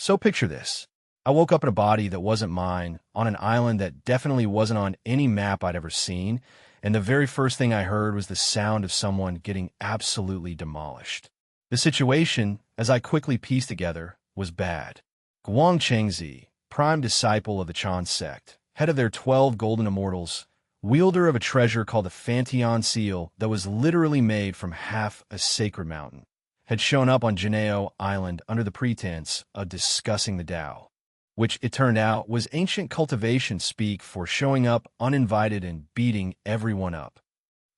So picture this. I woke up in a body that wasn't mine, on an island that definitely wasn't on any map I'd ever seen, and the very first thing I heard was the sound of someone getting absolutely demolished. The situation, as I quickly pieced together, was bad. Guang Chengzi, prime disciple of the Chan sect, head of their 12 golden immortals, wielder of a treasure called the Fanteon Seal that was literally made from half a sacred mountain, had shown up on Janeo Island under the pretense of discussing the Tao, which it turned out was ancient cultivation speak for showing up uninvited and beating everyone up.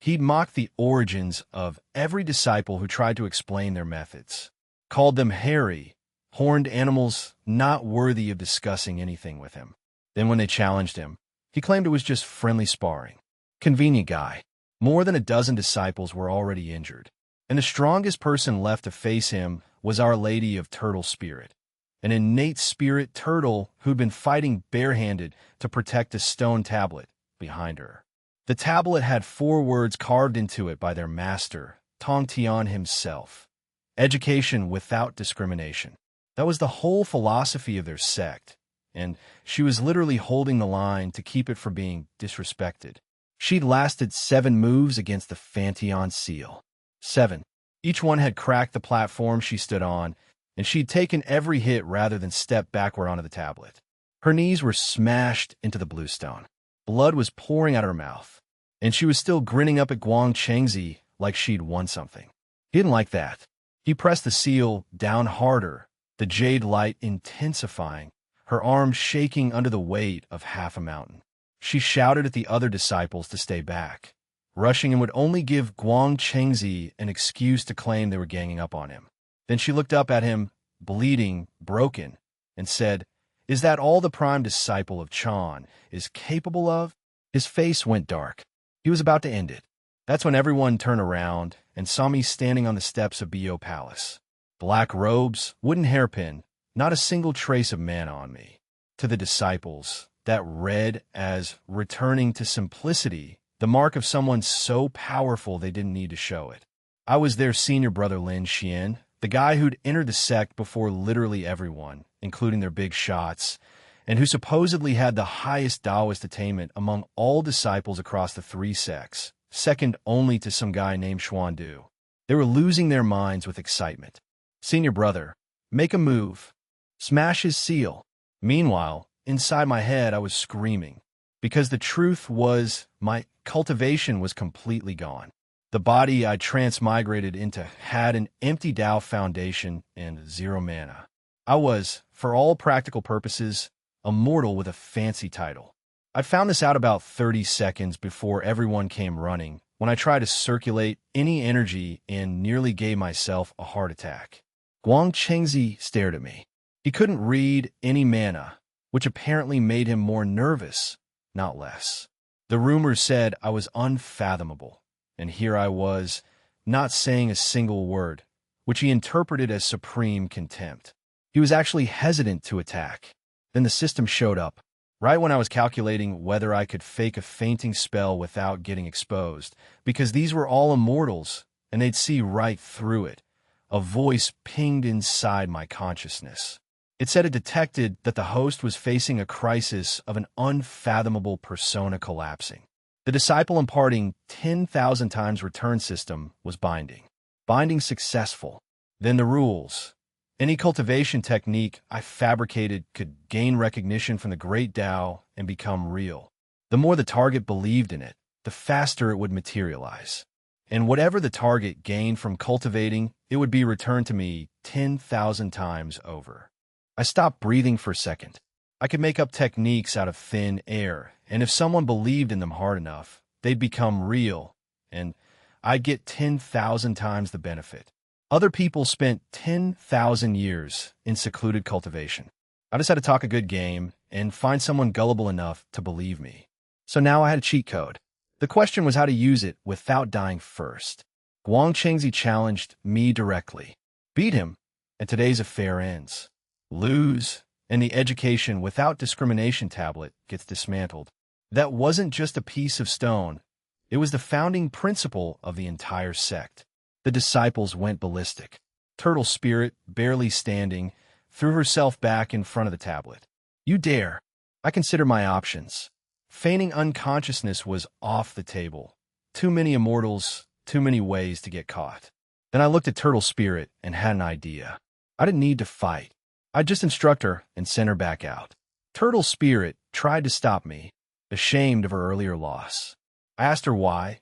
He'd mocked the origins of every disciple who tried to explain their methods, called them hairy, horned animals not worthy of discussing anything with him. Then when they challenged him, he claimed it was just friendly sparring. Convenient guy. More than a dozen disciples were already injured, and the strongest person left to face him was Our Lady of Turtle Spirit, an innate spirit turtle who'd been fighting barehanded to protect a stone tablet behind her. The tablet had 4 words carved into it by their master, Tong Tian himself. Education without discrimination. That was the whole philosophy of their sect, and she was literally holding the line to keep it from being disrespected. She'd lasted 7 moves against the Fanteon Seal. 7. Each one had cracked the platform she stood on, and she'd taken every hit rather than step backward onto the tablet. Her knees were smashed into the bluestone. Blood was pouring out of her mouth, and she was still grinning up at Guang Chengzi like she'd won something. He didn't like that. He pressed the seal down harder, the jade light intensifying, her arms shaking under the weight of half a mountain. She shouted at the other disciples to stay back. Rushing him would only give Guang Chengzi an excuse to claim they were ganging up on him. Then she looked up at him, bleeding, broken, and said, "Is that all the prime disciple of Chan is capable of?" His face went dark. He was about to end it. That's when everyone turned around and saw me standing on the steps of Bo Palace. Black robes, wooden hairpin, not a single trace of mana on me. To the disciples, that read as returning to simplicity, the mark of someone so powerful they didn't need to show it. I was their senior brother Lin Xian, the guy who'd entered the sect before literally everyone, including their big shots, and who supposedly had the highest Taoist attainment among all disciples across the 3 sects, second only to some guy named Xuandu. They were losing their minds with excitement. Senior brother, make a move. Smash his seal. Meanwhile, inside my head I was screaming, because the truth was my cultivation was completely gone. The body I transmigrated into had an empty Tao foundation and 0 mana. I was, for all practical purposes, a mortal with a fancy title. I found this out about 30 seconds before everyone came running, when I tried to circulate any energy and nearly gave myself a heart attack. Guang Chengzi stared at me. He couldn't read any mana, which apparently made him more nervous, not less. The rumors said I was unfathomable, and here I was, not saying a single word, which he interpreted as supreme contempt. He was actually hesitant to attack. Then the system showed up, right when I was calculating whether I could fake a fainting spell without getting exposed, because these were all immortals, and they'd see right through it. A voice pinged inside my consciousness. It said it detected that the host was facing a crisis of an unfathomable persona collapsing. The disciple imparting 10,000 times return system was binding. Binding successful. Then the rules. Any cultivation technique I fabricated could gain recognition from the great Tao and become real. The more the target believed in it, the faster it would materialize. And whatever the target gained from cultivating, it would be returned to me 10,000 times over. I stopped breathing for a second. I could make up techniques out of thin air, and if someone believed in them hard enough, they'd become real, and I'd get 10,000 times the benefit. Other people spent 10,000 years in secluded cultivation. I just had to talk a good game and find someone gullible enough to believe me. So now I had a cheat code. The question was how to use it without dying first. Guang Chengzi challenged me directly. Beat him, and today's affair ends. Lose, and the education without discrimination tablet gets dismantled. That wasn't just a piece of stone. It was the founding principle of the entire sect. The disciples went ballistic. Turtle Spirit, barely standing, threw herself back in front of the tablet. You dare. I consider my options. Feigning unconsciousness was off the table. Too many immortals, too many ways to get caught. Then I looked at Turtle Spirit and had an idea. I didn't need to fight. I'd just instruct her and send her back out. Turtle Spirit tried to stop me, ashamed of her earlier loss. I asked her why,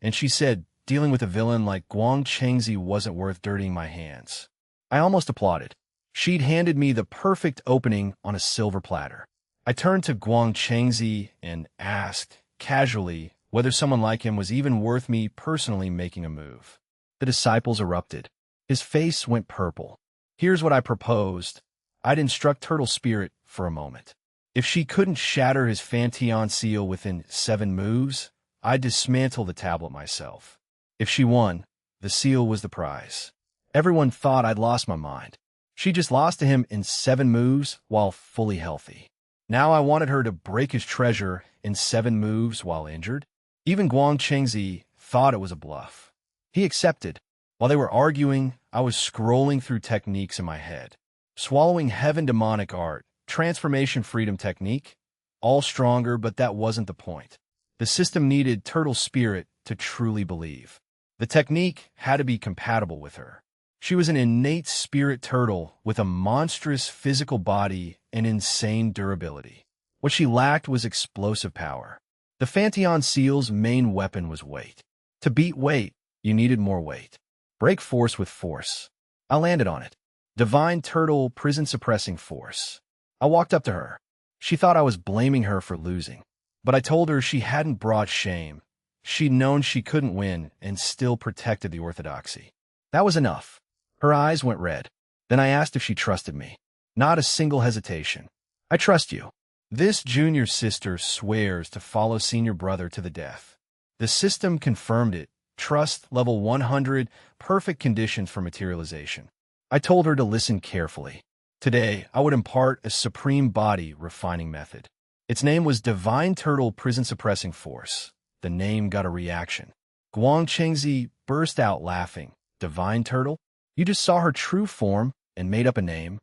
and she said dealing with a villain like Guang Chengzi wasn't worth dirtying my hands. I almost applauded. She'd handed me the perfect opening on a silver platter. I turned to Guang Chengzi and asked, casually, whether someone like him was even worth me personally making a move. The disciples erupted. His face went purple. Here's what I proposed. I'd instruct Turtle Spirit for a moment. If she couldn't shatter his Fanteon seal within 7 moves, I'd dismantle the tablet myself. If she won, the seal was the prize. Everyone thought I'd lost my mind. She just lost to him in 7 moves while fully healthy. Now I wanted her to break his treasure in 7 moves while injured. Even Guang Chengzi thought it was a bluff. He accepted. While they were arguing, I was scrolling through techniques in my head. Swallowing Heaven Demonic Art, Transformation Freedom Technique, all stronger, but that wasn't the point. The system needed Turtle Spirit to truly believe. The technique had to be compatible with her. She was an innate spirit turtle with a monstrous physical body and insane durability. What she lacked was explosive power. The Fanteon Seal's main weapon was weight. To beat weight, you needed more weight. Break force with force. I landed on it. Divine Turtle Prison Suppressing Force. I walked up to her. She thought I was blaming her for losing, but I told her she hadn't brought shame. She'd known she couldn't win and still protected the orthodoxy. That was enough. Her eyes went red. Then I asked if she trusted me. Not a single hesitation. I trust you. This junior sister swears to follow senior brother to the death. The system confirmed it. Trust level 100, perfect conditions for materialization. I told her to listen carefully. Today, I would impart a supreme body refining method. Its name was Divine Turtle Prison Suppressing Force. The name got a reaction. Guang Chengzi burst out laughing. Divine Turtle? You just saw her true form and made up a name?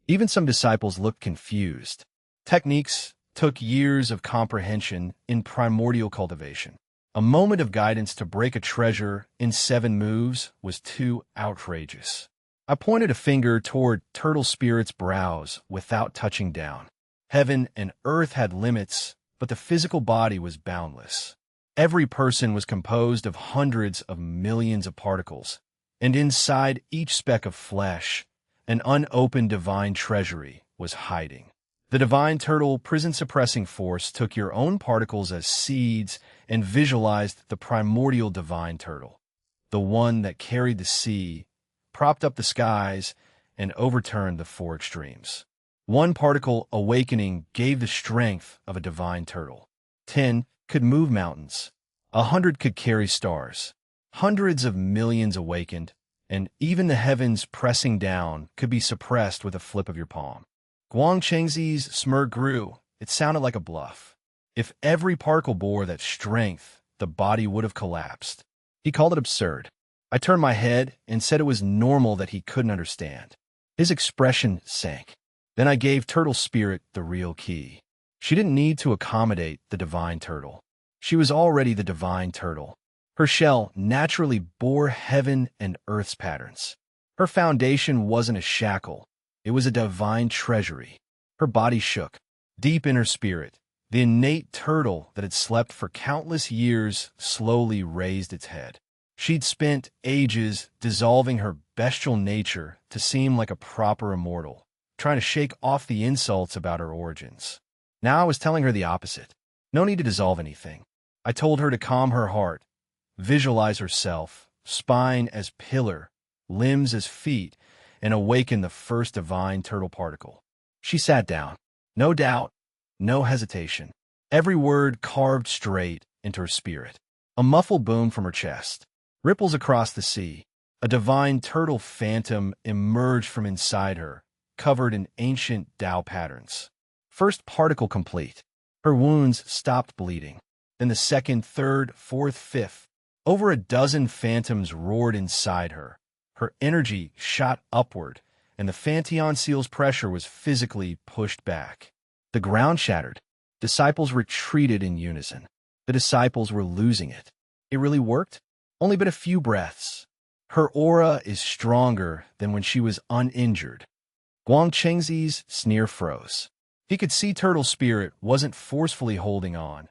Even some disciples looked confused. Techniques took years of comprehension in primordial cultivation. A moment of guidance to break a treasure in 7 moves was too outrageous. I pointed a finger toward Turtle Spirit's brows without touching down. Heaven and earth had limits, but the physical body was boundless. Every person was composed of hundreds of millions of particles, and inside each speck of flesh, an unopened divine treasury was hiding. The Divine Turtle Prison Suppressing Force took your own particles as seeds and visualized the primordial Divine Turtle, the one that carried the sea, propped up the skies, and overturned the 4 extremes. 1 particle awakening gave the strength of a divine turtle. 10 could move mountains. 100 could carry stars. Hundreds of millions awakened, and even the heavens pressing down could be suppressed with a flip of your palm. Guang Chengzi's smirk grew. It sounded like a bluff. If every particle bore that strength, the body would have collapsed. He called it absurd. I turned my head and said it was normal that he couldn't understand. His expression sank. Then I gave Turtle Spirit the real key. She didn't need to accommodate the Divine Turtle. She was already the Divine Turtle. Her shell naturally bore heaven and earth's patterns. Her foundation wasn't a shackle. It was a divine treasury. Her body shook. Deep in her spirit, the innate turtle that had slept for countless years slowly raised its head. She'd spent ages dissolving her bestial nature to seem like a proper immortal, trying to shake off the insults about her origins. Now I was telling her the opposite. No need to dissolve anything. I told her to calm her heart, visualize herself, spine as pillar, limbs as feet, and awaken the first divine turtle particle. She sat down. No doubt, no hesitation. Every word carved straight into her spirit. A muffled boom from her chest. Ripples across the sea. A divine turtle phantom emerged from inside her, covered in ancient Tao patterns. First particle complete. Her wounds stopped bleeding. Then the second, third, fourth, fifth. Over a dozen phantoms roared inside her. Her energy shot upward, and the Fanteon seal's pressure was physically pushed back. The ground shattered. Disciples retreated in unison. The disciples were losing it. It really worked? Only but a few breaths. Her aura is stronger than when she was uninjured. Guang Chengzi's sneer froze. He could see Turtle Spirit wasn't forcefully holding on.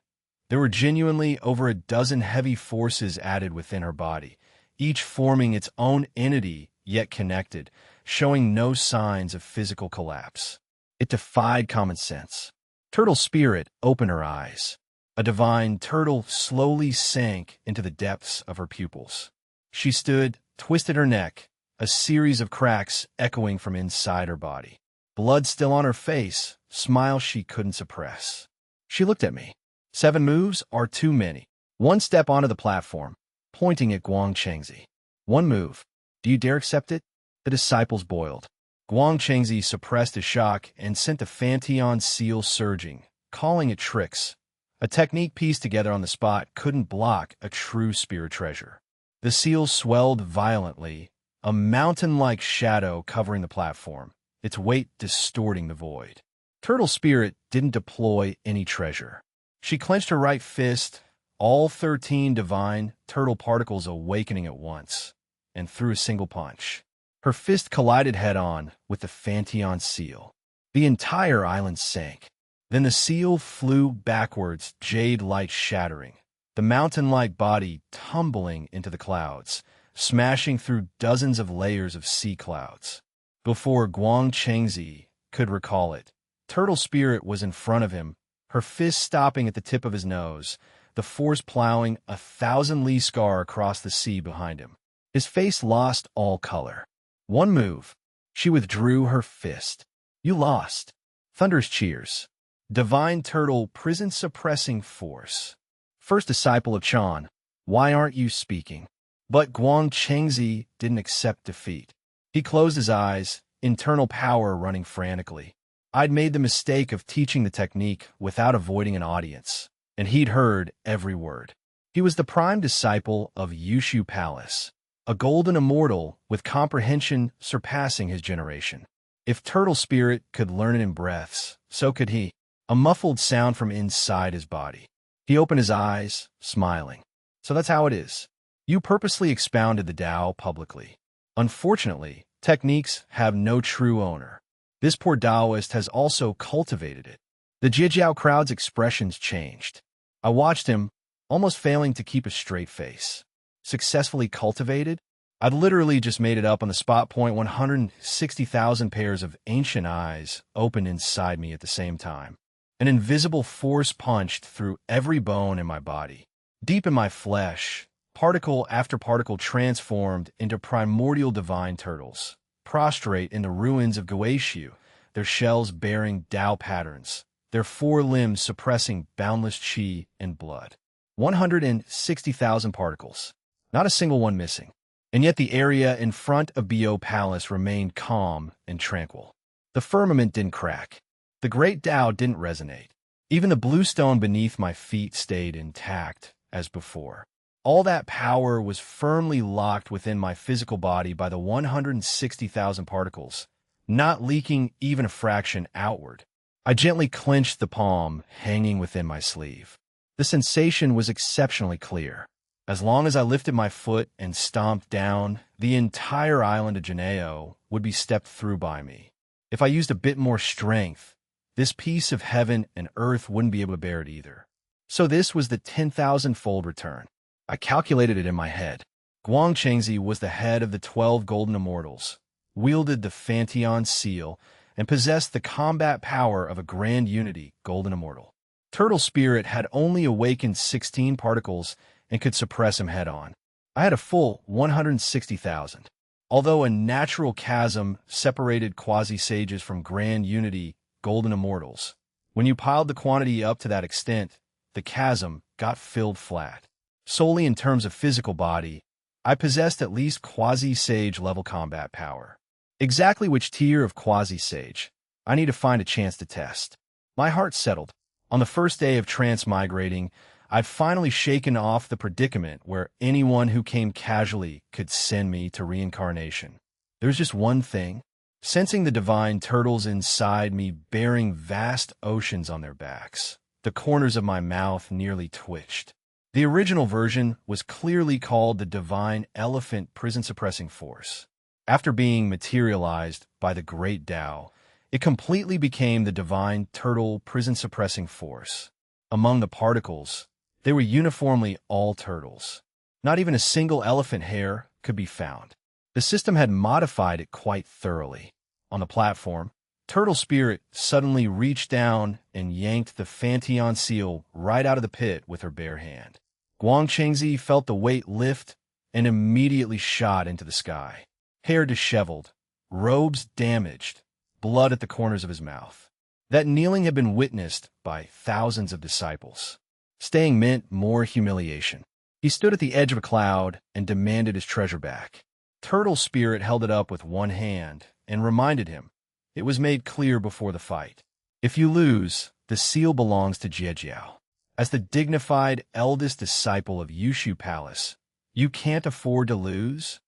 There were genuinely over a dozen heavy forces added within her body, each forming its own entity, yet connected, showing no signs of physical collapse. It defied common sense. Turtle Spirit opened her eyes. A divine turtle slowly sank into the depths of her pupils. She stood, twisted her neck, a series of cracks echoing from inside her body. Blood still on her face, smile she couldn't suppress. She looked at me. 7 moves are too many. 1 step onto the platform, pointing at Guang Chengzi. 1 move. Do you dare accept it? The disciples boiled. Guang Chengzi suppressed a shock and sent the Fanteon seal surging, calling it tricks. A technique pieced together on the spot couldn't block a true spirit treasure. The seal swelled violently, a mountain-like shadow covering the platform, its weight distorting the void. Turtle Spirit didn't deploy any treasure. She clenched her right fist, all 13 divine turtle particles awakening at once, and threw a single punch. Her fist collided head-on with the Fanteon seal. The entire island sank. Then the seal flew backwards, jade light shattering, the mountain-like body tumbling into the clouds, smashing through dozens of layers of sea clouds. Before Guang Chengzi could recall it, Turtle Spirit was in front of him, her fist stopping at the tip of his nose, the force plowing a 1,000-li scar across the sea behind him. His face lost all color. 1 move. She withdrew her fist. You lost. Thunderous cheers. Divine Turtle prison-suppressing force. First disciple of Chan, why aren't you speaking? But Guang Chengzi didn't accept defeat. He closed his eyes, internal power running frantically. I'd made the mistake of teaching the technique without avoiding an audience, and he'd heard every word. He was the prime disciple of Yushu Palace, a golden immortal with comprehension surpassing his generation. If Turtle Spirit could learn it in breaths, so could he. A muffled sound from inside his body. He opened his eyes, smiling. So that's how it is. You purposely expounded the Tao publicly. Unfortunately, techniques have no true owner. This poor Taoist has also cultivated it. The Jijiao crowd's expressions changed. I watched him, almost failing to keep a straight face. Successfully cultivated? I'd literally just made it up on the spot. 160,000 pairs of ancient eyes opened inside me at the same time. An invisible force punched through every bone in my body. Deep in my flesh, particle after particle transformed into primordial divine turtles, prostrate in the ruins of Goeishu, their shells bearing Tao patterns, their 4 limbs suppressing boundless chi and blood. 160,000 particles. Not a single one missing. And yet the area in front of Bo Palace remained calm and tranquil. The firmament didn't crack. The great Tao didn't resonate. Even the blue stone beneath my feet stayed intact as before. All that power was firmly locked within my physical body by the 160,000 particles, not leaking even a fraction outward. I gently clenched the palm hanging within my sleeve. The sensation was exceptionally clear. As long as I lifted my foot and stomped down, the entire island of Janeo would be stepped through by me. If I used a bit more strength, this piece of heaven and earth wouldn't be able to bear it either. So this was the 10,000-fold return. I calculated it in my head. Guang Chengzi was the head of the 12 golden immortals, wielded the Fanteon seal, and possessed the combat power of a grand unity golden immortal. Turtle Spirit had only awakened 16 particles and could suppress him head-on. I had a full 160,000. Although a natural chasm separated quasi-sages from grand unity golden immortals, when you piled the quantity up to that extent, the chasm got filled flat. Solely in terms of physical body, I possessed at least quasi-sage level combat power. Exactly which tier of quasi-sage? I need to find a chance to test. My heart settled. On the first day of transmigrating, I'd finally shaken off the predicament where anyone who came casually could send me to reincarnation. There's just one thing. Sensing the divine turtles inside me bearing vast oceans on their backs, the corners of my mouth nearly twitched. The original version was clearly called the Divine Elephant Prison-Suppressing Force. After being materialized by the Great Tao, it completely became the Divine Turtle Prison-Suppressing Force. Among the particles, they were uniformly all turtles. Not even a single elephant hair could be found. The system had modified it quite thoroughly. On the platform, Turtle Spirit suddenly reached down and yanked the Fanteon seal right out of the pit with her bare hand. Guang Chengzi felt the weight lift and immediately shot into the sky. Hair disheveled, robes damaged, blood at the corners of his mouth. That kneeling had been witnessed by thousands of disciples. Staying meant more humiliation. He stood at the edge of a cloud and demanded his treasure back. Turtle Spirit held it up with one hand and reminded him, it was made clear before the fight. If you lose, the seal belongs to Jiejiao. As the dignified eldest disciple of Yushu Palace, you can't afford to lose?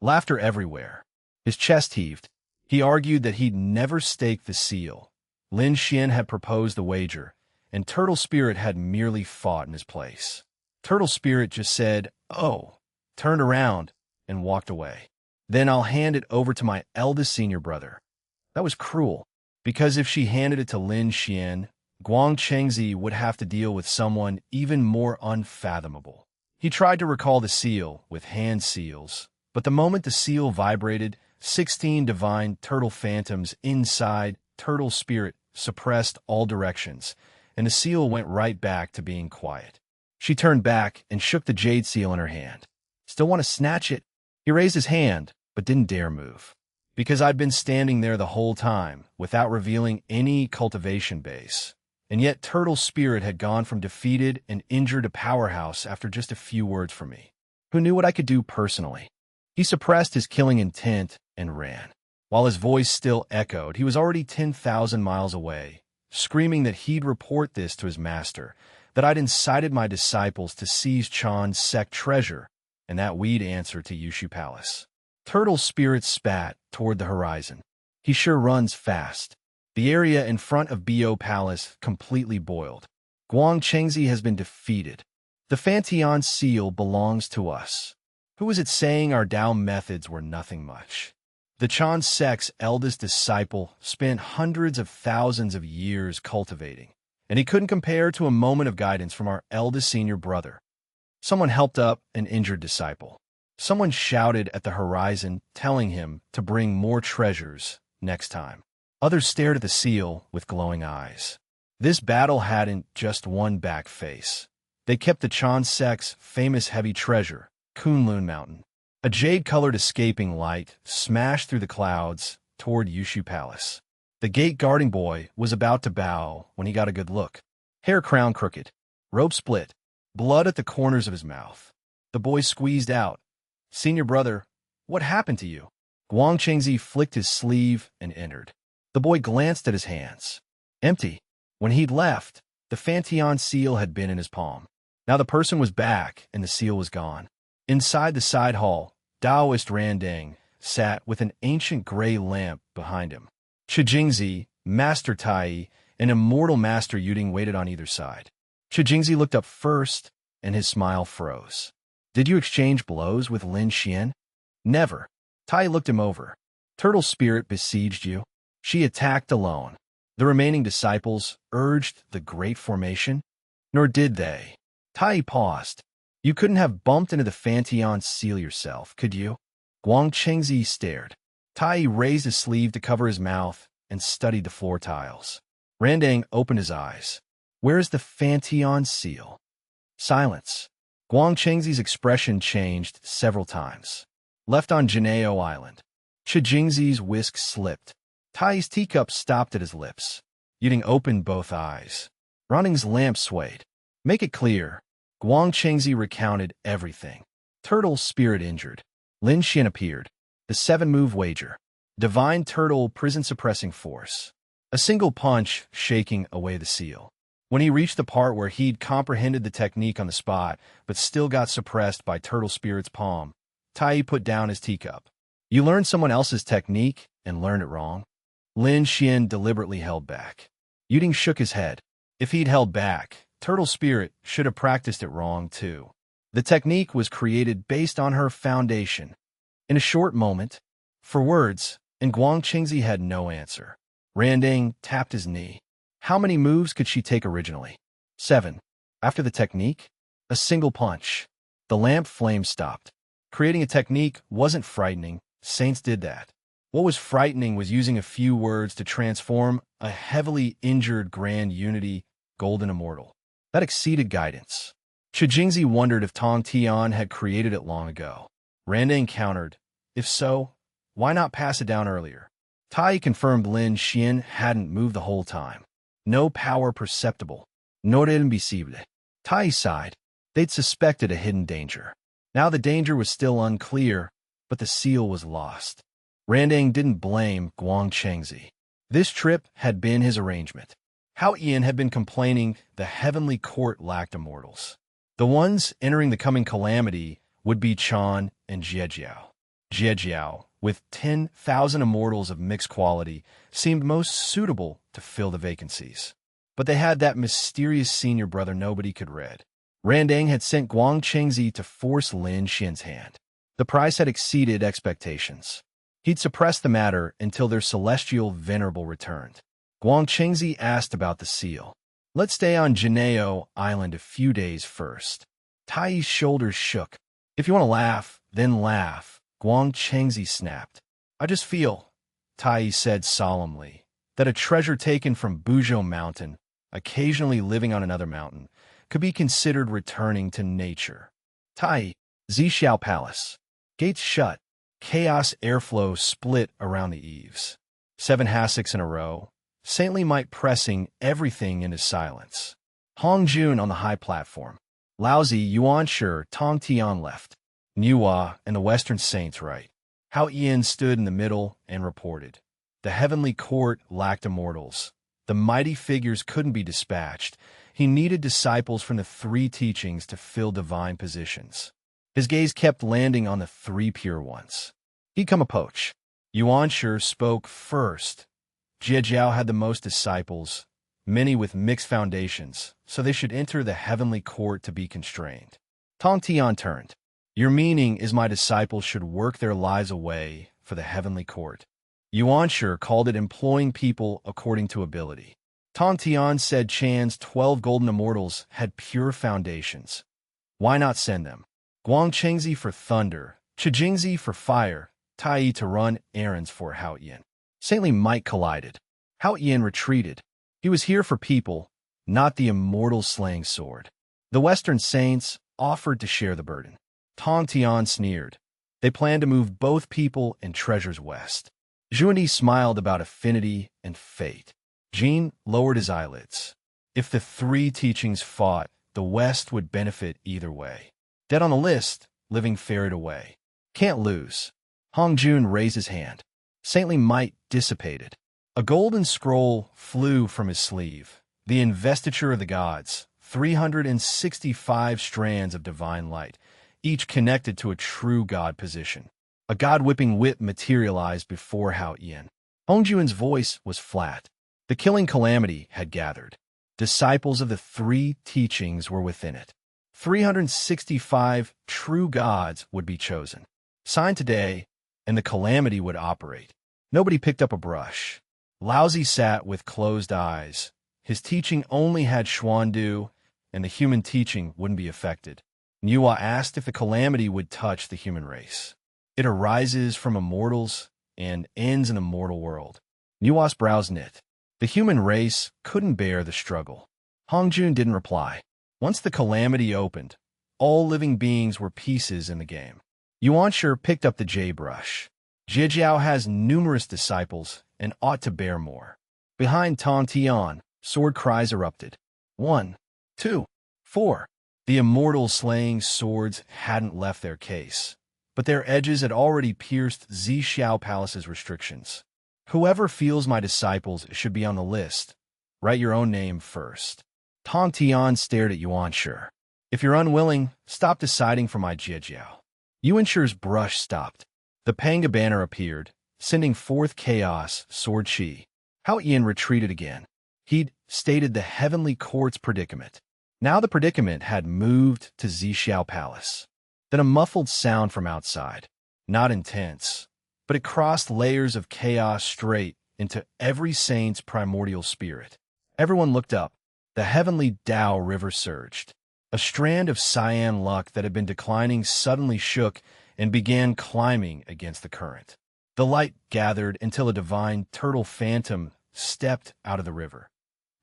Laughter everywhere. His chest heaved. He argued that he'd never stake the seal. Lin Xian had proposed the wager, and Turtle Spirit had merely fought in his place. Turtle Spirit just said, "Oh," turned around, and walked away. "Then I'll hand it over to my eldest senior brother." That was cruel, because if she handed it to Lin Xian, Guang Chengzi would have to deal with someone even more unfathomable. He tried to recall the seal with hand seals, but the moment the seal vibrated, 16 divine turtle phantoms inside Turtle Spirit suppressed all directions, and the seal went right back to being quiet. She turned back and shook the jade seal in her hand. "Still want to snatch it?" He raised his hand, but didn't dare move. "Because I'd been standing there the whole time, without revealing any cultivation base. And yet Turtle Spirit had gone from defeated and injured to powerhouse after just a few words from me. Who knew what I could do personally?" He suppressed his killing intent and ran. While his voice still echoed, he was already 10,000 miles away, screaming that he'd report this to his master, that I'd incited my disciples to seize Chan's sect treasure, and that we'd answer to Yushu Palace. Turtle Spirit spat toward the horizon. "He sure runs fast." The area in front of Bo Palace completely boiled. "Guang Chengzi has been defeated. The Fanteon seal belongs to us. Who is it saying our Tao methods were nothing much? The Chan sect's eldest disciple spent hundreds of thousands of years cultivating, and he couldn't compare to a moment of guidance from our eldest senior brother." Someone helped up an injured disciple. Someone shouted at the horizon, telling him to bring more treasures next time. Others stared at the seal with glowing eyes. This battle hadn't just one back face. They kept the Chan sect's famous heavy treasure, Kunlun Mountain. A jade-colored escaping light smashed through the clouds toward Yushu Palace. The gate-guarding boy was about to bow when he got a good look. Hair crown crooked, robe split, blood at the corners of his mouth. The boy squeezed out, "Senior brother, what happened to you?" Guang Chengzi flicked his sleeve and entered. The boy glanced at his hands. Empty. When he'd left, the Fanteon seal had been in his palm. Now the person was back, and the seal was gone. Inside the side hall, Taoist Randang sat with an ancient gray lamp behind him. Chijingzi, Master Tai, and Immortal Master Yuding waited on either side. Chijingzi looked up first, and his smile froze. "Did you exchange blows with Lin Xian?" "Never." Tai looked him over. "Turtle Spirit besieged you. She attacked alone. The remaining disciples urged the Great Formation, nor did they." Tai paused. "You couldn't have bumped into the Fanteon seal yourself, could you?" Guang Chengzi stared. Tai raised his sleeve to cover his mouth and studied the floor tiles. Randang opened his eyes. "Where is the Fanteon seal?" Silence. Guang Chengzi's expression changed several times. "Left on Janeo Island." Chijingzi's whisk slipped. Tai's teacup stopped at his lips. Yuding opened both eyes. Randang's lamp swayed. "Make it clear." Guang Chengzi recounted everything. Turtle Spirit injured. Lin Xian appeared. The 7-move wager. Divine Turtle Prison-Suppressing Force. A single punch shaking away the seal. When he reached the part where he'd comprehended the technique on the spot, but still got suppressed by Turtle Spirit's palm, Tai put down his teacup. You learned someone else's technique and learned it wrong? Lin Xian deliberately held back. Yuding shook his head. If he'd held back, Turtle Spirit should have practiced it wrong too. The technique was created based on her foundation. In a short moment, for words, and Guang Qingzi had no answer. Randang tapped his knee. How many moves could she take originally? 7. After the technique, a single punch. The lamp flame stopped. Creating a technique wasn't frightening. Saints did that. What was frightening was using a few words to transform a heavily injured Grand Unity Golden Immortal. That exceeded guidance. Shijingzi wondered if Tong Tian had created it long ago. Randang countered, if so, why not pass it down earlier? Tai confirmed Lin Xian hadn't moved the whole time. No power perceptible. Nor invisible. Tai sighed. They'd suspected a hidden danger. Now the danger was still unclear, but the seal was lost. Randang didn't blame Guang Chengzi. This trip had been his arrangement. Hao Ian had been complaining the heavenly court lacked immortals. The ones entering the coming calamity would be Chan and Jiejiao. Jiejiao, with 10,000 immortals of mixed quality, seemed most suitable to fill the vacancies. But they had that mysterious senior brother nobody could read. Randang had sent Guang Chengzi to force Lin Xian's hand. The price had exceeded expectations. He'd suppressed the matter until their celestial venerable returned. Guang Chengzi asked about the seal. Let's stay on Janeo Island a few days first. Tai's shoulders shook. If you want to laugh, then laugh, Guang Chengzi snapped. I just feel, Tai said solemnly, that a treasure taken from Buzhou Mountain, occasionally living on another mountain, could be considered returning to nature. Tai, Zixiao Palace. Gates shut. Chaos airflow split around the eaves. 7 hassocks in a row. Saintly might pressing everything into silence. Hong Jun on the high platform. Laozi, Yuan Shi, Tong Tian left. Niuhua and the Western Saints right. Hao Ian stood in the middle and reported. The heavenly court lacked immortals. The mighty figures couldn't be dispatched. He needed disciples from the 3 teachings to fill divine positions. His gaze kept landing on the 3 pure ones. He'd come a poach. Yuan Shi spoke first. Jiejiao had the most disciples, many with mixed foundations, so they should enter the heavenly court to be constrained. Tong Tian turned. Your meaning is my disciples should work their lives away for the heavenly court. Yuan Shi called it employing people according to ability. Tong Tian said Chan's 12 golden immortals had pure foundations. Why not send them? Guang Chengzi for thunder, Shijingzi for fire, Tai to run errands for Hao Ian. Saintly might collided. Hao Ian retreated. He was here for people, not the immortal slaying sword. The Western Saints offered to share the burden. Tong Tian sneered. They planned to move both people and treasures west. Zhuani smiled about affinity and fate. Jean lowered his eyelids. If the 3 teachings fought, the West would benefit either way. Dead on the list, living ferried away. Can't lose. Hong Jun raised his hand. Saintly might dissipated. A golden scroll flew from his sleeve. The investiture of the gods, 365 strands of divine light, each connected to a true god position. A god-whipping whip materialized before Hao Ian. Hong Jun's voice was flat. The killing calamity had gathered. Disciples of the 3 teachings were within it. 365 true gods would be chosen. Signed today, and the calamity would operate. Nobody picked up a brush. Laozi sat with closed eyes. His teaching only had Xuandu, and the human teaching wouldn't be affected. Niuhua asked if the calamity would touch the human race. It arises from immortals and ends in a mortal world. Niuhua's brows knit. The human race couldn't bear the struggle. Hong Jun didn't reply. Once the calamity opened, all living beings were pieces in the game. Yuan Shi picked up the J-brush. Jiejiao has numerous disciples and ought to bear more. Behind Tong Tian, sword cries erupted. 1, 2, 4. The immortal slaying swords hadn't left their case, but their edges had already pierced Zixiao Palace's restrictions. Whoever feels my disciples should be on the list. Write your own name first. Tong Tian stared at Yuan Shi. If you're unwilling, stop deciding for my Jiejiao. Yuan Shi's brush stopped. The Panga banner appeared, sending forth chaos, sword chi. How Ian retreated again. He'd stated the heavenly court's predicament. Now the predicament had moved to 000X Palace. Then a muffled sound from outside. Not intense, but it crossed layers of chaos straight into every saint's primordial spirit. Everyone looked up. The heavenly Tao river surged. A strand of cyan luck that had been declining suddenly shook and began climbing against the current. The light gathered until a divine turtle phantom stepped out of the river.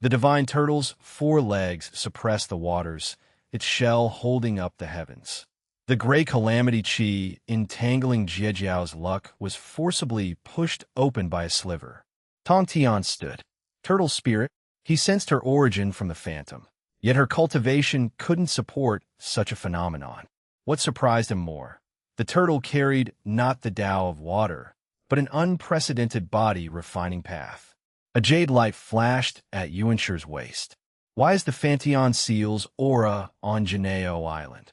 The divine turtle's 4 legs suppressed the waters, its shell holding up the heavens. The gray calamity chi entangling Jiejiao's luck was forcibly pushed open by a sliver. Tong Tian stood. Turtle spirit, he sensed her origin from the phantom. Yet her cultivation couldn't support such a phenomenon. What surprised him more? The turtle carried not the Tao of water, but an unprecedented body refining path. A jade light flashed at Yuanshi's waist. Why is the Fanteon seal's aura on Janeo Island?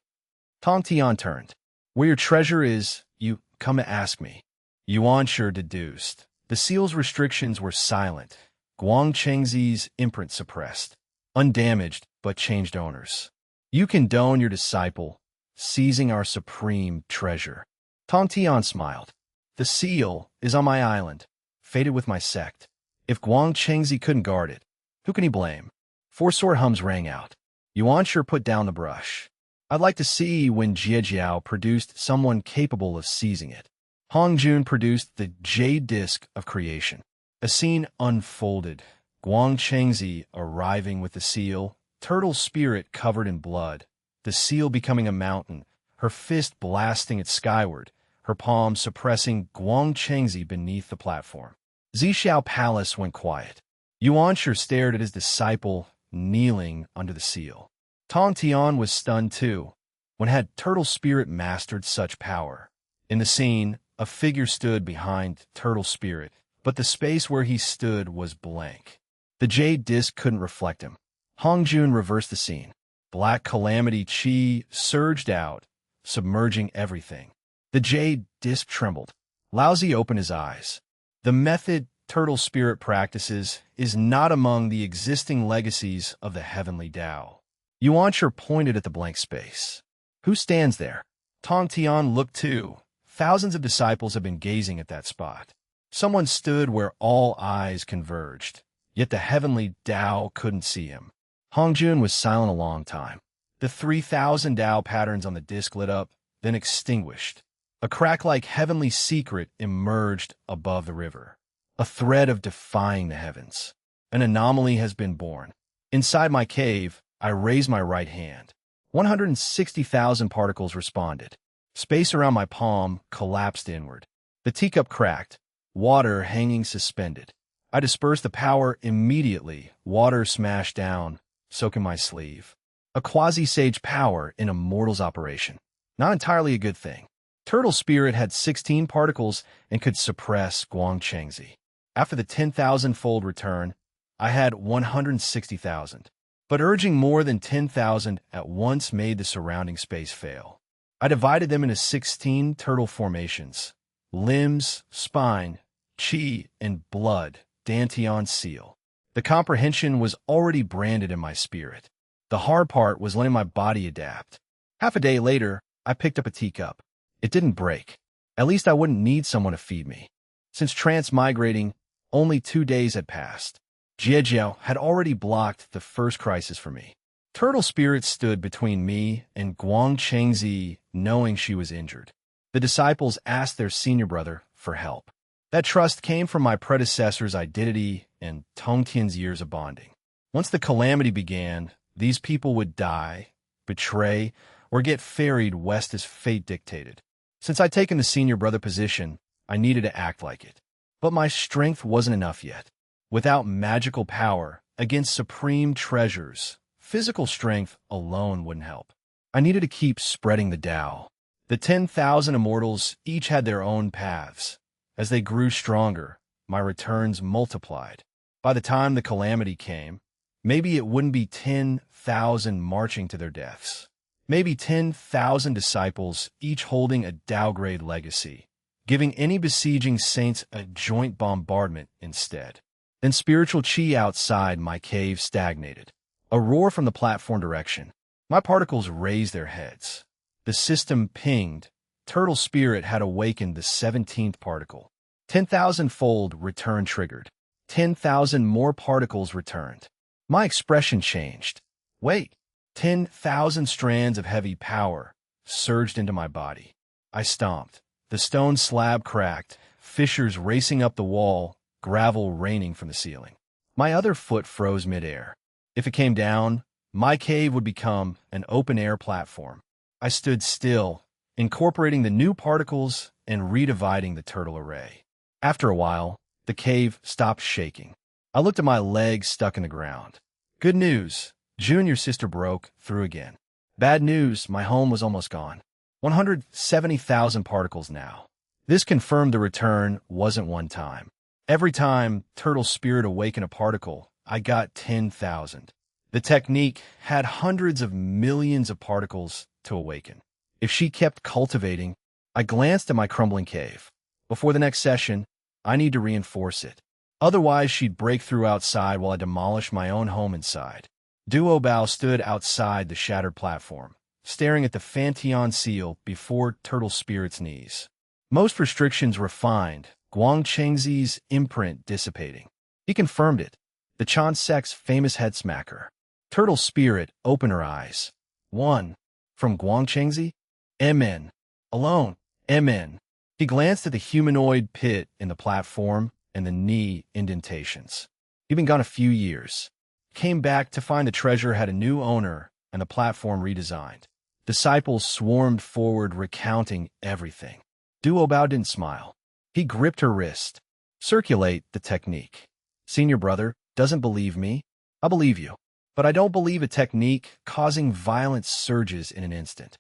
Tong Tian turned. Where your treasure is, you come to ask me. Yuanshi deduced. The seal's restrictions were silent. Guang Chengzi's imprint suppressed. Undamaged, but changed owners. You condone your disciple, seizing our supreme treasure. Tong Tian smiled. The seal is on my island, fated with my sect. If Guang Chengzi couldn't guard it, who can he blame? 4 sword hums rang out. Yuanshi put down the brush. I'd like to see when Jiejiao produced someone capable of seizing it. Hongjun produced the jade disc of creation. A scene unfolded. Guang Chengzi arriving with the seal, turtle spirit covered in blood, the seal becoming a mountain, her fist blasting it skyward, her palm suppressing Guang Chengzi beneath the platform. 000X Palace went quiet. Yuanshi stared at his disciple, kneeling under the seal. Tong Tian was stunned too. When had turtle spirit mastered such power? In the scene, a figure stood behind turtle spirit, but the space where he stood was blank. The jade disc couldn't reflect him. Hongjun reversed the scene. Black calamity chi surged out, submerging everything. The jade disc trembled. Laozi opened his eyes. The method turtle spirit practices is not among the existing legacies of the heavenly Tao. Yuanshi pointed at the blank space. Who stands there? Tong Tian looked too. Thousands of disciples have been gazing at that spot. Someone stood where all eyes converged, yet the heavenly Tao couldn't see him. Hongjun was silent a long time. The 3,000 Tao patterns on the disc lit up, then extinguished. A crack-like heavenly secret emerged above the river. A thread of defying the heavens. An anomaly has been born. Inside my cave, I raised my right hand. 160,000 particles responded. Space around my palm collapsed inward. The teacup cracked, water hanging suspended. I dispersed the power immediately. Water smashed down, soaking my sleeve. A quasi-sage power in a mortal's operation. Not entirely a good thing. Turtle Spirit had 16 particles and could suppress Guang Chengzi. After the 10,000-fold return, I had 160,000. But urging more than 10,000 at once made the surrounding space fail. I divided them into 16 turtle formations. Limbs, spine, chi, and blood, Dantian seal. The comprehension was already branded in my spirit. The hard part was letting my body adapt. Half a day later, I picked up a teacup. It didn't break. At least I wouldn't need someone to feed me. Since transmigrating, only 2 days had passed. Jiejiao had already blocked the first crisis for me. Turtle Spirit stood between me and Guang Chengzi, knowing she was injured. The disciples asked their senior brother for help. That trust came from my predecessor's identity and Tongtian's years of bonding. Once the calamity began, these people would die, betray, or get ferried west as fate dictated. Since I'd taken the senior brother position, I needed to act like it. But my strength wasn't enough yet. Without magical power, against supreme treasures, physical strength alone wouldn't help. I needed to keep spreading the Tao. The 10,000 immortals each had their own paths. As they grew stronger, my returns multiplied. By the time the calamity came, maybe it wouldn't be 10,000 marching to their deaths. Maybe 10,000 disciples, each holding a Tao-grade legacy. giving any besieging saints a joint bombardment instead. Then spiritual chi outside my cave stagnated. A roar from the platform direction. My particles raised their heads. The system pinged. Turtle Spirit had awakened the 17th particle. 10,000-fold return triggered. 10,000 more particles returned. My expression changed. Wait. 10,000 strands of heavy power surged into my body. I stomped. The stone slab cracked, fissures racing up the wall, gravel raining from the ceiling. My other foot froze midair. If it came down, my cave would become an open-air platform. I stood still, incorporating the new particles and redividing the turtle array. After a while, the cave stopped shaking. I looked at my legs stuck in the ground. Good news, Junior's sister broke through again. Bad news, my home was almost gone. 170,000 particles now. This confirmed the return wasn't one time. Every time Turtle Spirit awakened a particle, I got 10,000. The technique had hundreds of millions of particles to awaken. If she kept cultivating, I glanced at my crumbling cave. Before the next session, I need to reinforce it. Otherwise, she'd break through outside while I demolished my own home inside. Duo Bao stood outside the shattered platform, staring at the Fanteon seal before Turtle Spirit's knees. Most restrictions refined, Guang Chengzi's imprint dissipating. He confirmed it. The Chan Sec's famous head smacker. Turtle Spirit opened her eyes. 1. From Guang Chengzi? MN. Alone. MN. He glanced at the humanoid pit in the platform and the knee indentations. He'd been gone a few years. Came back to find the treasure had a new owner and the platform redesigned. Disciples swarmed forward recounting everything. Duo Bao didn't smile. He gripped her wrist. Circulate the technique. Senior brother doesn't believe me. I believe you. But I don't believe a technique causing violent surges in an instant.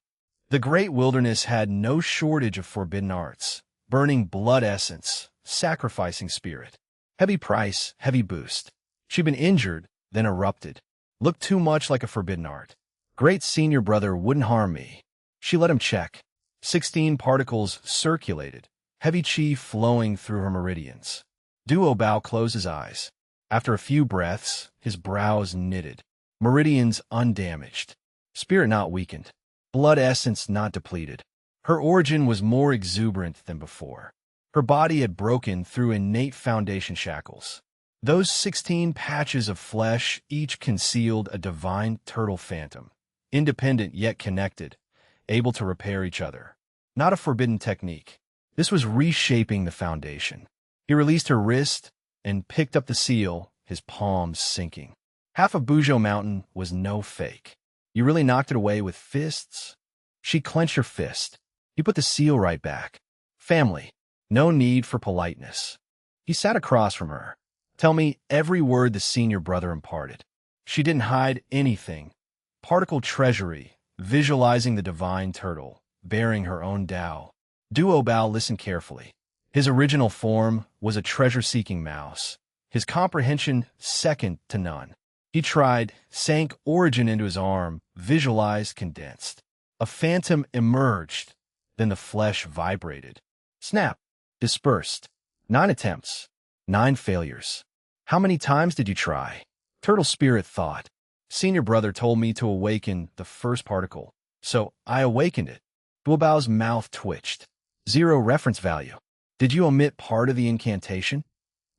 The great wilderness had no shortage of forbidden arts. Burning blood essence, sacrificing spirit. Heavy price, heavy boost. She'd been injured, then erupted. Looked too much like a forbidden art. Great senior brother wouldn't harm me. She let him check. 16 particles circulated, heavy chi flowing through her meridians. Duo Bao closed his eyes. After a few breaths, his brows knitted. Meridians undamaged. Spirit not weakened. Blood essence not depleted. Her origin was more exuberant than before. Her body had broken through innate foundation shackles. Those 16 patches of flesh each concealed a divine turtle phantom, independent yet connected, able to repair each other. Not a forbidden technique. This was reshaping the foundation. He released her wrist and picked up the seal, his palms sinking. Half of Buzhou Mountain was no fake. You really knocked it away with fists? She clenched her fist. He put the seal right back. Family. No need for politeness. He sat across from her. Tell me every word the senior brother imparted. She didn't hide anything. Particle treasury, visualizing the divine turtle, bearing her own Tao. Duo Bao listened carefully. His original form was a treasure-seeking mouse. His comprehension second to none. He tried, sank origin into his arm, visualized, condensed. A phantom emerged. Then the flesh vibrated. Snap. Dispersed. 9 attempts. 9 failures. How many times did you try? Turtle Spirit thought. Senior brother told me to awaken the first particle, so I awakened it. Duo Bao's mouth twitched. 0 reference value. Did you omit part of the incantation?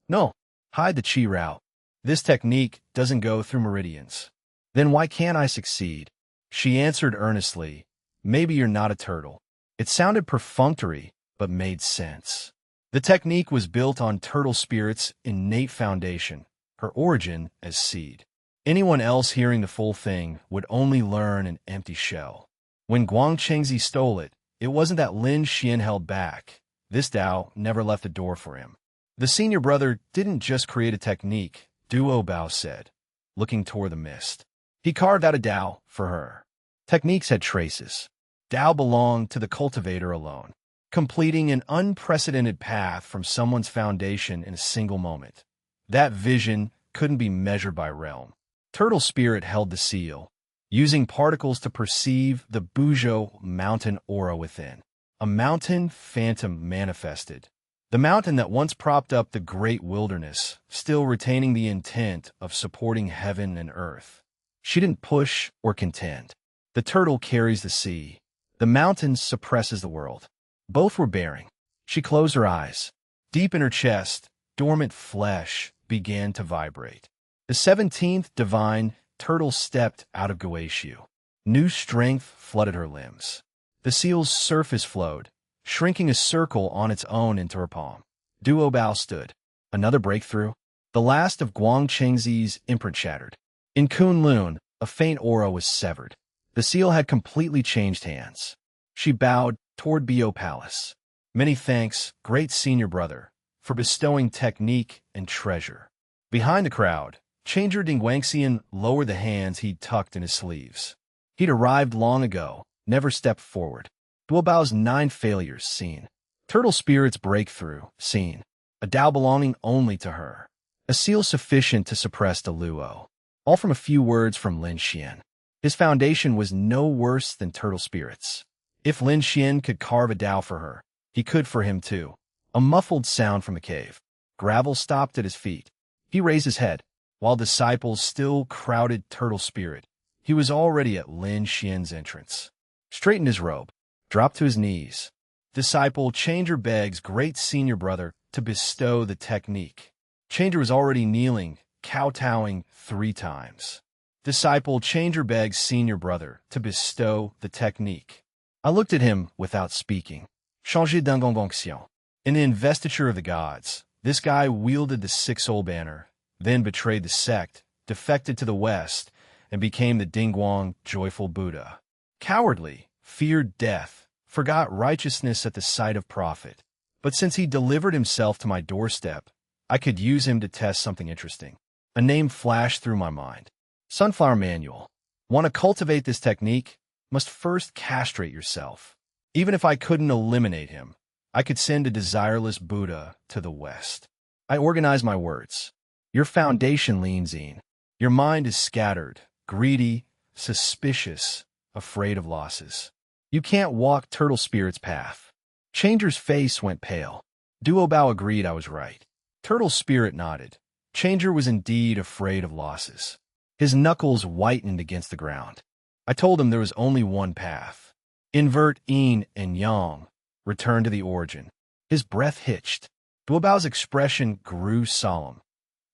No. Hide the chi route. This technique doesn't go through meridians. Then why can't I succeed? She answered earnestly. Maybe you're not a turtle. It sounded perfunctory, but made sense. The technique was built on Turtle Spirit's innate foundation, her origin as seed. Anyone else hearing the full thing would only learn an empty shell. When Guang Chengzi stole it, it wasn't that Lin Xian held back. This Tao never left a door for him. The senior brother didn't just create a technique, Duo Bao said, looking toward the mist. He carved out a Tao for her. Techniques had traces. Tao belonged to the cultivator alone, completing an unprecedented path from someone's foundation in a single moment. That vision couldn't be measured by realm. Turtle Spirit held the seal, using particles to perceive the Buzhou mountain aura within. a mountain phantom manifested. The mountain that once propped up the great wilderness, still retaining the intent of supporting heaven and earth. She didn't push or contend. The turtle carries the sea. The mountain suppresses the world. Both were bearing. She closed her eyes. Deep in her chest, dormant flesh began to vibrate. The 17th divine turtle stepped out of Goetiu. New strength flooded her limbs. The seal's surface flowed, shrinking a circle on its own into her palm. Duobao stood. Another breakthrough. The last of Guang Chengzi's imprint shattered. In Kunlun, a faint aura was severed. The seal had completely changed hands. She bowed toward Bo Palace. Many thanks, great senior brother, for bestowing technique and treasure. Behind the crowd, Changer Dingwangxian lowered the hands he'd tucked in his sleeves. He'd arrived long ago, never stepped forward. Duobao's 9 failures, seen. Turtle Spirit's breakthrough, seen. A Tao belonging only to her. A seal sufficient to suppress the Luo. All from a few words from Lin Xian. His foundation was no worse than Turtle Spirit's. If Lin Xian could carve a Tao for her, he could for him too. A muffled sound from a cave. Gravel stopped at his feet. He raised his head. While disciples still crowded Turtle Spirit, he was already at Lin Xian's entrance. Straightened his robe. Dropped to his knees. Disciple Changer begs great senior brother to bestow the technique. Changer was already kneeling, kowtowing 3 times. Disciple Changer begs senior brother to bestow the technique. I looked at him without speaking. Changer d'Ingongonxion. In the investiture of the gods, this guy wielded the 6-soul banner, then betrayed the sect, defected to the west, and became the Dingguang joyful Buddha. Cowardly, feared death, forgot righteousness at the sight of profit. But since he delivered himself to my doorstep, I could use him to test something interesting. A name flashed through my mind. Sunflower Manual. Want to cultivate this technique? Must first castrate yourself. Even if I couldn't eliminate him, I could send a desireless Buddha to the west. I organized my words. Your foundation leans in. Your mind is scattered, greedy, suspicious, afraid of losses. You can't walk Turtle Spirit's path. Changer's face went pale. Duobao agreed I was right. Turtle Spirit nodded. Changer was indeed afraid of losses. His knuckles whitened against the ground. I told him there was only one path. Invert yin and yang. Return to the origin. His breath hitched. Duobao's expression grew solemn.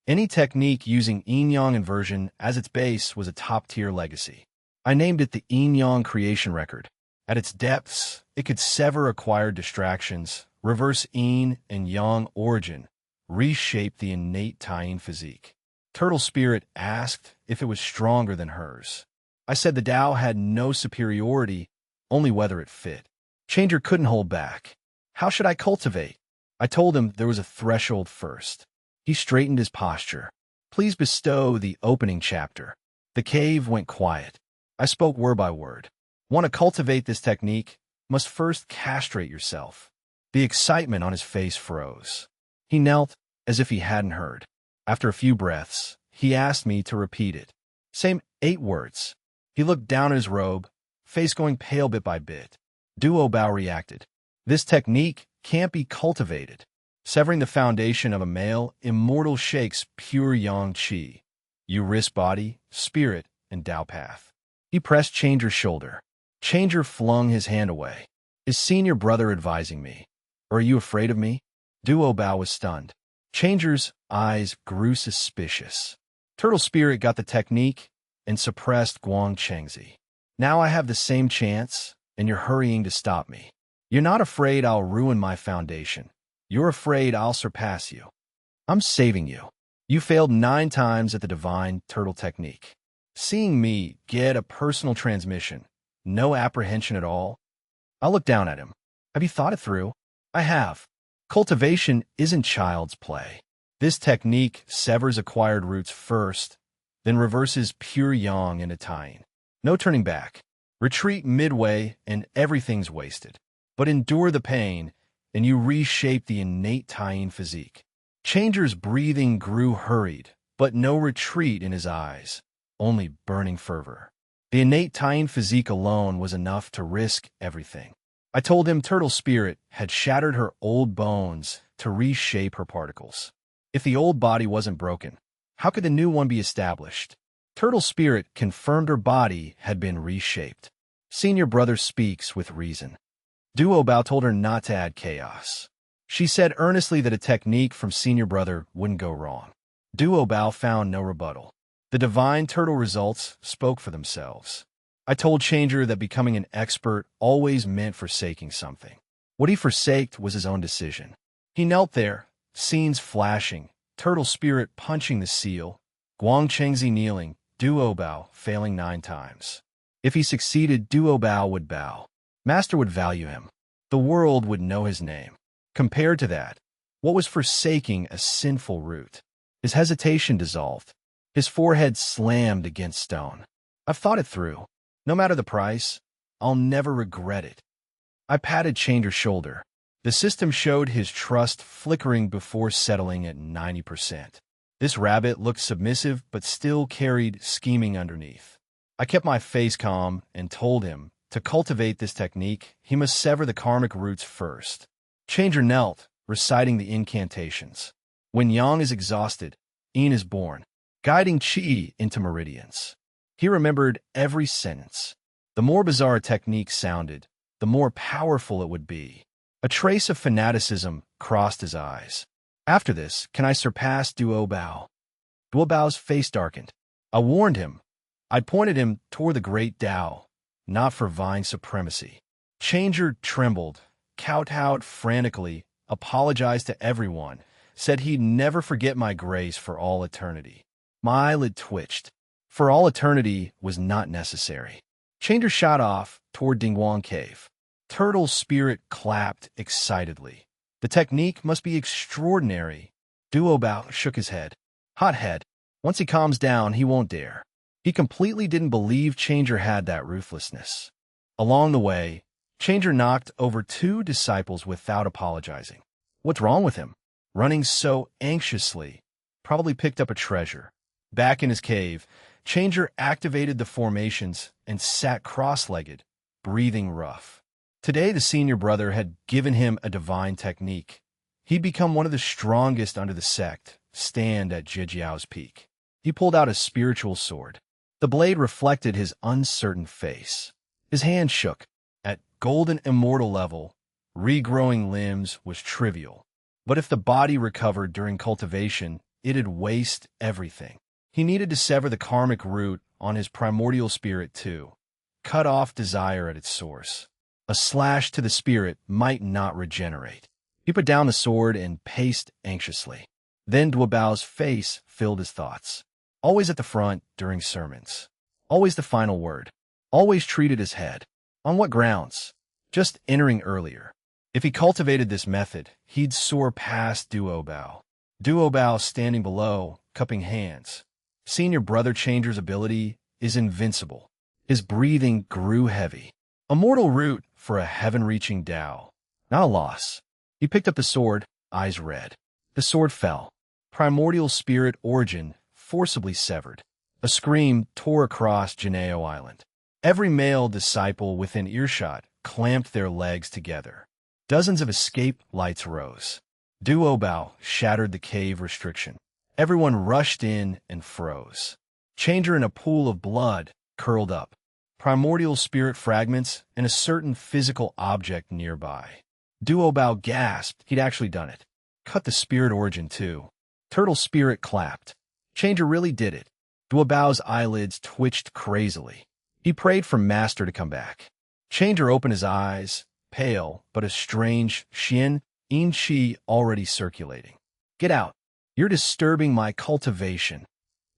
Any technique using yin-yang inversion as its base was a top-tier legacy. I named it the yin-yang creation record. At its depths, it could sever acquired distractions, reverse yin and yang origin, reshape the innate Taiyin physique. Turtle Spirit asked if it was stronger than hers. I said the Tao had no superiority, only whether it fit. Changer couldn't hold back. How should I cultivate? I told him there was a threshold first. He straightened his posture. Please bestow the opening chapter. The cave went quiet. I spoke word by word. Want to cultivate this technique? Must first castrate yourself. The excitement on his face froze. He knelt as if he hadn't heard. After a few breaths, he asked me to repeat it. Same 8 words. He looked down at his robe, face going pale bit by bit. Duobao reacted. This technique can't be cultivated. Severing the foundation of a male, immortal shakes pure yang qi. You risk body, spirit, and Tao path. He pressed Changer's shoulder. Changer flung his hand away. Is senior brother advising me? Or are you afraid of me? Duobao was stunned. Changer's eyes grew suspicious. Turtle Spirit got the technique and suppressed Guang Chengzi. Now I have the same chance, and you're hurrying to stop me. You're not afraid I'll ruin my foundation. You're afraid I'll surpass you. I'm saving you. You failed 9 times at the divine turtle technique. Seeing me get a personal transmission, no apprehension at all. I looked down at him. Have you thought it through? I have. Cultivation isn't child's play. This technique severs acquired roots first, then reverses pure yang into Taiyin. No turning back. Retreat midway and everything's wasted. But endure the pain, and you reshape the innate Taiyin physique. Changer's breathing grew hurried, but no retreat in his eyes, only burning fervor. The innate Taiyin physique alone was enough to risk everything. I told him Turtle Spirit had shattered her old bones to reshape her particles. If the old body wasn't broken, how could the new one be established? Turtle Spirit confirmed her body had been reshaped. Senior brother speaks with reason. Duo Bao told her not to add chaos. She said earnestly that a technique from senior brother wouldn't go wrong. Duo Bao found no rebuttal. The divine turtle results spoke for themselves. I told Changer that becoming an expert always meant forsaking something. What he forsaked was his own decision. He knelt there, scenes flashing, Turtle Spirit punching the seal, Guang Chengzi kneeling, Duo Bao failing 9 times. If he succeeded, Duo Bao would bow. Master would value him. The world would know his name. Compared to that, what was forsaking a sinful root? His hesitation dissolved. His forehead slammed against stone. I've thought it through. No matter the price, I'll never regret it. I patted Changer's shoulder. The system showed his trust flickering before settling at 90%. This rabbit looked submissive but still carried scheming underneath. I kept my face calm and told him, to cultivate this technique, he must sever the karmic roots first. Changer knelt, reciting the incantations. When Yang is exhausted, Yin is born, guiding Qi into meridians. He remembered every sentence. The more bizarre a technique sounded, the more powerful it would be. A trace of fanaticism crossed his eyes. After this, can I surpass Duo Bao? Duo Bao's face darkened. I warned him. I'd pointed him toward the great Tao, not for Vine supremacy. Changer trembled, kowtowed frantically, apologized to everyone, said he'd never forget my grace for all eternity. My eyelid twitched. For all eternity was not necessary. Changer shot off toward Dingguang Cave. Turtle Spirit clapped excitedly. The technique must be extraordinary. Duo Bao shook his head. Hot head. Once he calms down, he won't dare. He completely didn't believe Changer had that ruthlessness. Along the way, Changer knocked over 2 disciples without apologizing. What's wrong with him? Running so anxiously. Probably picked up a treasure. Back in his cave, Changer activated the formations and sat cross-legged, breathing rough. Today, the senior brother had given him a divine technique. He'd become one of the strongest under the sect, stand at Jijiao's peak. He pulled out a spiritual sword. The blade reflected his uncertain face. His hand shook. At golden immortal level, regrowing limbs was trivial. But if the body recovered during cultivation, it'd waste everything. He needed to sever the karmic root on his primordial spirit too. Cut off desire at its source. A slash to the spirit might not regenerate. He put down the sword and paced anxiously. Then Duo Bao's face filled his thoughts. Always at the front during sermons. Always the final word. Always treated as head. On what grounds? Just entering earlier. If he cultivated this method, he'd soar past Duo Bao. Duo Bao standing below, cupping hands. Senior brother Changer's ability is invincible. His breathing grew heavy. A mortal root for a heaven-reaching Tao. Not a loss. He picked up the sword, eyes red. The sword fell. Primordial spirit origin forcibly severed. A scream tore across Janeo Island. Every male disciple within earshot clamped their legs together. Dozens of escape lights rose. Duo Bao shattered the cave restriction. Everyone rushed in and froze. Changer in a pool of blood curled up. Primordial spirit fragments and a certain physical object nearby. Duo Bao gasped he'd actually done it. Cut the spirit origin too. Turtle Spirit clapped. Changer really did it. Duo Bao's eyelids twitched crazily. He prayed for Master to come back. Changer opened his eyes, pale, but a strange Xian Yin Qi already circulating. Get out. You're disturbing my cultivation.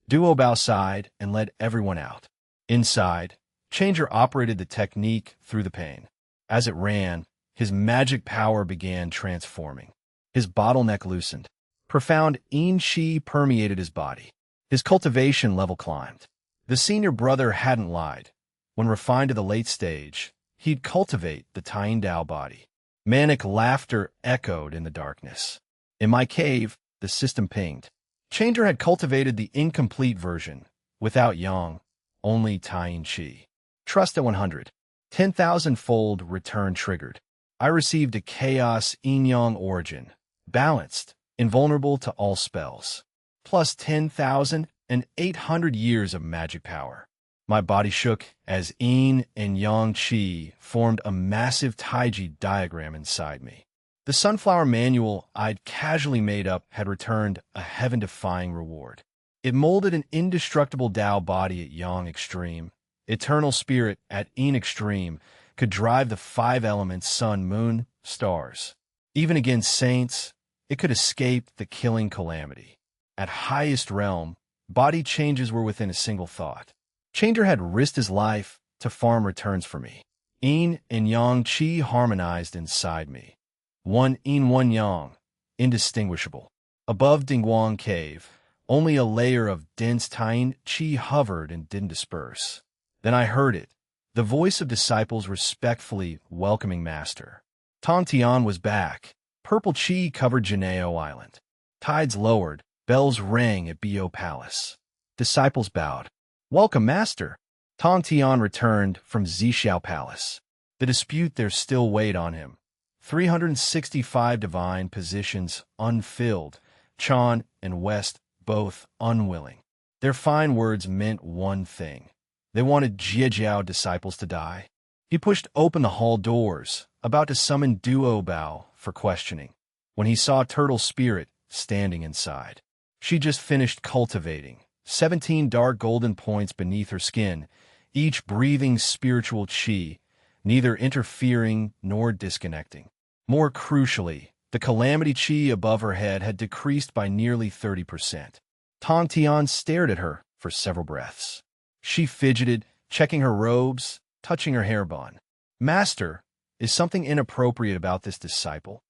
Duo Bao sighed and led everyone out. Inside, Changer operated the technique through the pain. As it ran, his magic power began transforming. His bottleneck loosened. Profound Yin Qi permeated his body. His cultivation level climbed. The senior brother hadn't lied. When refined to the late stage, he'd cultivate the Taiyin Dao body. Manic laughter echoed in the darkness. In my cave, the system pinged. Changer had cultivated the incomplete version, without Yang, only Taiyin Qi. Trust at 100. 10,000-fold return triggered. I received a chaos yin-yang origin, balanced, invulnerable to all spells, plus 10,800 years of magic power. My body shook as yin and yang qi formed a massive taiji diagram inside me. The sunflower manual I'd casually made up had returned a heaven-defying reward. It molded an indestructible Tao body at yang extreme. Eternal spirit at yin extreme could drive the 5 elements sun, moon, stars. Even against saints, it could escape the killing calamity. At highest realm, body changes were within a single thought. Changer had risked his life to farm returns for me. Yin and yang qi harmonized inside me. One yin, one yang, indistinguishable. Above Dingguang Cave, only a layer of dense Taiyin qi hovered and didn't disperse. Then I heard it, the voice of disciples respectfully welcoming Master. Tong Tian was back. Purple qi covered Janeo Island. Tides lowered, bells rang at Bo Palace. Disciples bowed. Welcome, Master. Tong Tian returned from Zhixiao Palace. The dispute there still weighed on him. 365 divine positions unfilled, Chan and West both unwilling. Their fine words meant one thing. They wanted Jiejiao disciples to die. He pushed open the hall doors, about to summon Duo Bao for questioning, when he saw Turtle Spirit standing inside. She just finished cultivating 17 dark golden points beneath her skin, each breathing spiritual qi, neither interfering nor disconnecting. More crucially, the calamity qi above her head had decreased by nearly 30%. Tong Tian stared at her for several breaths. She fidgeted, checking her robes, touching her hairbun. Master, is something inappropriate about this disciple?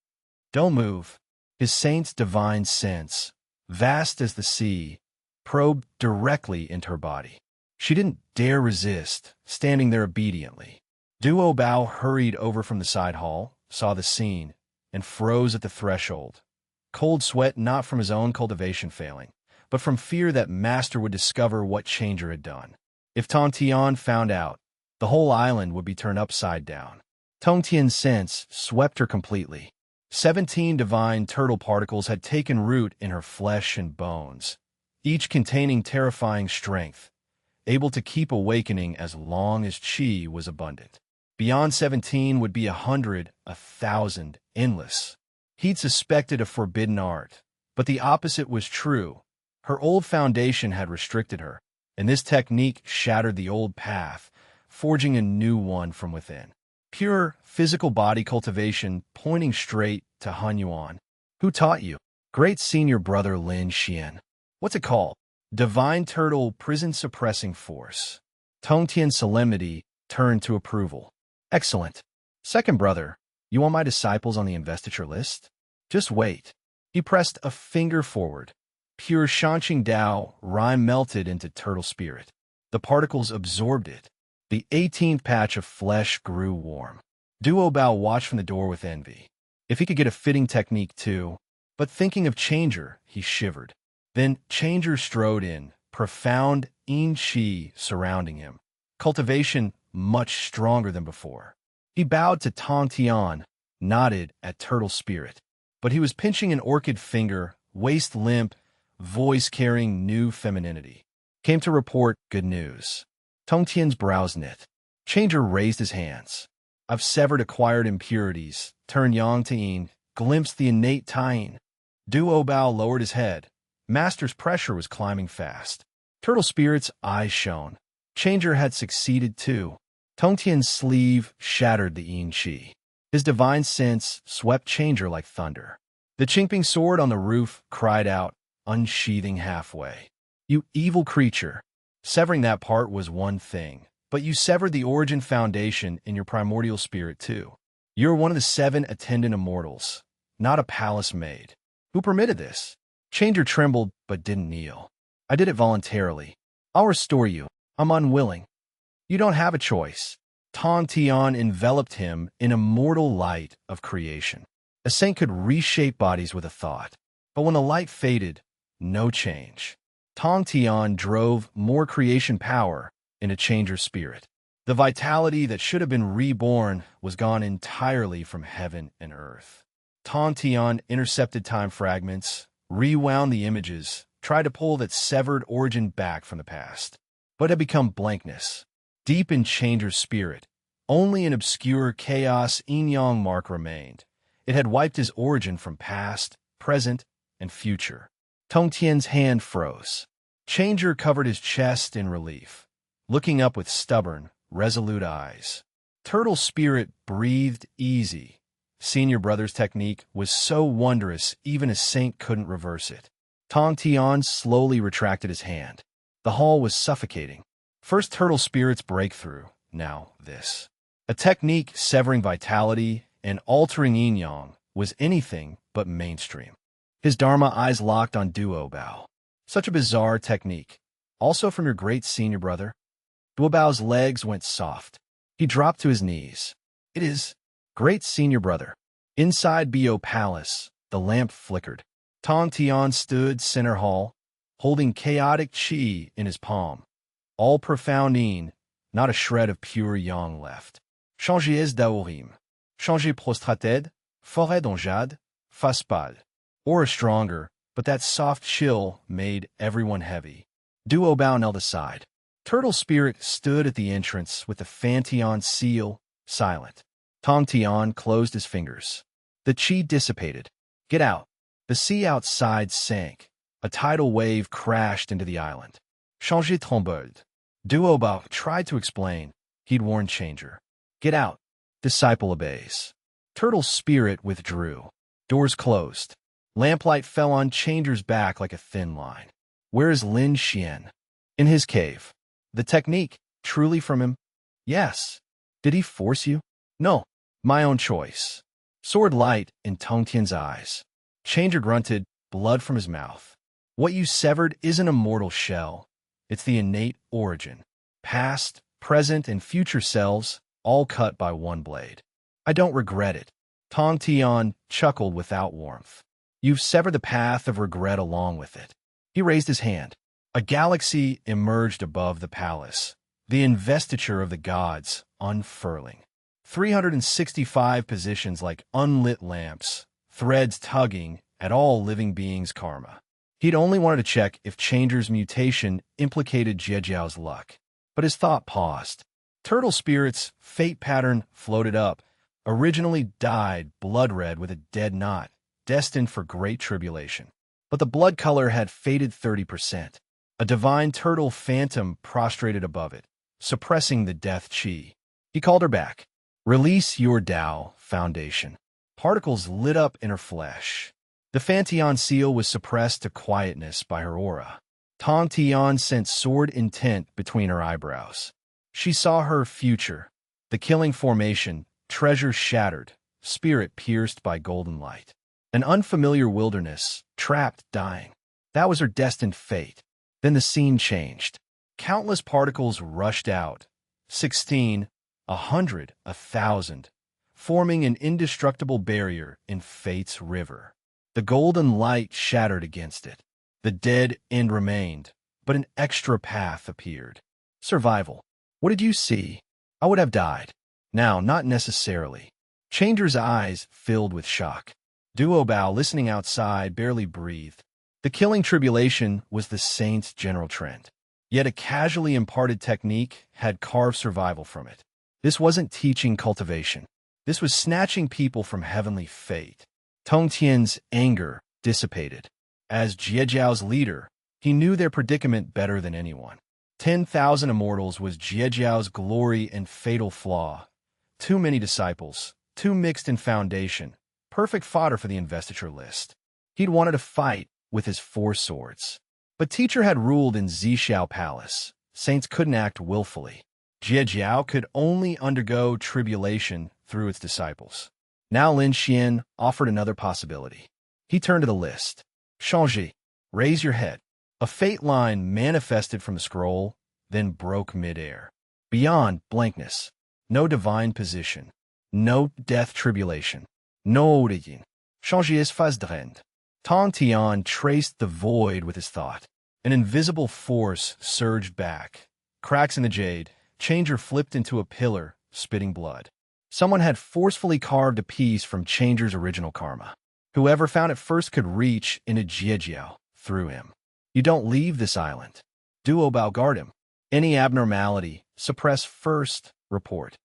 Don't move. His saint's divine sense, vast as the sea, probed directly into her body. She didn't dare resist, standing there obediently. Duo Bao hurried over from the side hall, saw the scene, and froze at the threshold. Cold sweat not from his own cultivation failing, but from fear that Master would discover what Changer had done. If Tong Tian found out, the whole island would be turned upside down. Tong Tian's sense swept her completely. 17 divine turtle particles had taken root in her flesh and bones, each containing terrifying strength, able to keep awakening as long as qi was abundant. Beyond 17 would be 100, 1,000, endless. He'd suspected a forbidden art, but the opposite was true. Her old foundation had restricted her, and this technique shattered the old path, forging a new one from within. Pure physical body cultivation pointing straight to Han Yuan. Who taught you? Great senior brother Lin Xian. What's it called? Divine Turtle Prison Suppressing Force. Tong Tian's solemnity turned to approval. Excellent. Second brother, you want my disciples on the investiture list? Just wait. He pressed a finger forward. Pure Shanqing Dao rhyme melted into turtle spirit. The particles absorbed it. The 18th patch of flesh grew warm. Duo Bao watched from the door with envy. If he could get a fitting technique too, but thinking of Changer, he shivered. Then Changer strode in, profound yin qi surrounding him. Cultivation much stronger than before. He bowed to Tong Tian, nodded at turtle spirit. But he was pinching an orchid finger, waist limp, voice carrying new femininity. Came to report good news. Tong Tian's brows knit. Changer raised his hands. I've severed acquired impurities, turned yang to yin, glimpsed the innate Taiyin. Duo Bao lowered his head. Master's pressure was climbing fast. Turtle Spirit's eyes shone. Changer had succeeded too. Tong Tian's sleeve shattered the yin qi. His divine sense swept Changer like thunder. The Qingping sword on the roof cried out, unsheathing halfway. You evil creature. Severing that part was one thing, but you severed the origin foundation in your primordial spirit too. You're one of the 7 attendant immortals, not a palace maid. Who permitted this? Changer trembled, but didn't kneel. I did it voluntarily. I'll restore you. I'm unwilling. You don't have a choice. Tong Tian enveloped him in immortal light of creation. A saint could reshape bodies with a thought, but when the light faded, no change. Tong Tian drove more creation power into Changer's spirit. The vitality that should have been reborn was gone entirely from heaven and earth. Tong Tian intercepted time fragments, rewound the images, tried to pull that severed origin back from the past, but had become blankness. Deep in Changer's spirit, only an obscure chaos yin-yang mark remained. It had wiped his origin from past, present, and future. Tong Tian's hand froze. Changer covered his chest in relief, looking up with stubborn, resolute eyes. Turtle Spirit breathed easy. Senior Brother's technique was so wondrous even a saint couldn't reverse it. Tong Tian slowly retracted his hand. The hall was suffocating. First Turtle Spirit's breakthrough, now this. A technique severing vitality and altering yin-yang was anything but mainstream. His Dharma eyes locked on Duo Bao. Such a bizarre technique. Also from your great senior brother? Duo Bao's legs went soft. He dropped to his knees. It is great senior brother. Inside Bo Palace, the lamp flickered. Tong Tian stood center hall, holding chaotic chi in his palm. All profound yin, not a shred of pure yang left. Changez d'aorim. Changez prostrated, forêt dans jade, face pâle. Aura stronger, but that soft chill made everyone heavy. Duo Bao knelt aside. Turtle Spirit stood at the entrance with the Fanteon seal, silent. Tong Tian closed his fingers. The chi dissipated. Get out. The sea outside sank. A tidal wave crashed into the island. Changez tombed. Duo Bao tried to explain. He'd warned Changer. Get out. Disciple obeys. Turtle Spirit withdrew. Doors closed. Lamplight fell on Changer's back like a thin line. Where is Lin Xian? In his cave. The technique, truly from him? Yes. Did he force you? No. My own choice. Sword light in Tong Tian's eyes. Changer grunted, blood from his mouth. What you severed isn't a mortal shell. It's the innate origin. Past, present, and future selves, all cut by one blade. I don't regret it. Tong Tian chuckled without warmth. You've severed the path of regret along with it. He raised his hand. A galaxy emerged above the palace, the investiture of the gods unfurling. 365 positions like unlit lamps, threads tugging at all living beings' karma. He'd only wanted to check if Changer's mutation implicated Jiejiao's luck. But his thought paused. Turtle Spirit's fate pattern floated up, originally dyed blood red with a dead knot, destined for great tribulation. But the blood color had faded 30%. A divine turtle phantom prostrated above it, suppressing the death chi. He called her back. Release your Tao, Foundation. Particles lit up in her flesh. The Fanteon seal was suppressed to quietness by her aura. Tong Tian sensed sword intent between her eyebrows. She saw her future, the killing formation, treasure shattered, spirit pierced by golden light. An unfamiliar wilderness, trapped, dying. That was her destined fate. Then the scene changed. Countless particles rushed out. 16, 100, 1,000, forming an indestructible barrier in fate's river. The golden light shattered against it. The dead end remained, but an extra path appeared. Survival. What did you see? I would have died. Now, not necessarily. Changer's eyes filled with shock. Duo Bao, listening outside, barely breathed. The killing tribulation was the saint's general trend. Yet a casually imparted technique had carved survival from it. This wasn't teaching cultivation. This was snatching people from heavenly fate. Tong Tian's anger dissipated. As Jiejiao's leader, he knew their predicament better than anyone. 10,000 immortals was Jiejiao's glory and fatal flaw. Too many disciples, too mixed in foundation, perfect fodder for the investiture list. He'd wanted to fight with his 4 swords. But Teacher had ruled in Zhixiao Palace. Saints couldn't act willfully. Jiejiao could only undergo tribulation through its disciples. Now Lin Xian offered another possibility. He turned to the list. Shangji, raise your head. A fate line manifested from the scroll, then broke midair. Beyond blankness. No divine position. No death tribulation. No origin. Shangji is fazdrend. Tong Tian traced the void with his thought. An invisible force surged back. Cracks in the jade, Changer flipped into a pillar, spitting blood. Someone had forcefully carved a piece from Changer's original karma. Whoever found it first could reach into Jiejiao through him. You don't leave this island. Duo Bao guard him. Any abnormality, suppress first, report.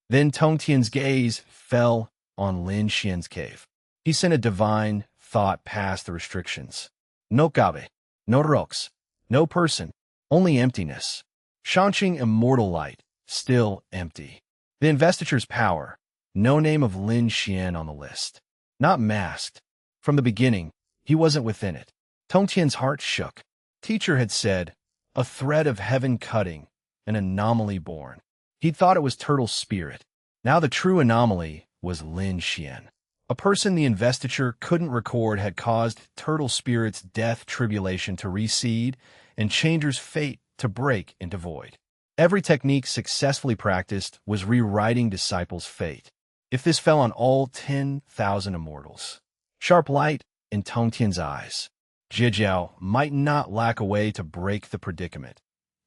Then Tongtian's gaze fell on Lin Xian's cave. He sent a divine thought past the restrictions. No gabe, no rocks, no person, only emptiness. Shanqing immortal light, still empty. The investiture's power, no name of Lin Xian on the list. Not masked. From the beginning, he wasn't within it. Tongtian's heart shook. Teacher had said, a thread of heaven cutting, an anomaly born. He'd thought it was Turtle's spirit. Now the true anomaly was Lin Xian. A person the investiture couldn't record had caused Turtle Spirit's death tribulation to reseed and Changer's fate to break into void. Every technique successfully practiced was rewriting Disciple's fate. If this fell on all 10,000 immortals. Sharp light in Tongtian's eyes. Jijiao might not lack a way to break the predicament,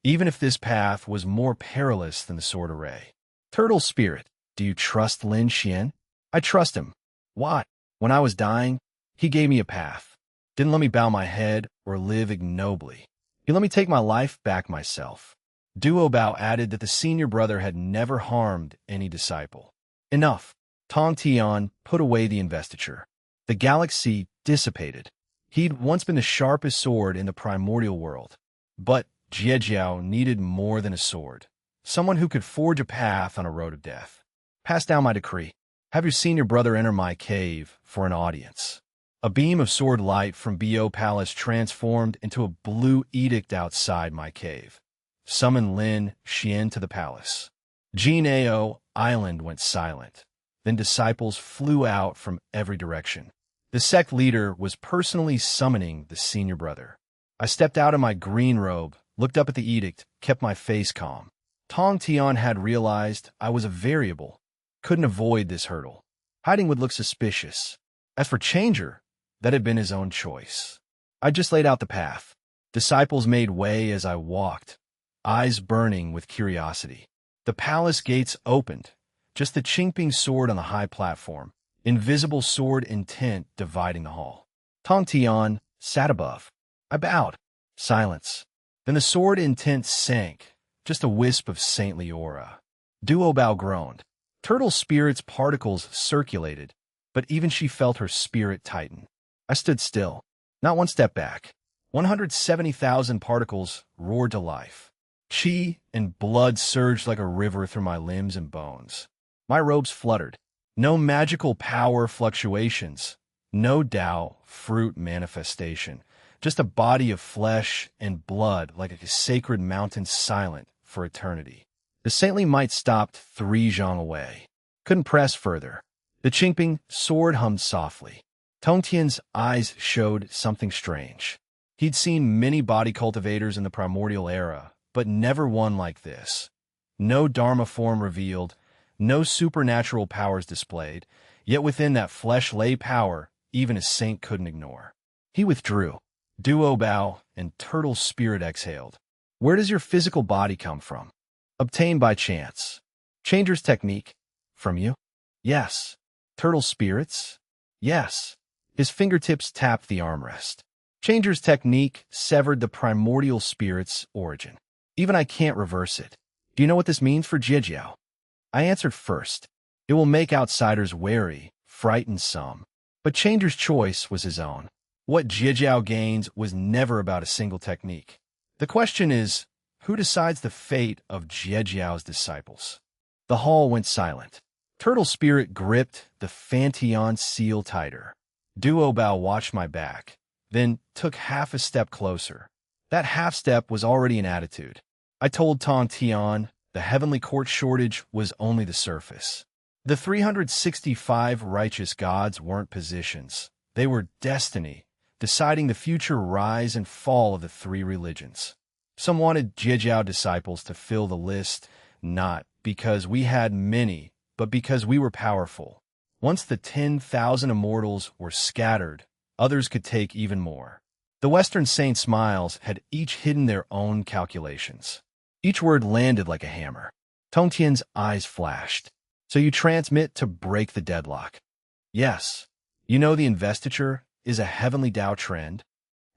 even if this path was more perilous than the sword array. Turtle Spirit, do you trust Lin Xian? I trust him. Why? When I was dying, he gave me a path. Didn't let me bow my head or live ignobly. He let me take my life back myself. Duo Bao added that the senior brother had never harmed any disciple. Enough. Tong Tian put away the investiture. The galaxy dissipated. He'd once been the sharpest sword in the primordial world. But Jiejiao needed more than a sword. Someone who could forge a path on a road of death. Pass down my decree. Have your senior brother enter my cave for an audience. A beam of sword light from Bo Palace transformed into a blue edict outside my cave. Summon Lin Xian to the palace. Jinao Island went silent. Then disciples flew out from every direction. The sect leader was personally summoning the senior brother. I stepped out in my green robe, looked up at the edict, kept my face calm. Tong Tian had realized I was a variable. Couldn't avoid this hurdle. Hiding would look suspicious. As for Changer, that had been his own choice. I just laid out the path. Disciples made way as I walked, eyes burning with curiosity. The palace gates opened, just the chinking sword on the high platform, invisible sword intent dividing the hall. Tong Tian sat above. I bowed. Silence. Then the sword intent sank, just a wisp of saintly aura. Duo Bao groaned. Turtle Spirit's particles circulated, but even she felt her spirit tighten. I stood still, not one step back. 170,000 particles roared to life. Chi and blood surged like a river through my limbs and bones. My robes fluttered. No magical power fluctuations, no Tao fruit manifestation, just a body of flesh and blood like a sacred mountain silent for eternity. The saintly might stopped 3 zhang away. Couldn't press further. The Qingping sword hummed softly. Tongtian's eyes showed something strange. He'd seen many body cultivators in the primordial era, but never one like this. No Dharma form revealed, no supernatural powers displayed, yet within that flesh lay power even a saint couldn't ignore. He withdrew. Duo Bao and Turtle Spirit exhaled. Where does your physical body come from? Obtained by chance. Changer's technique? From you? Yes. Turtle Spirits? Yes. His fingertips tapped the armrest. Changer's technique severed the primordial spirit's origin. Even I can't reverse it. Do you know what this means for Jijiao? I answered first. It will make outsiders wary, frighten some. But Changer's choice was his own. What Jijiao gains was never about a single technique. The question is, who decides the fate of Jijiao's disciples? The hall went silent. Turtle Spirit gripped the Fantion seal tighter. Duo Bao watched my back, then took half a step closer. That half step was already an attitude. I told Tong Tian the heavenly court shortage was only the surface. The 365 righteous gods weren't positions. They were destiny, deciding the future rise and fall of the 3 religions. Some wanted Jijiao disciples to fill the list, not because we had many, but because we were powerful. Once the 10,000 immortals were scattered, others could take even more. The Western Saint smiles had each hidden their own calculations. Each word landed like a hammer. Tongtian's eyes flashed. So you transmit to break the deadlock. Yes. You know the investiture is a heavenly Tao trend.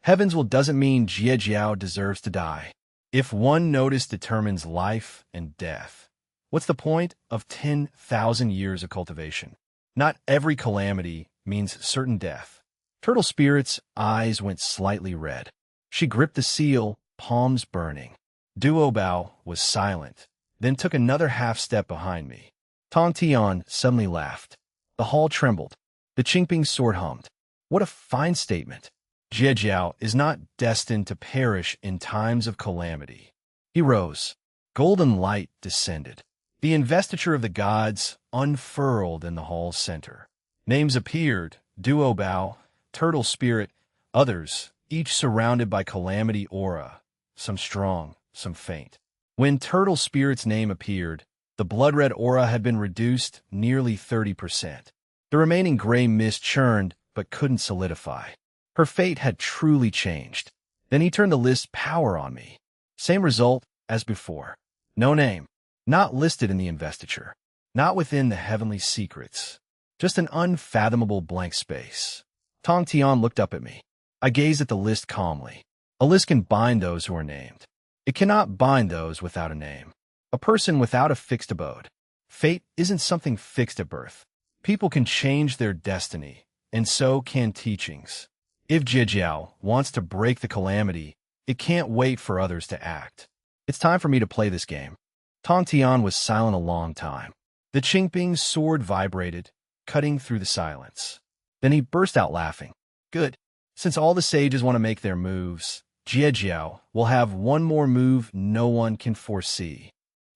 Heaven's will doesn't mean Jie Jiao deserves to die. If one notice determines life and death, what's the point of 10,000 years of cultivation? Not every calamity means certain death. Turtle Spirit's eyes went slightly red. She gripped the seal, palms burning. Duo Bao was silent, then took another half step behind me. Tong Tian suddenly laughed. The hall trembled. The Qingping sword hummed. What a fine statement. Jie Jiao is not destined to perish in times of calamity. He rose. Golden light descended. The investiture of the gods unfurled in the hall's center. Names appeared, Duo Bao, Turtle Spirit, others, each surrounded by calamity aura, some strong, some faint. When Turtle Spirit's name appeared, the blood-red aura had been reduced nearly 30%. The remaining gray mist churned but couldn't solidify. Her fate had truly changed. Then he turned the list power on me. Same result as before. No name. Not listed in the investiture. Not within the heavenly secrets. Just an unfathomable blank space. Tong Tian looked up at me. I gazed at the list calmly. A list can bind those who are named. It cannot bind those without a name. A person without a fixed abode. Fate isn't something fixed at birth. People can change their destiny, and so can teachings. If Jijiao wants to break the calamity, it can't wait for others to act. It's time for me to play this game. Tong Tian was silent a long time. The Qingping's sword vibrated, cutting through the silence. Then he burst out laughing. Good. Since all the sages want to make their moves, Jijiao will have one more move no one can foresee.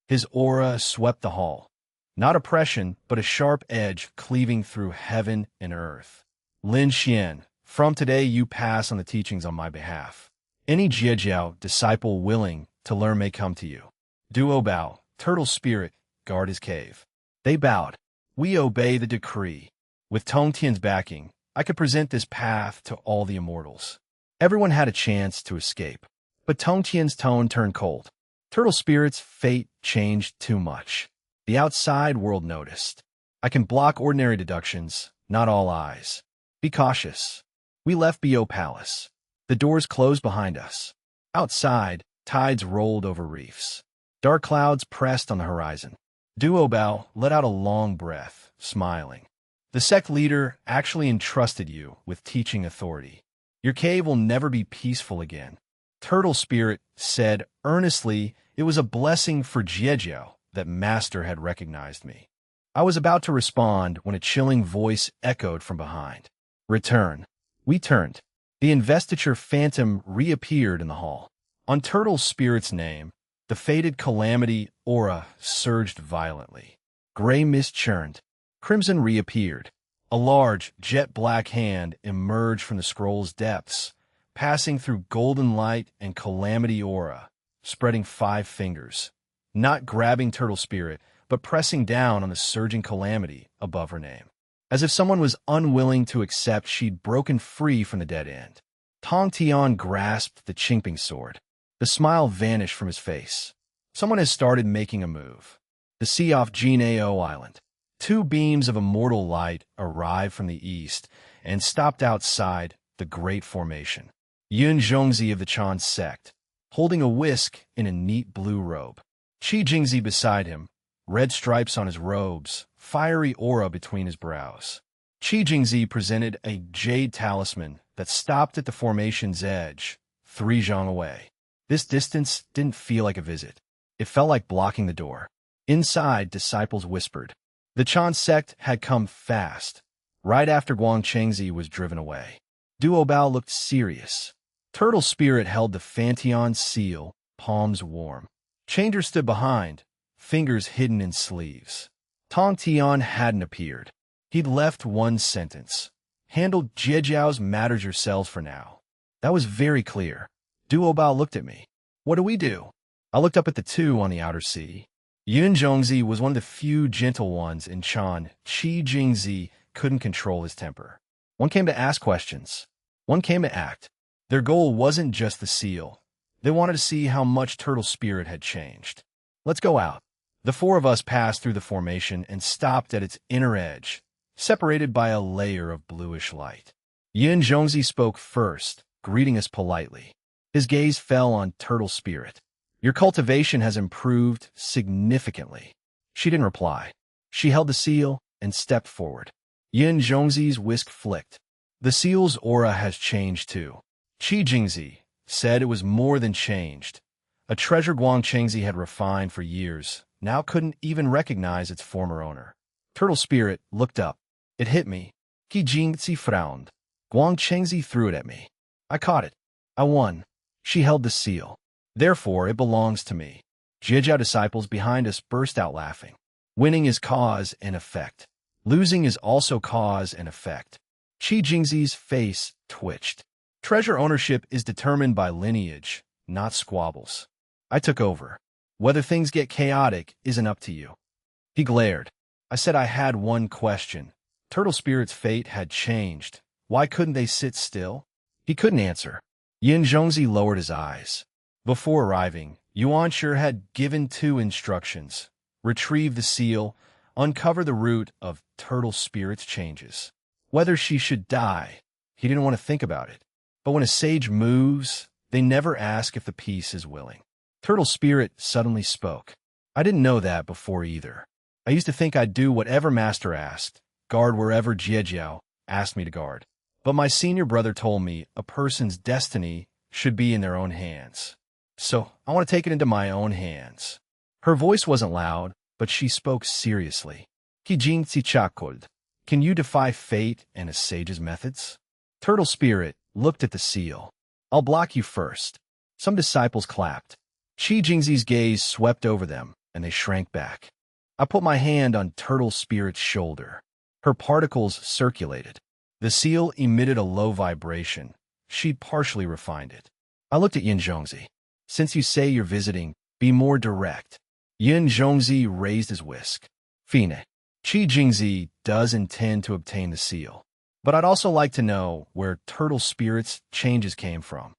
His aura swept the hall. Not oppression, but a sharp edge cleaving through heaven and earth. Lin Xian, from today you pass on the teachings on my behalf. Any Jijiao disciple willing to learn may come to you. Duo Bao, Turtle Spirit, guard his cave. They bowed. We obey the decree. With Tong Tian's backing, I could present this path to all the immortals. Everyone had a chance to escape. But Tong Tian's tone turned cold. Turtle Spirit's fate changed too much. The outside world noticed. I can block ordinary deductions, not all eyes. Be cautious. We left Bo Palace. The doors closed behind us. Outside, tides rolled over reefs. Dark clouds pressed on the horizon. Duo Bao let out a long breath, smiling. The sect leader actually entrusted you with teaching authority. Your cave will never be peaceful again. Turtle Spirit said earnestly it was a blessing for Jiejiao that Master had recognized me. I was about to respond when a chilling voice echoed from behind. Return. We turned. The investiture phantom reappeared in the hall. On Turtle Spirit's name, the fated calamity aura surged violently. Gray mist churned. Crimson reappeared. A large, jet-black hand emerged from the scroll's depths, passing through golden light and calamity aura, spreading 5 fingers. Not grabbing Turtle Spirit, but pressing down on the surging calamity above her name. As if someone was unwilling to accept she'd broken free from the dead end. Tong Tian grasped the Qingping sword. The smile vanished from his face. Someone has started making a move. The sea off Jinao Island. 2 beams of immortal light arrived from the east and stopped outside the Great Formation. Yun Zhongzi of the Chan sect, holding a whisk in a neat blue robe. Qi Jingzi beside him, red stripes on his robes, fiery aura between his brows. Qi Jingzi presented a jade talisman that stopped at the formation's edge, 3 zhang away. This distance didn't feel like a visit. It felt like blocking the door. Inside, disciples whispered. The Chan sect had come fast, right after Guang Chengzi was driven away. Duo Bao looked serious. Turtle Spirit held the Fantion seal, palms warm. Changer stood behind, fingers hidden in sleeves. Tong Tian hadn't appeared. He'd left one sentence. Handled Jiejiao's matters yourselves for now. That was very clear. Duo Bao looked at me. What do we do? I looked up at the 2 on the outer sea. Yun Zhongzi was one of the few gentle ones in Chan. Qi Jingzi couldn't control his temper. One came to ask questions. One came to act. Their goal wasn't just the seal. They wanted to see how much Turtle Spirit had changed. Let's go out. The four of us passed through the formation and stopped at its inner edge, separated by a layer of bluish light. Yin Zhongzi spoke first, greeting us politely. His gaze fell on Turtle Spirit. Your cultivation has improved significantly. She didn't reply. She held the seal and stepped forward. Yin Zhongzi's whisk flicked. The seal's aura has changed too. Qi Jingzi said it was more than changed. A treasure Guang Chengzi had refined for years, now couldn't even recognize its former owner. Turtle Spirit looked up. It hit me. Qi Jingzi frowned. Guang Chengzi threw it at me. I caught it. I won. She held the seal. Therefore, it belongs to me. Jiejiao disciples behind us burst out laughing. Winning is cause and effect. Losing is also cause and effect. Qi Jingzi's face twitched. Treasure ownership is determined by lineage, not squabbles. I took over. Whether things get chaotic isn't up to you. He glared. I said I had one question. Turtle Spirit's fate had changed. Why couldn't they sit still? He couldn't answer. Yin Zhongzi lowered his eyes. Before arriving, Yuan Shi had given 2 instructions. Retrieve the seal, uncover the root of Turtle Spirit's changes. Whether she should die, he didn't want to think about it. But when a sage moves, they never ask if the piece is willing. Turtle Spirit suddenly spoke. I didn't know that before either. I used to think I'd do whatever Master asked, guard wherever Jiejiao asked me to guard. But my senior brother told me a person's destiny should be in their own hands. So I want to take it into my own hands. Her voice wasn't loud, but she spoke seriously. Kijing Tsichakod, can you defy fate and a sage's methods? Turtle Spirit looked at the seal. I'll block you first. Some disciples clapped. Qi Jingzi's gaze swept over them, and they shrank back. I put my hand on Turtle Spirit's shoulder. Her particles circulated. The seal emitted a low vibration. She'd partially refined it. I looked at Yin Zhongzi. Since you say you're visiting, be more direct. Yin Zhongzi raised his whisk. Fine. Qi Jingzi does intend to obtain the seal. But I'd also like to know where Turtle Spirit's changes came from.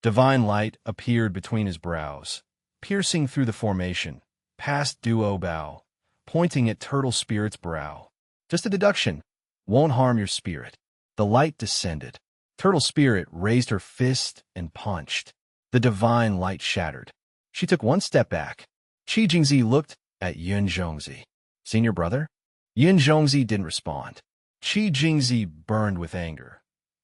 Divine light appeared between his brows, piercing through the formation, past Duo Bao, pointing at Turtle Spirit's brow. Just a deduction. Won't harm your spirit. The light descended. Turtle Spirit raised her fist and punched. The divine light shattered. She took one step back. Qi Jingzi looked at Yin Zhongzi. Senior brother? Yin Zhongzi didn't respond. Qi Jingzi burned with anger.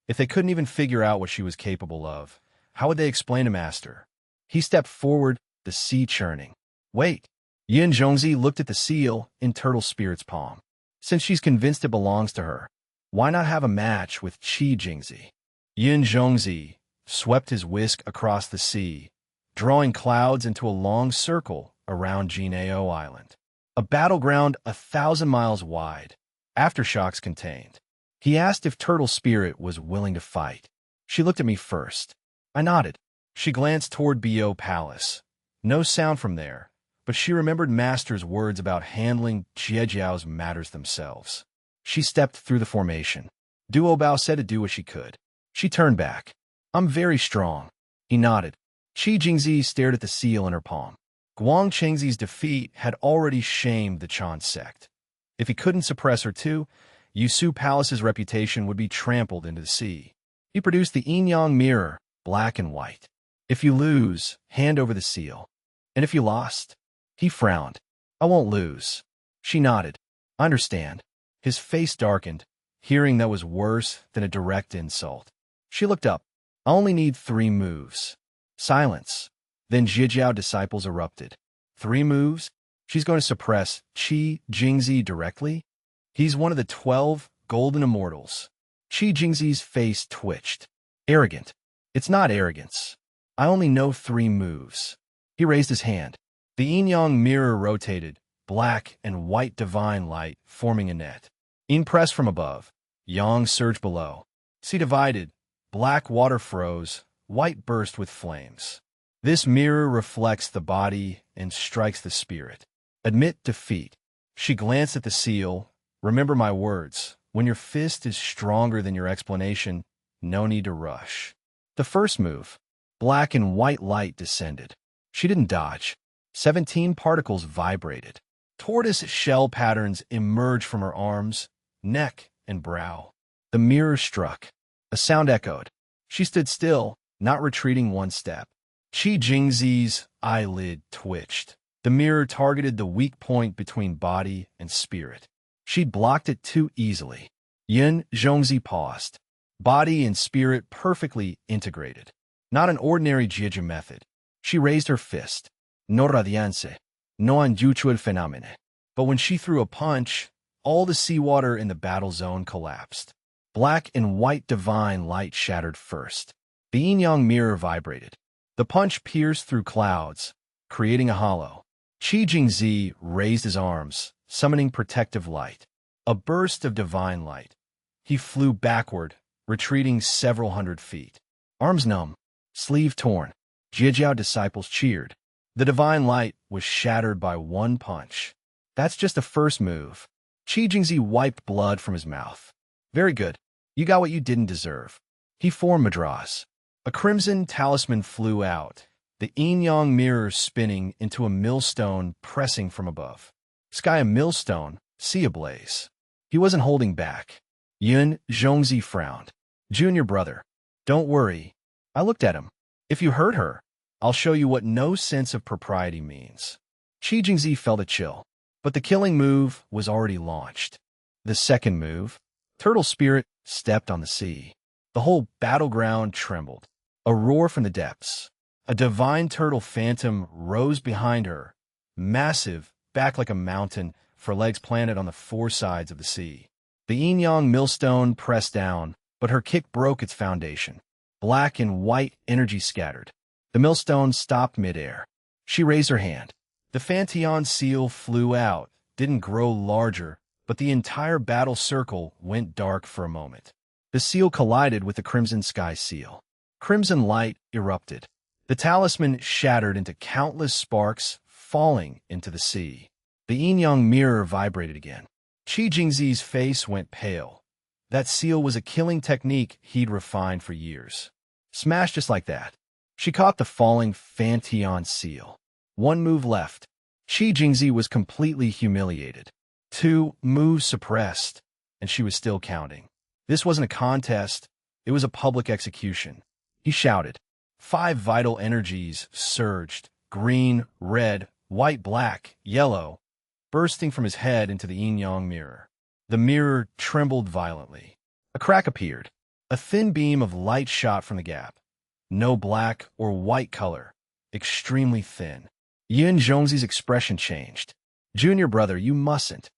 If they couldn't even figure out what she was capable of, how would they explain to Master? He stepped forward, the sea churning. Wait. Yin Zhongzi looked at the seal in Turtle Spirit's palm. Since she's convinced it belongs to her, why not have a match with Qi Jingzi? Yin Zhongzi swept his whisk across the sea, drawing clouds into a long circle around Jinao Island. A battleground 1,000 miles wide, aftershocks contained. He asked if Turtle Spirit was willing to fight. She looked at me first. I nodded. She glanced toward Bo Palace. No sound from there, but she remembered Master's words about handling Jiejiao's matters themselves. She stepped through the formation. Duo Bao said to do what she could. She turned back. I'm very strong. He nodded. Qi Jingzi stared at the seal in her palm. Guang Chengzi's defeat had already shamed the Chan sect. If he couldn't suppress her too, Yusu Palace's reputation would be trampled into the sea. He produced the yin-yang mirror, black and white. If you lose, hand over the seal. And if you lost? He frowned. I won't lose. She nodded. I understand. His face darkened, hearing that was worse than a direct insult. She looked up. I only need 3 moves. Silence. Then Jiejiao disciples erupted. 3 moves? She's going to suppress Qi Jingzi directly? He's one of the 12 golden immortals. Qi Jingzi's face twitched. Arrogant. It's not arrogance. I only know 3 moves. He raised his hand. The yin-yang mirror rotated, black and white divine light forming a net. Yin pressed from above. Yang surged below. Sea divided. Black water froze. White burst with flames. This mirror reflects the body and strikes the spirit. Admit defeat. She glanced at the seal. Remember my words. When your fist is stronger than your explanation, no need to rush. The first move. Black and white light descended. She didn't dodge. 17 particles vibrated. Tortoise shell patterns emerged from her arms, neck, and brow. The mirror struck. A sound echoed. She stood still, not retreating one step. Qi Jingzi's eyelid twitched. The mirror targeted the weak point between body and spirit. She'd blocked it too easily. Yin Zhongzi paused. Body and spirit perfectly integrated. Not an ordinary Jieju method. She raised her fist. No radiance. No unusual phenomena. But when she threw a punch, all the seawater in the battle zone collapsed. Black and white divine light shattered first. The yin-yang mirror vibrated. The punch pierced through clouds, creating a hollow. Qi Jingzi raised his arms, summoning protective light. A burst of divine light. He flew backward, retreating several hundred feet. Arms numb, sleeve torn. Jiejiao disciples cheered. The divine light was shattered by one punch. That's just the first move. Qi Jingzi wiped blood from his mouth. Very good. You got what you didn't deserve. He formed Madras. A crimson talisman flew out, the yin-yang mirror spinning into a millstone pressing from above. Sky a millstone, sea ablaze. He wasn't holding back. Yun Zhongzi frowned. Junior brother, don't worry. I looked at him. If you hurt her, I'll show you what no sense of propriety means. Qi Jingzi felt a chill, but the killing move was already launched. The second move, Turtle Spirit stepped on the sea. The whole battleground trembled. A roar from the depths. A divine turtle phantom rose behind her, massive, back like a mountain, for legs planted on the four sides of the sea. The yin-yang millstone pressed down, but her kick broke its foundation. Black and white energy scattered. The millstone stopped midair. She raised her hand. The Fanteon seal flew out, didn't grow larger, but the entire battle circle went dark for a moment. The seal collided with the Crimson Sky seal. Crimson light erupted. The talisman shattered into countless sparks, falling into the sea. The yin-yang mirror vibrated again. Qi Jingzi's face went pale. That seal was a killing technique he'd refined for years. Smashed just like that. She caught the falling Fanteon seal. One move left. Qi Jingzi was completely humiliated. Two moves suppressed, and she was still counting. This wasn't a contest. It was a public execution. He shouted. 5 vital energies surged, green, red, white, black, yellow, bursting from his head into the yin-yang mirror. The mirror trembled violently. A crack appeared. A thin beam of light shot from the gap. No black or white color. Extremely thin. Yin Zhongzi's expression changed. Junior brother, you mustn't.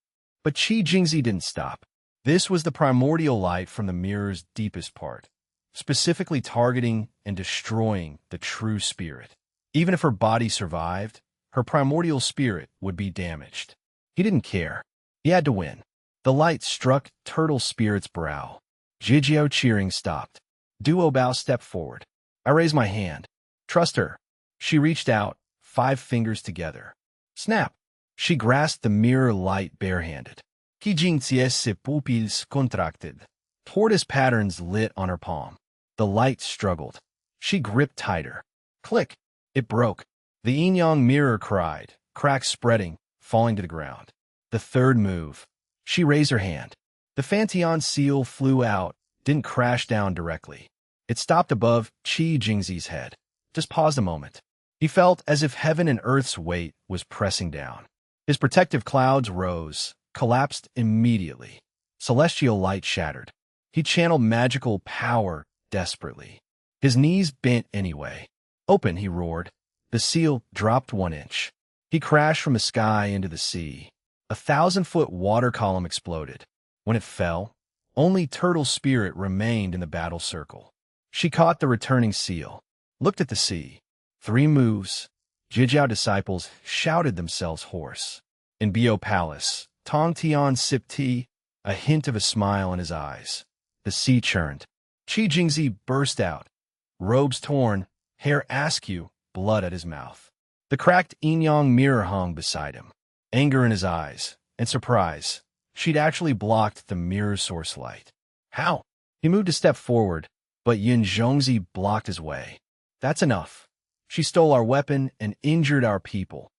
But Qi Jingzi didn't stop. This was the primordial light from the mirror's deepest part, specifically targeting and destroying the true spirit. Even if her body survived, her primordial spirit would be damaged. He didn't care. He had to win. The light struck Turtle Spirit's brow. Jijiao cheering stopped. Duo Bao stepped forward. I raised my hand. Trust her. She reached out, 5 fingers together. Snap! She grasped the mirror light barehanded. Qi Jingzi's pupils contracted. Tortoise patterns lit on her palm. The light struggled. She gripped tighter. Click! It broke. The yin-yang mirror cried, cracks spreading, falling to the ground. The third move. She raised her hand. The Fanteon seal flew out, didn't crash down directly. It stopped above Qi Jingzi's head. Just paused a moment. He felt as if heaven and earth's weight was pressing down. His protective clouds rose, collapsed immediately. Celestial light shattered. He channeled magical power desperately. His knees bent anyway. Open, he roared. The seal dropped 1 inch. He crashed from the sky into the sea. A 1,000-foot water column exploded. When it fell, only Turtle Spirit remained in the battle circle. She caught the returning seal, looked at the sea. 3 moves. Jijiao disciples shouted themselves hoarse. In Bio Palace, Tong Tian sipped tea, a hint of a smile in his eyes. The sea churned. Qi Jingzi burst out. Robes torn, hair askew, blood at his mouth. The cracked yin-yang mirror hung beside him. Anger in his eyes, and surprise. She'd actually blocked the mirror's source light. How? He moved a step forward, but Yin Zhongzi blocked his way. That's enough. She stole our weapon and injured our people.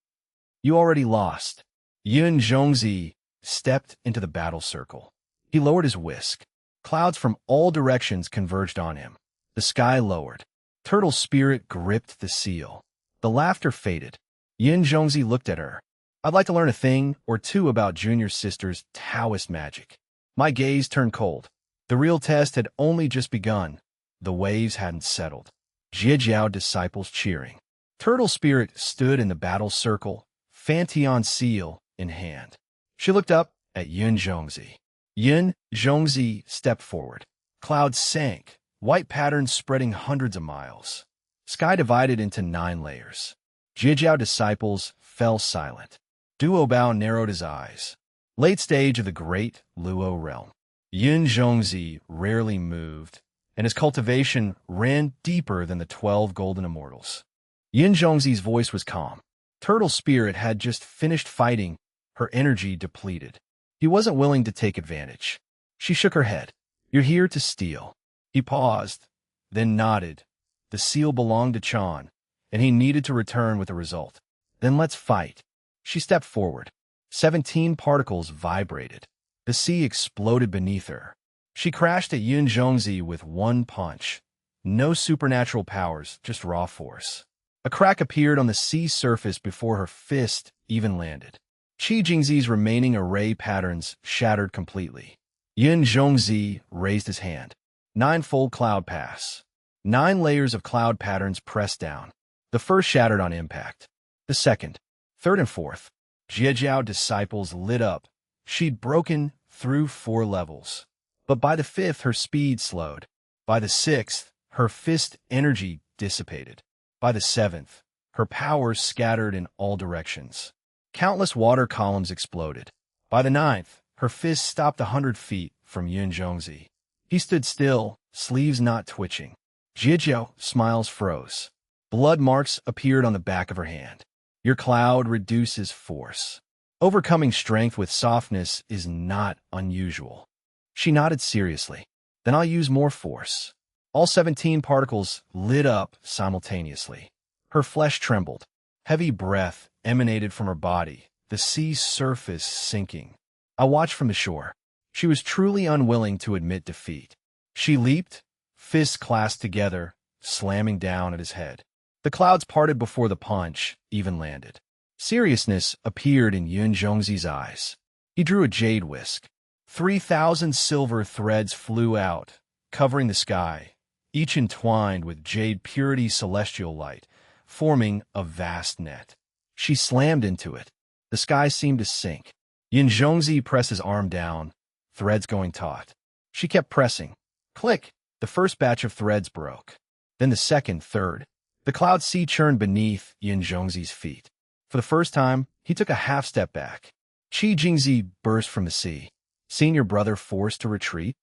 You already lost. Yun Zhongzi stepped into the battle circle. He lowered his whisk. Clouds from all directions converged on him. The sky lowered. Turtle spirit gripped the seal. The laughter faded. Yun Zhongzi looked at her. I'd like to learn a thing or two about Junior Sister's Taoist magic. My gaze turned cold. The real test had only just begun. The waves hadn't settled. Jiejiao disciples cheering. Turtle spirit stood in the battle circle, Fantion seal in hand. She looked up at Yun Zhongzi. Yun Zhongzi stepped forward. Clouds sank, white patterns spreading hundreds of miles. Sky divided into 9 layers. Jiejiao disciples fell silent. Duo Bao narrowed his eyes. Late stage of the great Luo realm. Yun Zhongzi rarely moved, and his cultivation ran deeper than the 12 golden immortals. Yun Zhongzi's voice was calm. Turtle spirit had just finished fighting, her energy depleted. He wasn't willing to take advantage. She shook her head. You're here to steal. He paused, then nodded. The seal belonged to Chan, and he needed to return with a result. Then let's fight. She stepped forward. 17 particles vibrated. The sea exploded beneath her. She crashed at Yun Zhongzi with one punch. No supernatural powers, just raw force. A crack appeared on the sea surface before her fist even landed. Qi Jingzi's remaining array patterns shattered completely. Yun Zhongzi raised his hand. 9-fold cloud pass. 9 layers of cloud patterns pressed down. The first shattered on impact. The second, third, and fourth. Jiejiao disciples lit up. She'd broken through 4 levels. But by the 5th, her speed slowed. By the 6th, her fist energy dissipated. By the 7th, her power scattered in all directions. Countless water columns exploded. By the 9th, her fist stopped 100 feet from Yun Zhongzi. He stood still, sleeves not twitching. Jiejiao smiles froze. Blood marks appeared on the back of her hand. Your cloud reduces force. Overcoming strength with softness is not unusual. She nodded seriously. Then I'll use more force. All 17 particles lit up simultaneously. Her flesh trembled. Heavy breath emanated from her body, the sea's surface sinking. I watched from the shore. She was truly unwilling to admit defeat. She leaped, fists clasped together, slamming down at his head. The clouds parted before the punch even landed. Seriousness appeared in Yun Zhongzi's eyes. He drew a jade whisk. 3,000 silver threads flew out, covering the sky, each entwined with jade purity celestial light, forming a vast net. She slammed into it. The sky seemed to sink. Yun Zhongzi pressed his arm down, threads going taut. She kept pressing. Click! The first batch of threads broke. Then the second, third. The cloud sea churned beneath Yun Zhongzi's feet. For the first time, he took a half step back. Qi Jingzi burst from the sea. Seeing your brother forced to retreat?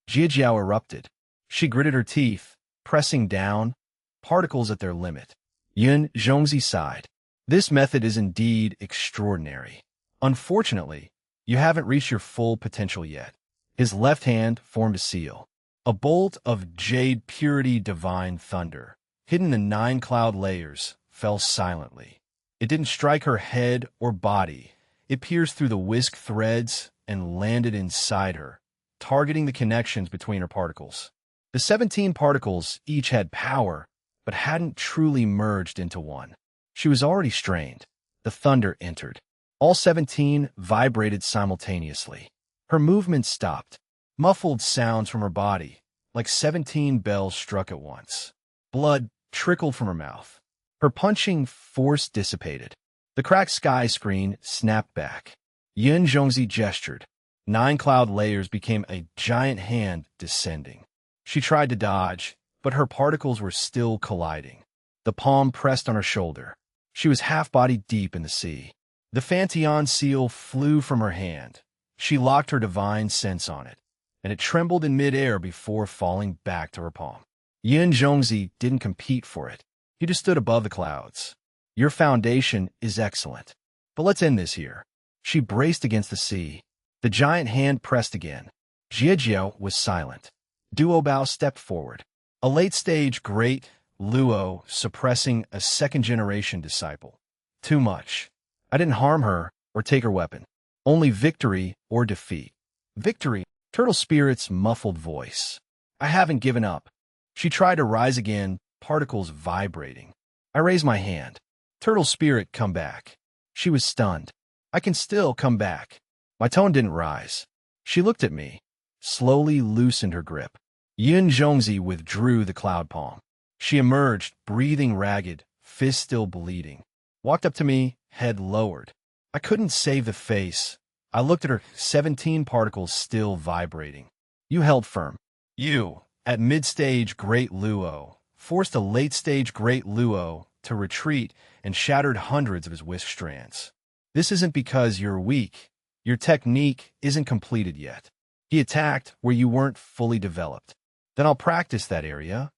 Jiejiao erupted. She gritted her teeth, pressing down, particles at their limit. Yun Zhongzi sighed. This method is indeed extraordinary. Unfortunately, you haven't reached your full potential yet. His left hand formed a seal. A bolt of jade purity divine thunder, hidden in 9 cloud layers, fell silently. It didn't strike her head or body. It pierced through the whisk threads and landed inside her, targeting the connections between her particles. The 17 particles each had power, but hadn't truly merged into one. She was already strained. The thunder entered. All 17 vibrated simultaneously. Her movement stopped. Muffled sounds from her body, like 17 bells struck at once. Blood trickled from her mouth. Her punching force dissipated. The cracked sky screen snapped back. Yun Zhongzi gestured. 9 cloud layers became a giant hand descending. She tried to dodge, but her particles were still colliding. The palm pressed on her shoulder. She was half-body deep in the sea. The Fantion seal flew from her hand. She locked her divine sense on it, and it trembled in midair before falling back to her palm. Yun Zhongzi didn't compete for it. He just stood above the clouds. Your foundation is excellent, but let's end this here. She braced against the sea. The giant hand pressed again. Jiejiao was silent. Duo Bao stepped forward. A late-stage great Luo suppressing a second-generation disciple. Too much. I didn't harm her. or take her weapon. Only victory or defeat. Victory. Turtle Spirit's muffled voice. I haven't given up. She tried to rise again, particles vibrating. I raised my hand. Turtle Spirit, come back. She was stunned. I can still come back. My tone didn't rise. She looked at me, slowly loosened her grip. Yin Zhongzi withdrew the cloud palm. She emerged, breathing ragged, fist still bleeding. Walked up to me, head lowered. I couldn't save the face. I looked at her, 17 particles still vibrating. You held firm. You, at mid-stage Great Luo, forced a late-stage Great Luo to retreat and shattered hundreds of his whisk strands. This isn't because you're weak. Your technique isn't completed yet. He attacked where you weren't fully developed. Then I'll practice that area.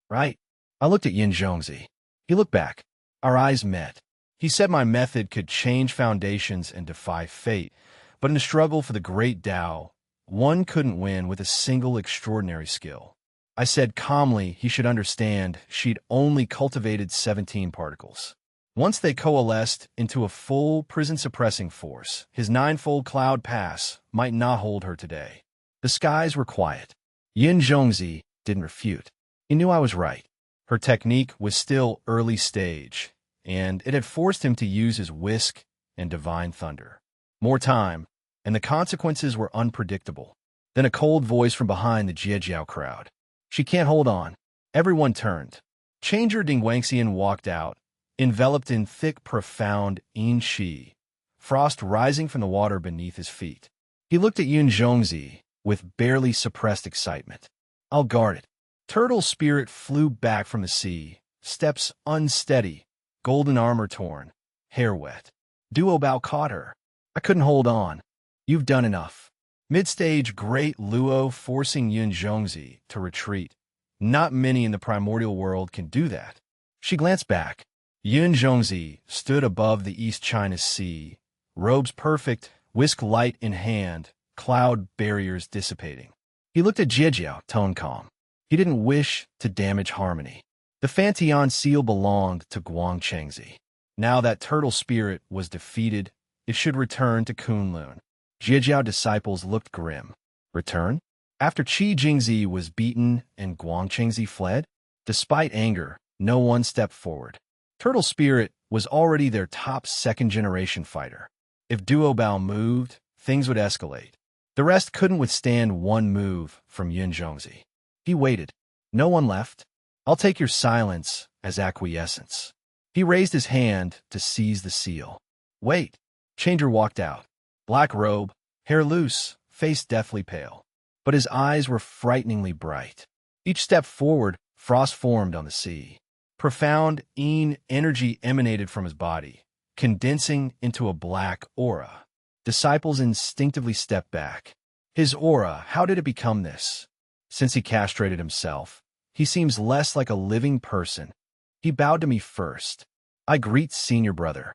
Right? I looked at Yin Zhongzi. He looked back. Our eyes met. He said my method could change foundations and defy fate, but in the struggle for the great Tao, one couldn't win with a single extraordinary skill. I said calmly he should understand she'd only cultivated 17 particles. Once they coalesced into a full prison-suppressing force, his ninefold cloud pass might not hold her today. The skies were quiet. Yin Zhongzi didn't refute. He knew I was right. Her technique was still early stage, and it had forced him to use his whisk and divine thunder. More time, and the consequences were unpredictable. Then a cold voice from behind the Jiejiao crowd. She can't hold on. Everyone turned. Changer Dingwangxian walked out, enveloped in thick, profound yin shi, frost rising from the water beneath his feet. He looked at Yin Zhongzi with barely suppressed excitement. I'll guard it. Turtle Spirit flew back from the sea, steps unsteady, golden armor torn, hair wet. Duo Bao caught her. I couldn't hold on. You've done enough. Mid-stage Great Luo forcing Yin Zhongzi to retreat. Not many in the primordial world can do that. She glanced back. Yin Zhongzi stood above the East China Sea, robes perfect, whisk light in hand, cloud barriers dissipating. He looked at Jiejiao, tone calm. He didn't wish to damage harmony. The Fantian seal belonged to Guangchengzi. Now that Turtle Spirit was defeated, it should return to Kunlun. Jiejiao disciples looked grim. Return? After Qi Jingzi was beaten and Guangchengzi fled? Despite anger, no one stepped forward. Turtle Spirit was already their top second-generation fighter. If Duo Bao moved, things would escalate. The rest couldn't withstand one move from Yin Zhongzi. He waited. No one left. I'll take your silence as acquiescence. He raised his hand to seize the seal. Wait. Changer walked out. Black robe, hair loose, face deathly pale. But his eyes were frighteningly bright. Each step forward, frost formed on the sea. Profound yin energy emanated from his body, condensing into a black aura. Disciples instinctively stepped back. His aura, how did it become this? Since he castrated himself, he seems less like a living person. He bowed to me first. I greet senior brother.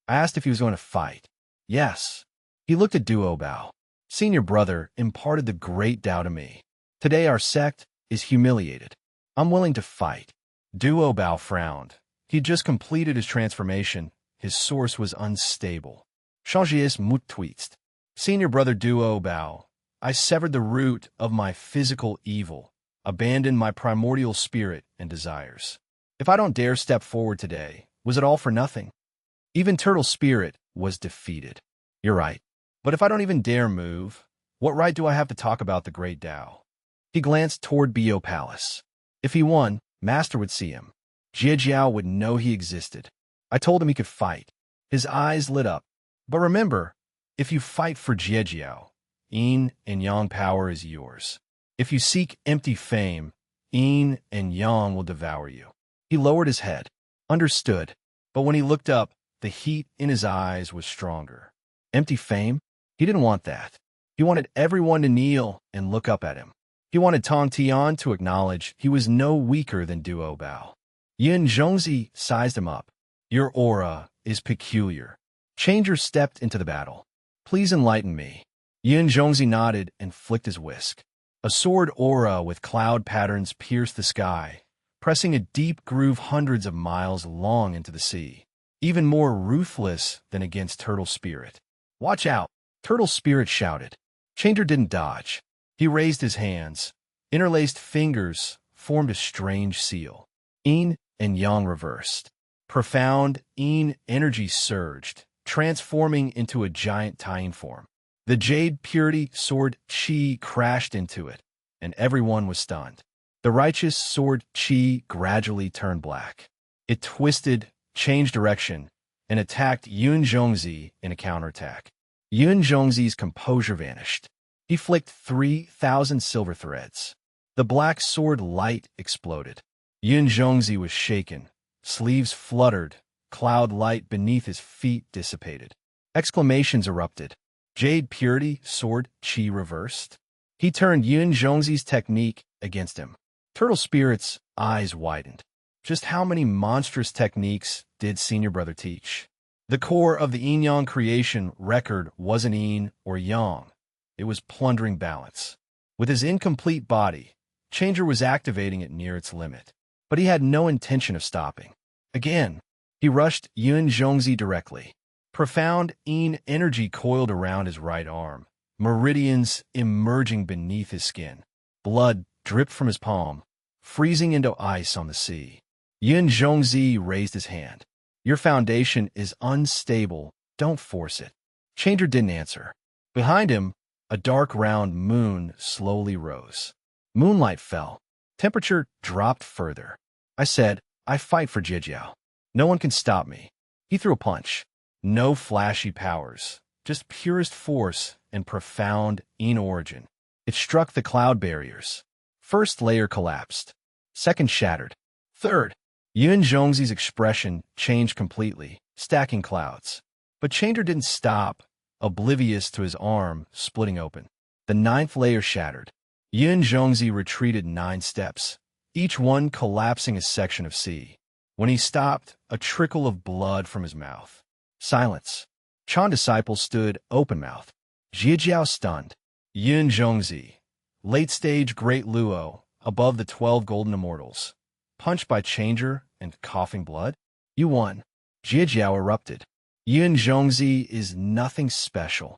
I asked if he was going to fight. Yes. He looked at Duo Bao. Senior brother imparted the great Tao to me. Today our sect is humiliated. I'm willing to fight. Duo Bao frowned. He'd just completed his transformation. His source was unstable. Changius mut tweets. Senior brother Duo Bao, I severed the root of my physical evil, abandoned my primordial spirit and desires. If I don't dare step forward today, was it all for nothing? Even Turtle Spirit was defeated. You're right. But if I don't even dare move, what right do I have to talk about the great Tao? He glanced toward Bio Palace. If he won, Master would see him. Jiejiao would know he existed. I told him he could fight. His eyes lit up. But remember, if you fight for Jiejiao, yin and yang power is yours. If you seek empty fame, yin and yang will devour you. He lowered his head. Understood. But when he looked up, the heat in his eyes was stronger. Empty fame? He didn't want that. He wanted everyone to kneel and look up at him. He wanted Tong Tian to acknowledge he was no weaker than Duo Bao. Yin Zhongzi sized him up. Your aura is peculiar. Changer stepped into the battle. Please enlighten me. Yin Zhongzi nodded and flicked his whisk. A sword aura with cloud patterns pierced the sky, pressing a deep groove hundreds of miles long into the sea. Even more ruthless than against Turtle Spirit. Watch out! Turtle Spirit shouted. Changer didn't dodge. He raised his hands. Interlaced fingers formed a strange seal. Yin and Yang reversed. Profound Yin energy surged, transforming into a giant Taiyin form. The Jade Purity Sword Qi crashed into it, and everyone was stunned. The righteous Sword Qi gradually turned black. It twisted, changed direction, and attacked Yun Zhongzi in a counterattack. Yun Zhongzi's composure vanished. He flicked 3,000 silver threads. The black sword light exploded. Yun Zhongzi was shaken. Sleeves fluttered. Cloud light beneath his feet dissipated. Exclamations erupted. Jade Purity Sword Qi reversed. He turned Yun Zhongzi's technique against him. Turtle Spirit's eyes widened. Just how many monstrous techniques did Senior Brother teach? The core of the yin-yang creation record wasn't yin or yang. It was plundering balance. With his incomplete body, Changer was activating it near its limit. But he had no intention of stopping. Again, he rushed Yun Zhongzi directly. Profound yin energy coiled around his right arm, meridians emerging beneath his skin. Blood dripped from his palm, freezing into ice on the sea. Yun Zhongzi raised his hand. Your foundation is unstable. Don't force it. Changer didn't answer. Behind him, a dark round moon slowly rose. Moonlight fell. Temperature dropped further. I said, I fight for Jijiao. No one can stop me. He threw a punch. No flashy powers, just purest force and profound yin origin. It struck the cloud barriers. First layer collapsed. Second shattered. Third, Yun Zhongzi's expression changed completely, stacking clouds. But Changer didn't stop, oblivious to his arm splitting open. The ninth layer shattered. Yun Zhongzi retreated 9 steps, each one collapsing a section of sea. When he stopped, a trickle of blood from his mouth. Silence. Chan disciple stood open-mouthed. Jijiao stunned. Yun Zhongzi, late-stage Great Luo, above the 12 golden immortals. Punched by Changer and coughing blood? You won. Jijiao erupted. Yun Zhongzi is nothing special.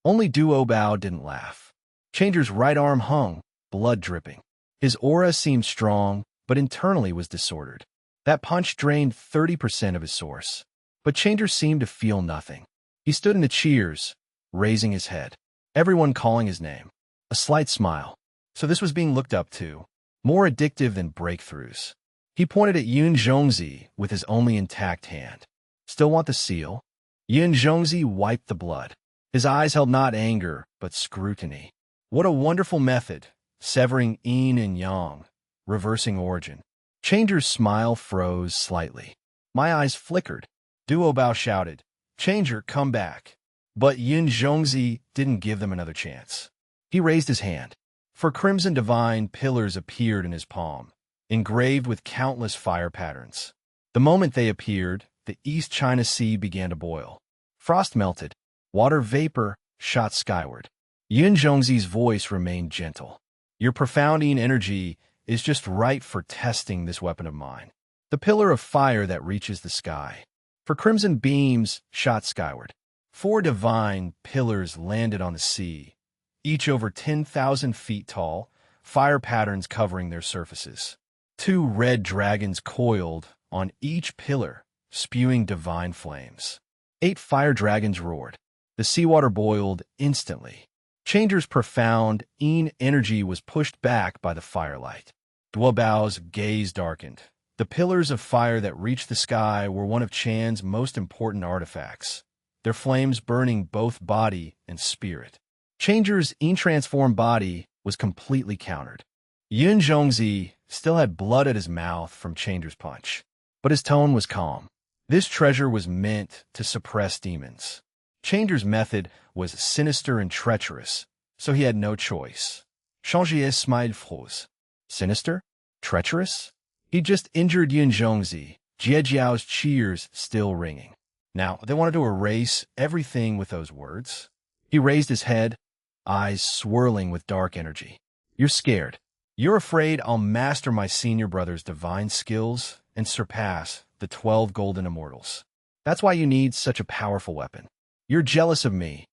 Only Duo Bao didn't laugh. Changer's right arm hung, blood dripping. His aura seemed strong, but internally was disordered. That punch drained 30% of his source. But Changer seemed to feel nothing. He stood in the cheers, raising his head. Everyone calling his name. A slight smile. So this was being looked up to. More addictive than breakthroughs. He pointed at Yun Zhongzi with his only intact hand. Still want the seal? Yun Zhongzi wiped the blood. His eyes held not anger, but scrutiny. What a wonderful method. Severing yin and yang. Reversing origin. Changer's smile froze slightly. My eyes flickered. Duo Bao shouted, Changer, come back. But Yun Zhongzi didn't give them another chance. He raised his hand. For crimson divine pillars appeared in his palm, engraved with countless fire patterns. The moment they appeared, the East China Sea began to boil. Frost melted. Water vapor shot skyward. Yun Zhongzi's voice remained gentle. Your profound yin energy is just right for testing this weapon of mine. The pillar of fire that reaches the sky. For crimson beams shot skyward. 4 divine pillars landed on the sea, each over 10,000 feet tall, fire patterns covering their surfaces. 2 red dragons coiled on each pillar, spewing divine flames. 8 fire dragons roared. The seawater boiled instantly. Changer's profound yin energy was pushed back by the firelight. Duo Bao's gaze darkened. The pillars of fire that reached the sky were one of Chan's most important artifacts, their flames burning both body and spirit. Changer's yin-transformed body was completely countered. Yun Zhongzi still had blood at his mouth from Changer's punch, but his tone was calm. This treasure was meant to suppress demons. Changer's method was sinister and treacherous, so he had no choice. Changer smiled froze. Sinister? Treacherous? He just injured Yun Zhongzi, Jiejiao's cheers still ringing. Now, they wanted to erase everything with those words. He raised his head, eyes swirling with dark energy. You're scared. You're afraid I'll master my senior brother's divine skills and surpass the 12 golden immortals. That's why you need such a powerful weapon. You're jealous of me.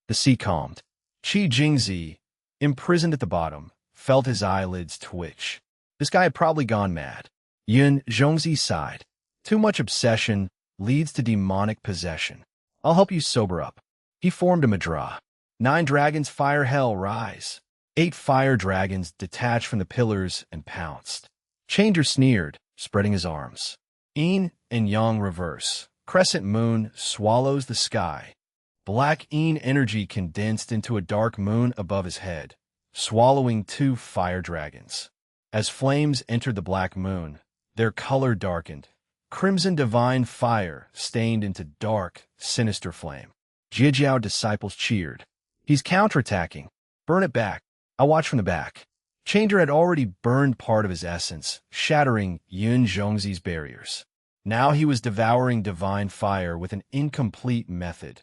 The sea calmed. Qi Jingzi, imprisoned at the bottom, felt his eyelids twitch. This guy had probably gone mad. Yun Zhongzi sighed. Too much obsession leads to demonic possession. I'll help you sober up. He formed a madra. 9 dragons fire hell rise. 8 fire dragons detached from the pillars and pounced. Changer sneered, spreading his arms. Yin and Yang reverse. Crescent moon swallows the sky. Black Yin energy condensed into a dark moon above his head, swallowing 2 fire dragons. As flames entered the black moon, their color darkened. Crimson divine fire stained into dark, sinister flame. Jiajiao disciples cheered. He's counterattacking. Burn it back. I watch from the back. Changer had already burned part of his essence, shattering Yun Zhongzi's barriers. Now he was devouring divine fire with an incomplete method.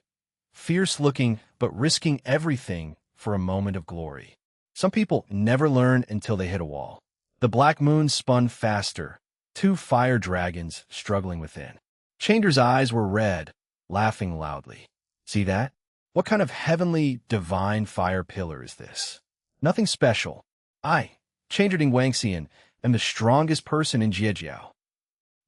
Fierce-looking, but risking everything for a moment of glory. Some people never learn until they hit a wall. The black moon spun faster, 2 fire dragons struggling within. Changer's eyes were red, laughing loudly. See that? What kind of heavenly, divine fire pillar is this? Nothing special. I, Changer Ding Wangxian, am the strongest person in Jiejiao.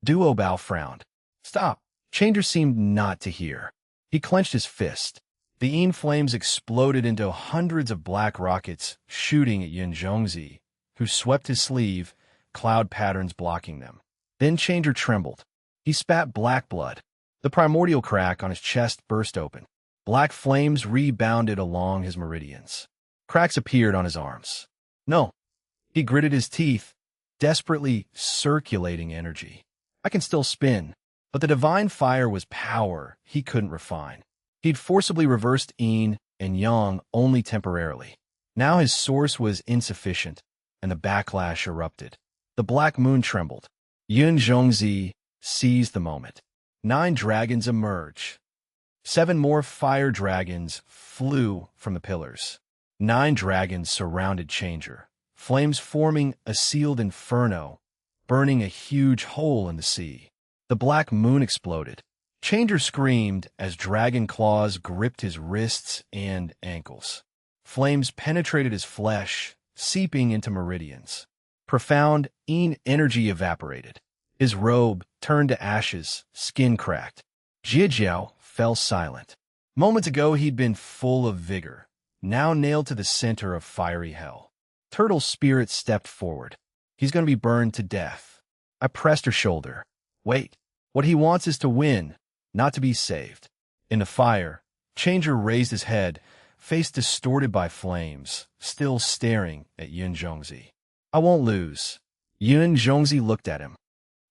Duo Bao frowned. Stop. Changer seemed not to hear. He clenched his fist. The Yin flames exploded into hundreds of black rockets, shooting at Yun Zhongzi, who swept his sleeve, cloud patterns blocking them. Then Changer trembled. He spat black blood. The primordial crack on his chest burst open. Black flames rebounded along his meridians. Cracks appeared on his arms. No. He gritted his teeth, desperately circulating energy. I can still spin. But the divine fire was power he couldn't refine. He'd forcibly reversed Yin and Yang only temporarily. Now his source was insufficient, and the backlash erupted. The black moon trembled. Yun Zhongzi seized the moment. 9 dragons emerged. 7 more fire dragons flew from the pillars. 9 dragons surrounded Changer, flames forming a sealed inferno, burning a huge hole in the sea. The black moon exploded. Changer screamed as dragon claws gripped his wrists and ankles. Flames penetrated his flesh, seeping into meridians. Profound Yin energy evaporated. His robe turned to ashes, skin cracked. Jiajiao fell silent. Moments ago he'd been full of vigor, now nailed to the center of fiery hell. Turtle's spirit stepped forward. He's going to be burned to death. I pressed her shoulder. Wait. What he wants is to win, not to be saved. In the fire, Changer raised his head, face distorted by flames, still staring at Yun Zhongzi. I won't lose. Yun Zhongzi looked at him.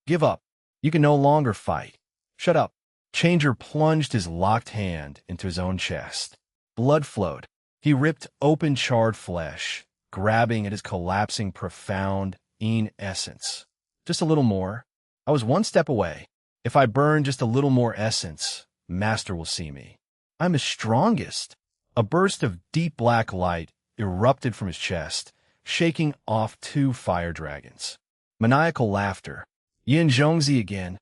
Give up. You can no longer fight. Shut up. Changer plunged his locked hand into his own chest. Blood flowed. He ripped open charred flesh, grabbing at his collapsing profound Yin essence. Just a little more. I was one step away. If I burn just a little more essence, Master will see me. I'm his strongest. A burst of deep black light erupted from his chest, shaking off 2 fire dragons. Maniacal laughter. Yun Zhongzi again.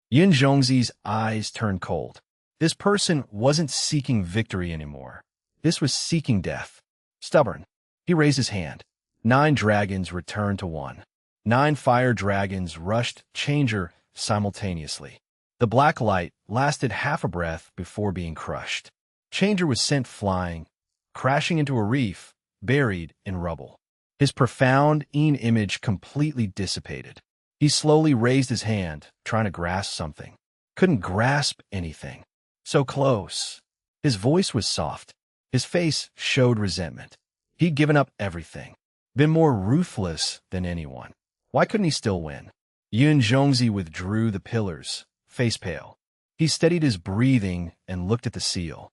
Yun Zhongzi's eyes turned cold. This person wasn't seeking victory anymore. This was seeking death. Stubborn. He raised his hand. 9 dragons returned to 1. 9 fire dragons rushed Changer simultaneously. The black light lasted half a breath before being crushed. Changer was sent flying, crashing into a reef, buried in rubble. His profound Yin image completely dissipated. He slowly raised his hand, trying to grasp something. Couldn't grasp anything. So close. His voice was soft. His face showed resentment. He'd given up everything. Been more ruthless than anyone. Why couldn't he still win? Yun Zhongzi withdrew the pillars, face pale. He steadied his breathing and looked at the seal.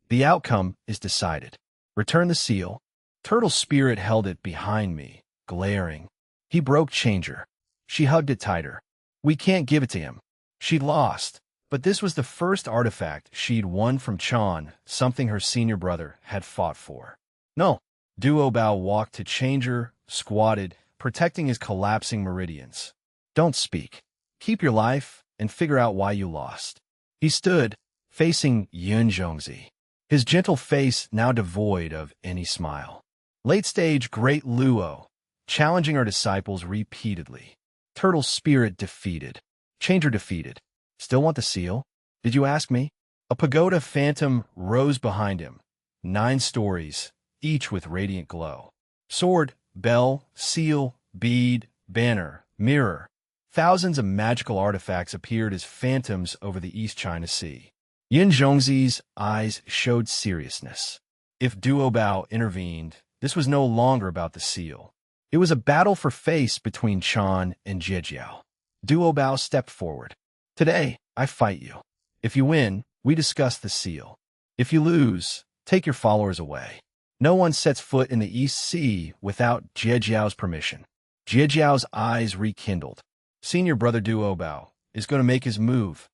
The outcome is decided. Return the seal. Turtle's spirit held it behind me, glaring. He broke Changer. She hugged it tighter. We can't give it to him. She'd lost, but this was the first artifact she'd won from Chan, something her senior brother had fought for. No. Duo Bao walked to Changer, squatted, protecting his collapsing meridians. Don't speak. Keep your life and figure out why you lost. He stood, facing Yun Zhongzi, his gentle face now devoid of any smile. Late-stage Great Luo, challenging our disciples repeatedly. Turtle Spirit defeated. Changer defeated. Still want the seal? Did you ask me? A pagoda phantom rose behind him. 9 stories, each with radiant glow. Sword, bell, seal, bead, banner, mirror. Thousands of magical artifacts appeared as phantoms over the East China Sea. Yin Zhongzi's eyes showed seriousness. If Duo Bao intervened, this was no longer about the seal. It was a battle for face between Chan and Jiejiao. Duo Bao stepped forward. Today, I fight you. If you win, we discuss the seal. If you lose, take your followers away. No one sets foot in the East Sea without Jiejiao's permission. Jiejiao's eyes rekindled. Senior brother Duo Bao is going to make his move.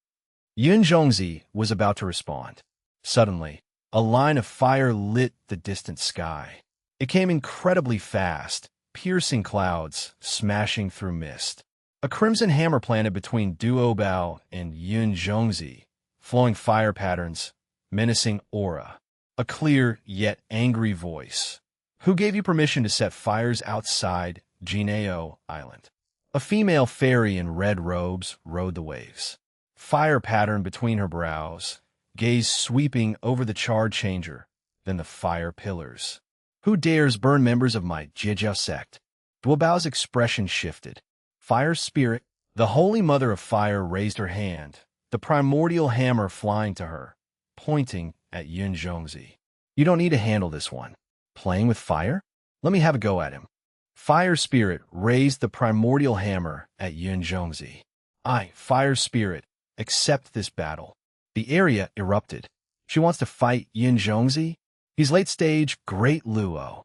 Yun Zhongzi was about to respond. Suddenly, a line of fire lit the distant sky. It came incredibly fast, piercing clouds, smashing through mist. A crimson hammer planted between Duo Bao and Yun Zhongzi, flowing fire patterns, menacing aura. A clear yet angry voice. Who gave you permission to set fires outside Jineo Island? A female fairy in red robes rode the waves. Fire pattern between her brows, gaze sweeping over the charred changer, then the fire pillars. Who dares burn members of my Jiejiao sect? Duo Bao's expression shifted. Fire spirit, the holy mother of fire, raised her hand, the primordial hammer flying to her, pointing at Yun Zhongzi. You don't need to handle this one. Playing with fire? Let me have a go at him. Fire spirit raised the primordial hammer at Yun Zhongzi. I, fire spirit, accept this battle. The area erupted. She wants to fight Yun Zhongzi? He's late-stage Great Luo.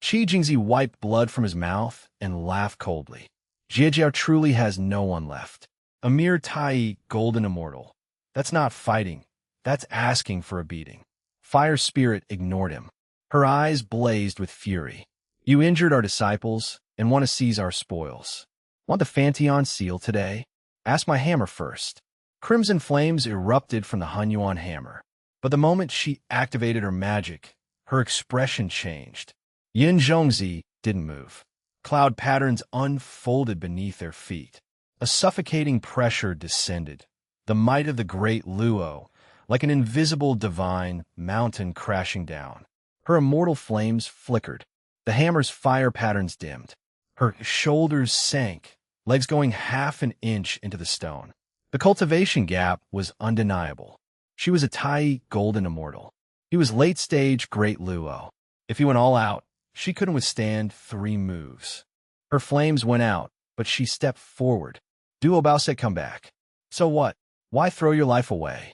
Qi Jingzi wiped blood from his mouth and laughed coldly. Jiejiao truly has no one left. A mere Tai golden immortal. That's not fighting. That's asking for a beating. Fire spirit ignored him. Her eyes blazed with fury. You injured our disciples and want to seize our spoils. Want the Fanteon seal today? Ask my hammer first. Crimson flames erupted from the Hunyuan hammer. But the moment she activated her magic, her expression changed. Yin Zhongzi didn't move. Cloud patterns unfolded beneath their feet. A suffocating pressure descended. The might of the Great Luo, like an invisible divine mountain crashing down. Her immortal flames flickered. The hammer's fire patterns dimmed. Her shoulders sank, legs going half an inch into the stone. The cultivation gap was undeniable. She was a Tai golden immortal. He was late-stage Great Luo. If he went all out, she couldn't withstand 3 moves. Her flames went out, but she stepped forward. Duo Bao said, come back. So what? Why throw your life away?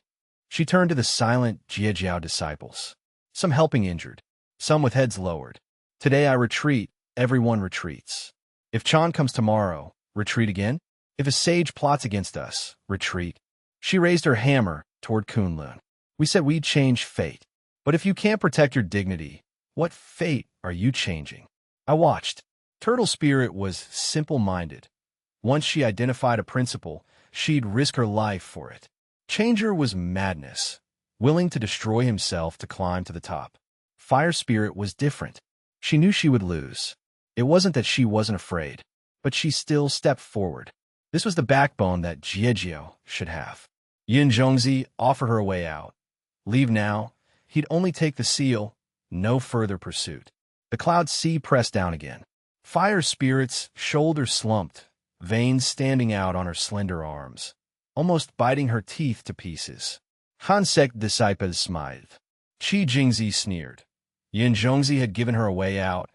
She turned to the silent Jiejiao disciples. Some helping injured, some with heads lowered. Today I retreat, everyone retreats. If Chan comes tomorrow, retreat again. If a sage plots against us, retreat. She raised her hammer toward Kunlun. We said we'd change fate. But if you can't protect your dignity, what fate are you changing? I watched. Turtle Spirit was simple-minded. Once she identified a principle, she'd risk her life for it. Changer was madness, willing to destroy himself to climb to the top. Fire Spirit was different. She knew she would lose. It wasn't that she wasn't afraid, but she still stepped forward. This was the backbone that Jiejiao should have. Yin Zhongzi offered her a way out. Leave now. He'd only take the seal, no further pursuit. The cloud sea pressed down again. Fire Spirit's shoulders slumped, veins standing out on her slender arms, almost biting her teeth to pieces. Hansek disciples smiled. Qi Jingzi sneered. Yin Zhongzi had given her a way out,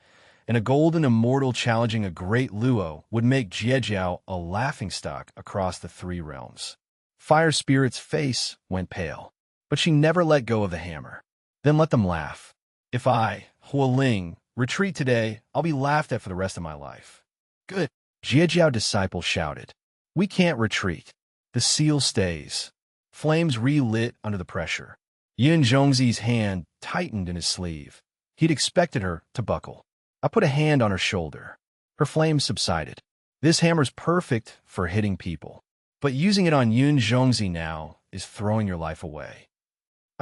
and a golden immortal challenging a Great Luo would make Jiejiao a laughingstock across the 3 realms. Fire Spirit's face went pale, but she never let go of the hammer. Then let them laugh. If I, Hualing, retreat today, I'll be laughed at for the rest of my life. Good. Jiejiao disciple shouted. We can't retreat. The seal stays. Flames relit under the pressure. Yin Zhongzi's hand tightened in his sleeve. He'd expected her to buckle. I put a hand on her shoulder. Her flames subsided. This hammer's perfect for hitting people. But using it on Yun Zhongzi now is throwing your life away.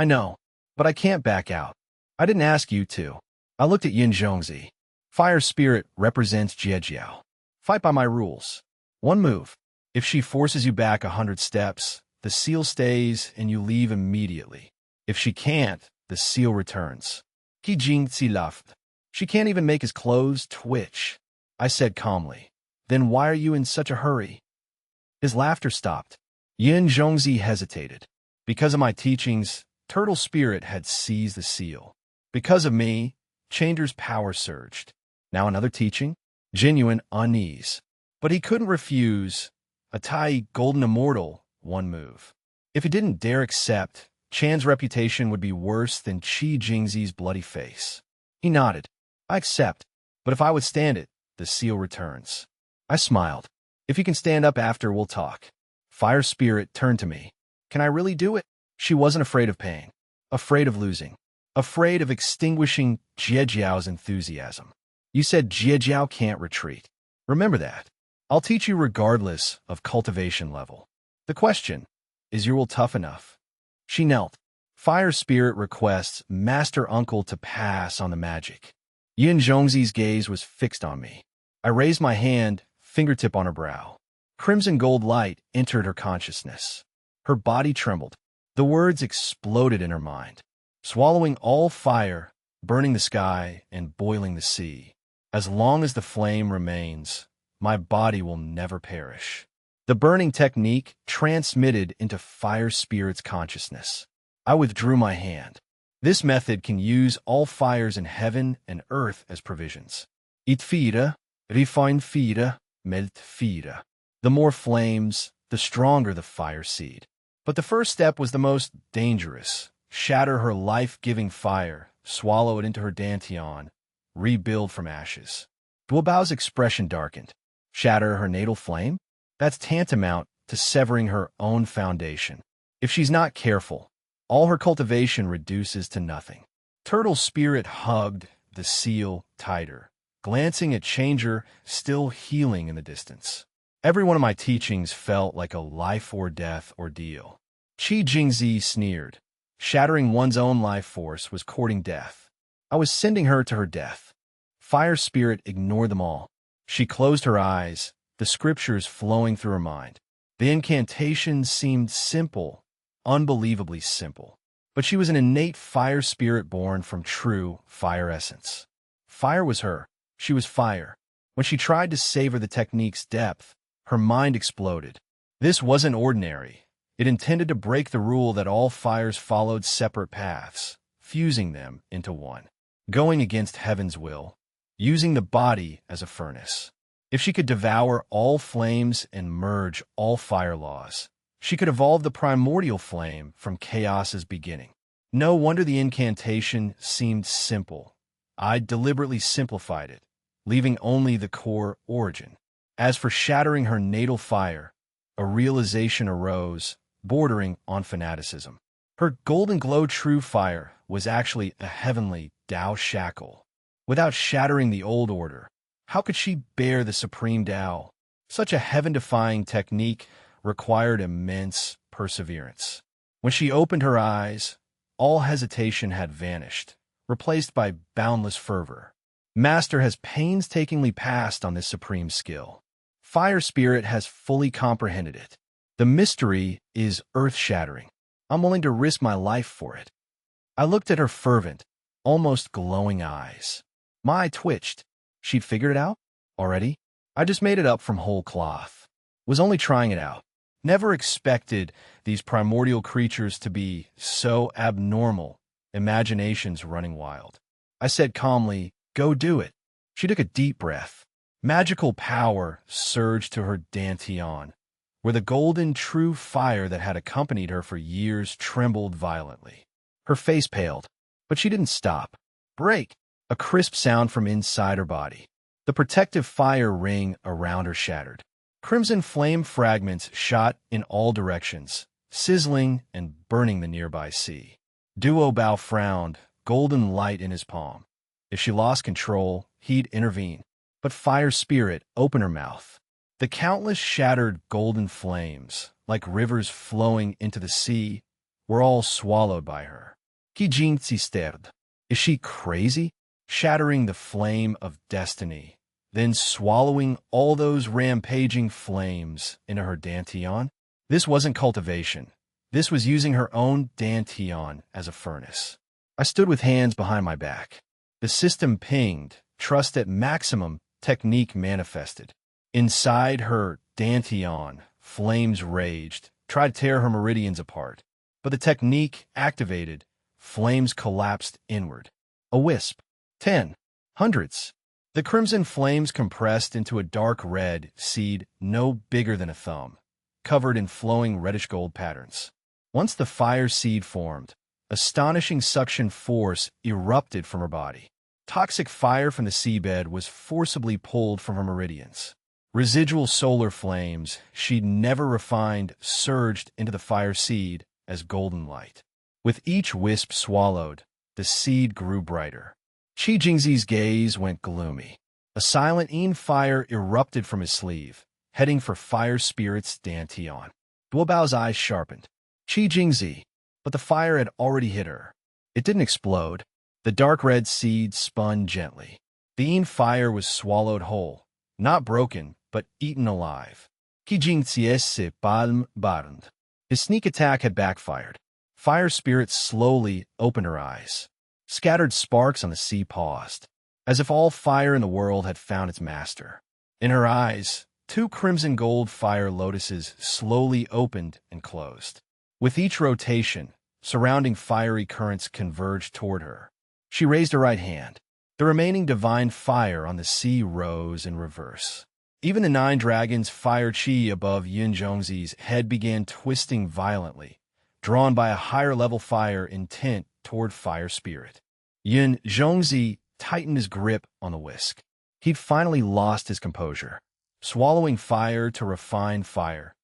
I know, but I can't back out. I didn't ask you to. I looked at Yin Zhongzi. Fire spirit represents Jiejiao. Fight by my rules. One move. If she forces you back 100 steps, the seal stays and you leave immediately. If she can't, the seal returns. He Jingzi laughed. She can't even make his clothes twitch. I said calmly. Then why are you in such a hurry? His laughter stopped. Yin Zhongzi hesitated. Because of my teachings, Turtle Spirit had seized the seal. Because of me, Chander's power surged. Now another teaching? Genuine unease. But he couldn't refuse a Tai Golden Immortal one move. If he didn't dare accept, Chan's reputation would be worse than Qi Jingzi's bloody face. He nodded. I accept, but if I withstand it, the seal returns. I smiled. If you can stand up after, we'll talk. Fire Spirit turned to me. Can I really do it? She wasn't afraid of pain, afraid of losing, afraid of extinguishing Jiejiao's enthusiasm. You said Jiejiao can't retreat. Remember that. I'll teach you regardless of cultivation level. The question, is your will tough enough? She knelt. Fire Spirit requests Master Uncle to pass on the magic. Yin Zhongzi's gaze was fixed on me. I raised my hand, fingertip on her brow. Crimson gold light entered her consciousness. Her body trembled. The words exploded in her mind. Swallowing all fire, burning the sky, and boiling the sea. As long as the flame remains, my body will never perish. The burning technique transmitted into Fire Spirit's consciousness. I withdrew my hand. This method can use all fires in heaven and earth as provisions. Eat fira, refine fira, melt fira. The more flames, the stronger the fire seed. But the first step was the most dangerous. Shatter her life-giving fire, swallow it into her dantian, rebuild from ashes. Duobao's expression darkened. Shatter her natal flame? That's tantamount to severing her own foundation. If she's not careful, all her cultivation reduces to nothing. Turtle Spirit hugged the seal tighter, glancing at Changer still healing in the distance. Every one of my teachings felt like a life-or-death ordeal. Qi Jingzi sneered. Shattering one's own life force was courting death. I was sending her to her death. Fire Spirit ignored them all. She closed her eyes, the scriptures flowing through her mind. The incantation seemed simple, unbelievably simple. But she was an innate fire spirit born from true fire essence. Fire was her. She was fire. When she tried to savor the technique's depth, her mind exploded. This wasn't ordinary. It intended to break the rule that all fires followed separate paths, fusing them into one, going against heaven's will, using the body as a furnace. If she could devour all flames and merge all fire laws, she could evolve the primordial flame from chaos's beginning. No wonder the incantation seemed simple. I deliberately simplified it, leaving only the core origin. As for shattering her natal fire, a realization arose, bordering on fanaticism. Her golden glow true fire was actually a heavenly Tao shackle. Without shattering the old order, how could she bear the supreme Tao? Such a heaven-defying technique required immense perseverance. When she opened her eyes, all hesitation had vanished, replaced by boundless fervor. Master has painstakingly passed on this supreme skill. Fire Spirit has fully comprehended it. The mystery is earth-shattering. I'm willing to risk my life for it. I looked at her fervent, almost glowing eyes. My eye twitched. She'd figured it out? Already? I just made it up from whole cloth. Was only trying it out. Never expected these primordial creatures to be so abnormal, imaginations running wild. I said calmly, "Go do it." She took a deep breath. Magical power surged to her dantian, where the golden true fire that had accompanied her for years trembled violently. Her face paled, but she didn't stop. Break! A crisp sound from inside her body. The protective fire ring around her shattered. Crimson flame fragments shot in all directions, sizzling and burning the nearby sea. Duo Bao frowned, golden light in his palm. If she lost control, he'd intervene. But Fire Spirit opened her mouth. The countless shattered golden flames, like rivers flowing into the sea, were all swallowed by her. Kijinzi stared. Is she crazy? Shattering the flame of destiny, then swallowing all those rampaging flames into her dantian? This wasn't cultivation. This was using her own dantian as a furnace. I stood with hands behind my back. The system pinged, trust at maximum, technique manifested. Inside her dantian, flames raged, tried to tear her meridians apart. But the technique activated, flames collapsed inward. A wisp. 10. Hundreds. The crimson flames compressed into a dark red seed no bigger than a thumb, covered in flowing reddish-gold patterns. Once the fire seed formed, astonishing suction force erupted from her body. Toxic fire from the seabed was forcibly pulled from her meridians. Residual solar flames she'd never refined surged into the fire seed as golden light. With each wisp swallowed, the seed grew brighter. Qi Jingzi's gaze went gloomy. A silent fire erupted from his sleeve, heading for Fire Spirit's dantian. Duobao's eyes sharpened. Qi Jingzi, but the fire had already hit her. It didn't explode. The dark red seed spun gently. The fire was swallowed whole, not broken, but eaten alive. Qi Jingzi se palm barnd. His sneak attack had backfired. Fire Spirit slowly opened her eyes. Scattered sparks on the sea paused, as if all fire in the world had found its master. In her eyes, 2 crimson gold fire lotuses slowly opened and closed. With each rotation, surrounding fiery currents converged toward her. She raised her right hand. The remaining divine fire on the sea rose in reverse. Even the 9 dragons' fire chi above Yun Zhongzi's head began twisting violently, drawn by a higher-level fire intent toward Fire Spirit. Yun Zhongzi tightened his grip on the whisk. He'd finally lost his composure, swallowing fire to refine fire,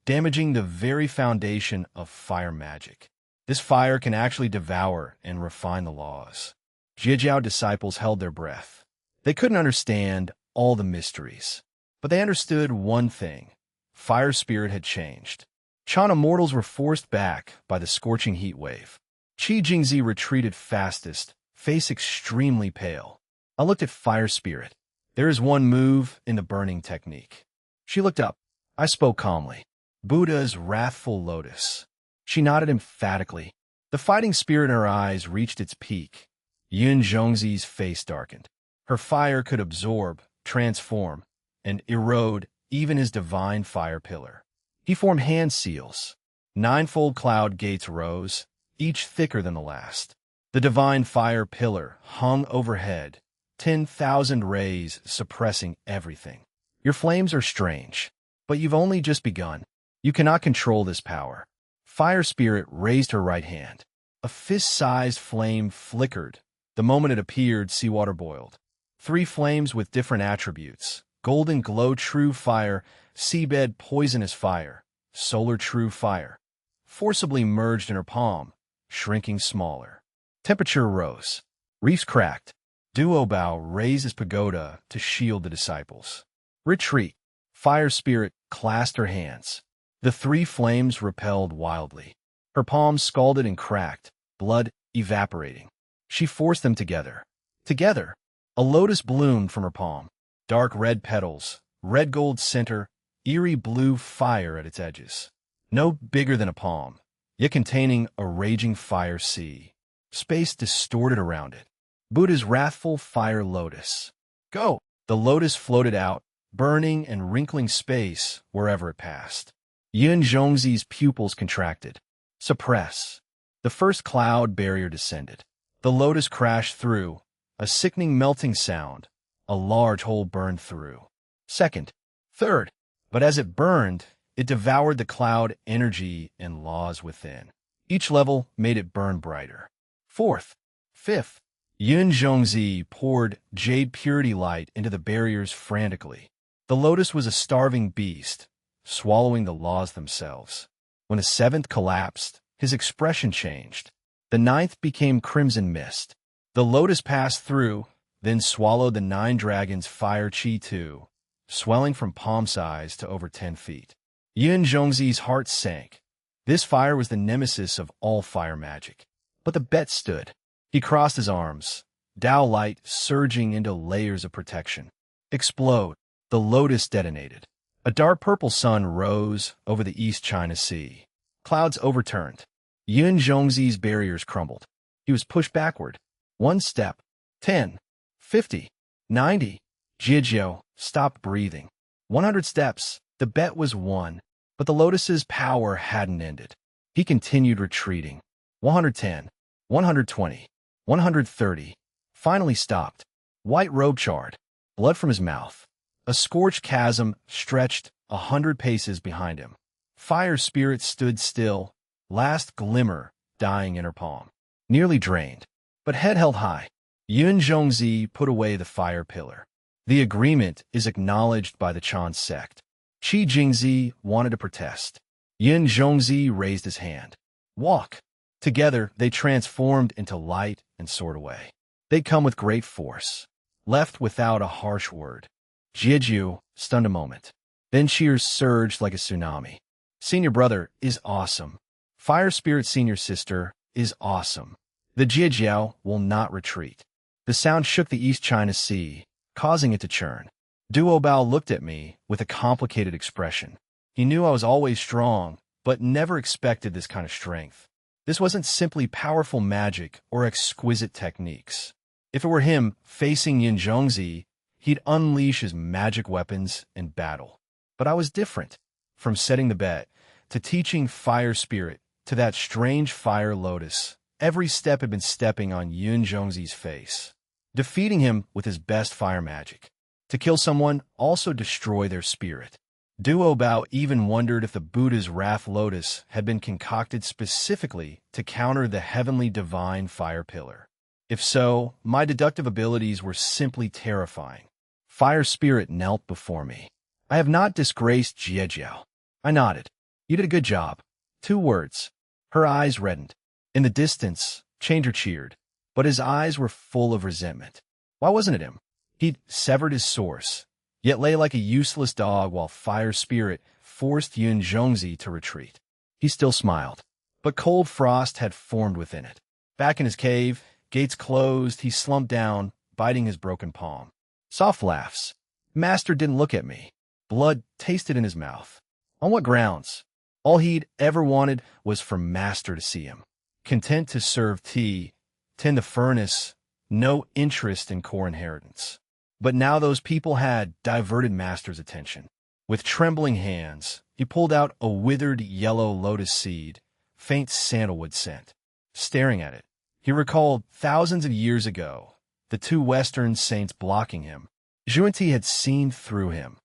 damaging the very foundation of fire magic. This fire can actually devour and refine the laws. Jiajiao disciples held their breath. They couldn't understand all the mysteries, but they understood one thing. Fire Spirit had changed. Chana mortals were forced back by the scorching heat wave. Qi Jingzi retreated fastest, face extremely pale. I looked at Fire Spirit. There is one move in the burning technique. She looked up. I spoke calmly. Buddha's wrathful lotus. She nodded emphatically. The fighting spirit in her eyes reached its peak. Yun Zhongzi's face darkened. Her fire could absorb, transform, and erode even his divine fire pillar. He formed hand seals. 9-fold cloud gates rose, each thicker than the last. The divine fire pillar hung overhead, 10,000 rays suppressing everything. Your flames are strange, but you've only just begun. You cannot control this power. Fire Spirit raised her right hand. A fist-sized flame flickered. The moment it appeared, seawater boiled. 3 flames with different attributes. Golden glow true fire, seabed poisonous fire, solar true fire. Forcibly merged in her palm, shrinking smaller. Temperature rose. Reefs cracked. Duobao raised his pagoda to shield the disciples. Retreat. Fire Spirit clasped her hands. The 3 flames repelled wildly. Her palms scalded and cracked, blood evaporating. She forced them together. Together. A lotus bloomed from her palm. Dark red petals, red gold center, eerie blue fire at its edges. No bigger than a palm, yet containing a raging fire sea. Space distorted around it. Buddha's wrathful fire lotus. Go! The lotus floated out, burning and wrinkling space wherever it passed. Yun Zhongzi's pupils contracted. Suppress. The first cloud barrier descended. The lotus crashed through, a sickening melting sound. A large hole burned through. Second. Third. But as it burned, it devoured the cloud energy and laws within. Each level made it burn brighter. Fourth. Fifth. Yun Zhongzi poured jade purity light into the barriers frantically. The lotus was a starving beast, swallowing the laws themselves. When the 7th collapsed, his expression changed. The 9th became crimson mist. The lotus passed through, then swallowed the 9 dragons' fire chi too, swelling from palm size to over 10 feet. Yun Zhongzi's heart sank. This fire was the nemesis of all fire magic. But the bet stood. He crossed his arms, Tao light surging into layers of protection. Explode. The lotus detonated. A dark purple sun rose over the East China Sea. Clouds overturned. Yun Zhongzi's barriers crumbled. He was pushed backward. 1 step. 10. 50. 90. Jijiao stopped breathing. 100 steps. The bet was won. But the lotus's power hadn't ended. He continued retreating. 110. 120. 130. Finally stopped. White robe charred. Blood from his mouth. A scorched chasm stretched 100 paces behind him. Fire spirit stood still, last glimmer dying in her palm. Nearly drained, but head held high. Yun Zhongzi put away the fire pillar. The agreement is acknowledged by the Chan sect. Qi Jingzi wanted to protest. Yun Zhongzi raised his hand. Walk. Together, they transformed into light and soared away. They come with great force, left without a harsh word. Jijiu stunned a moment. Then cheers surged like a tsunami. Senior brother is awesome. Fire spirit senior sister is awesome. The Jijiao will not retreat. The sound shook the East China Sea, causing it to churn. Duo Bao looked at me with a complicated expression. He knew I was always strong, but never expected this kind of strength. This wasn't simply powerful magic or exquisite techniques. If it were him facing Yin Zhongzi, he'd unleash his magic weapons in battle. But I was different. From setting the bet, to teaching fire spirit, to that strange fire lotus, every step had been stepping on Yun Zhongzi's face. Defeating him with his best fire magic. To kill someone, also destroy their spirit. Duo Bao even wondered if the Buddha's wrath lotus had been concocted specifically to counter the heavenly divine fire pillar. If so, my deductive abilities were simply terrifying. Fire spirit knelt before me. I have not disgraced Jiejiao. I nodded. You did a good job. 2 words. Her eyes reddened. In the distance, Changer cheered, but his eyes were full of resentment. Why wasn't it him? He'd severed his source, yet lay like a useless dog while fire spirit forced Yun Zhongzi to retreat. He still smiled, but cold frost had formed within it. Back in his cave, gates closed, he slumped down, biting his broken palm. Soft laughs. Master didn't look at me. Blood tasted in his mouth. On what grounds? All he'd ever wanted was for Master to see him. Content to serve tea, tend the furnace, no interest in core inheritance. But now those people had diverted Master's attention. With trembling hands, he pulled out a withered yellow lotus seed, faint sandalwood scent. Staring at it, he recalled thousands of years ago, the 2 Western saints blocking him. Zhuanti had seen through him.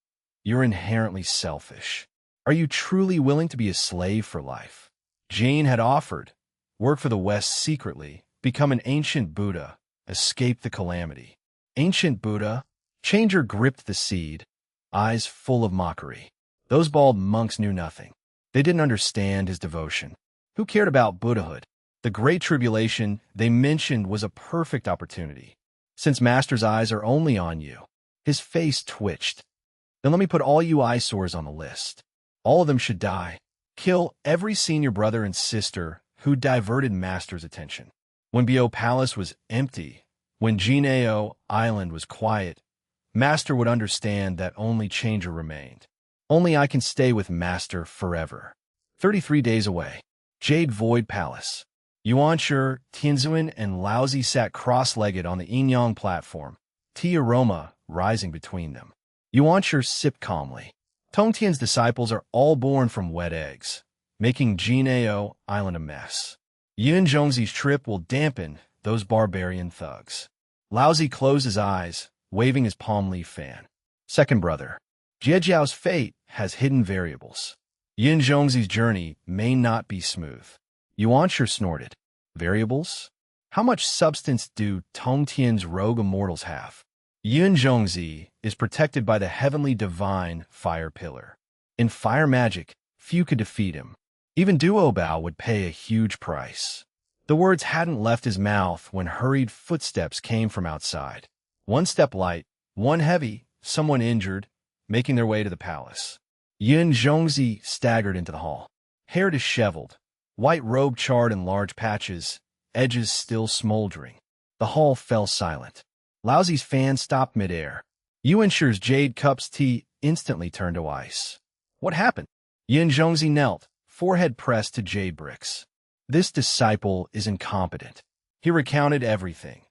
You're inherently selfish. Are you truly willing to be a slave for life? Jane had offered, work for the West secretly, become an ancient Buddha, escape the calamity. Ancient Buddha? Changer gripped the seed, eyes full of mockery. Those bald monks knew nothing. They didn't understand his devotion. Who cared about Buddhahood? The Great Tribulation they mentioned was a perfect opportunity. Since Master's eyes are only on you. His face twitched. Then let me put all you eyesores on the list. All of them should die. Kill every senior brother and sister who diverted Master's attention. When Bio Palace was empty, when Jineo Island was quiet, Master would understand that only Changer remained. Only I can stay with Master forever. 33 days away. Jade Void Palace. Yuanshi, Tianzuan, and Laozi sat cross-legged on the Yinyang platform, tea aroma rising between them. Yuanshi sipped calmly. Tongtian's disciples are all born from wet eggs, making Jineo Island a mess. Yun Zhongzi's trip will dampen those barbarian thugs. Laozi closed his eyes, waving his palm leaf fan. Second brother. Jiejiao's fate has hidden variables. Yun Zhongzi's journey may not be smooth. Yuanshi snorted. Variables? How much substance do Tongtian's rogue immortals have? Yun Zhongzi is protected by the heavenly divine fire pillar. In fire magic, few could defeat him. Even Duo Bao would pay a huge price. The words hadn't left his mouth when hurried footsteps came from outside. 1 step light, 1 heavy, someone injured, making their way to the palace. Yun Zhongzi staggered into the hall. hair disheveled, white robe charred in large patches, edges still smoldering. The hall fell silent. Laozi's fan stopped midair. Yuanshi's jade cup's tea instantly turned to ice. What happened? Yin Zhongzi knelt, forehead pressed to jade bricks. This disciple is incompetent. He recounted everything.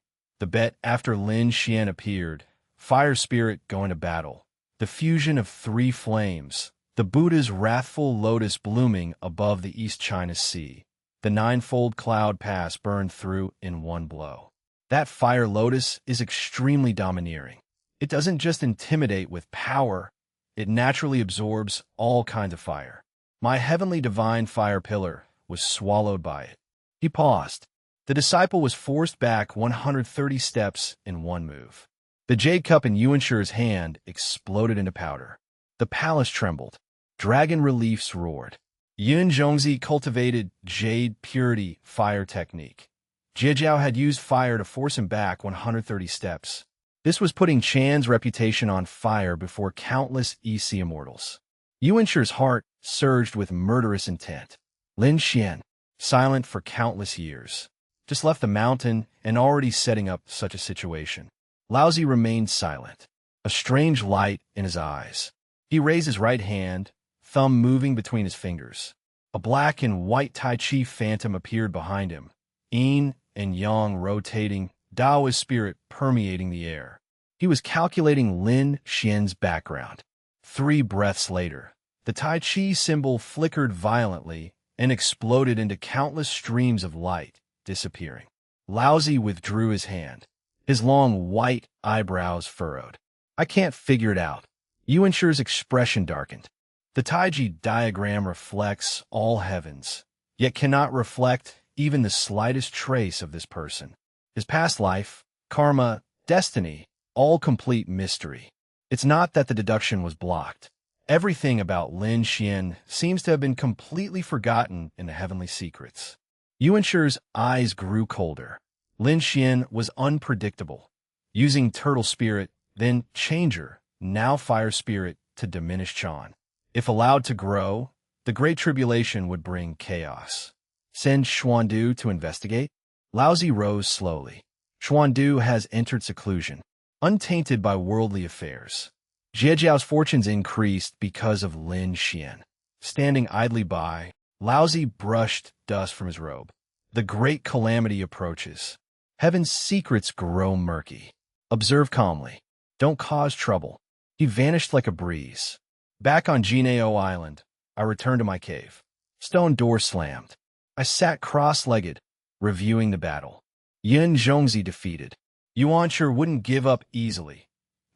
The bet after Lin Xian appeared, fire spirit going to battle, the fusion of 3 flames, the Buddha's wrathful lotus blooming above the East China Sea, the 9-fold cloud pass burned through in one blow. That fire lotus is extremely domineering. It doesn't just intimidate with power, it naturally absorbs all kinds of fire. My heavenly divine fire pillar was swallowed by it. He paused. The disciple was forced back 130 steps in one move. The jade cup in Yuanshi's hand exploded into powder. The palace trembled. Dragon reliefs roared. Yun Zhongzi cultivated jade purity fire technique. Jiejiao had used fire to force him back 130 steps. This was putting Chan's reputation on fire before countless EC immortals. Yuanshi's heart surged with murderous intent. Lin Xian, silent for countless years, just left the mountain and already setting up such a situation. Laozi remained silent, a strange light in his eyes. He raised his right hand, thumb moving between his fingers. A black and white Tai Chi phantom appeared behind him, yin and yang rotating, Daoist spirit permeating the air. He was calculating Lin Xian's background. 3 breaths later, the Tai Chi symbol flickered violently and exploded into countless streams of light, disappearing. Laozi withdrew his hand. His long white eyebrows furrowed. I can't figure it out. Yuanshi's expression darkened. The Taiji diagram reflects all heavens, yet cannot reflect even the slightest trace of this person. His past life, karma, destiny, all complete mystery. It's not that the deduction was blocked. Everything about Lin Xian seems to have been completely forgotten in the heavenly secrets. Yuanshi's eyes grew colder. Lin Xian was unpredictable, using turtle spirit, then changer, now fire spirit to diminish Chan. If allowed to grow, the Great Tribulation would bring chaos. Send Xuandu to investigate? Laozi rose slowly. Xuandu has entered seclusion, untainted by worldly affairs. Jiejiao's fortunes increased because of Lin Xian. Standing idly by, Laozi brushed dust from his robe. The great calamity approaches. Heaven's secrets grow murky. Observe calmly. Don't cause trouble. He vanished like a breeze. Back on Jineo Island, I returned to my cave. Stone door slammed. I sat cross-legged, reviewing the battle. Yin Zhongzi defeated. Yuanshi wouldn't give up easily.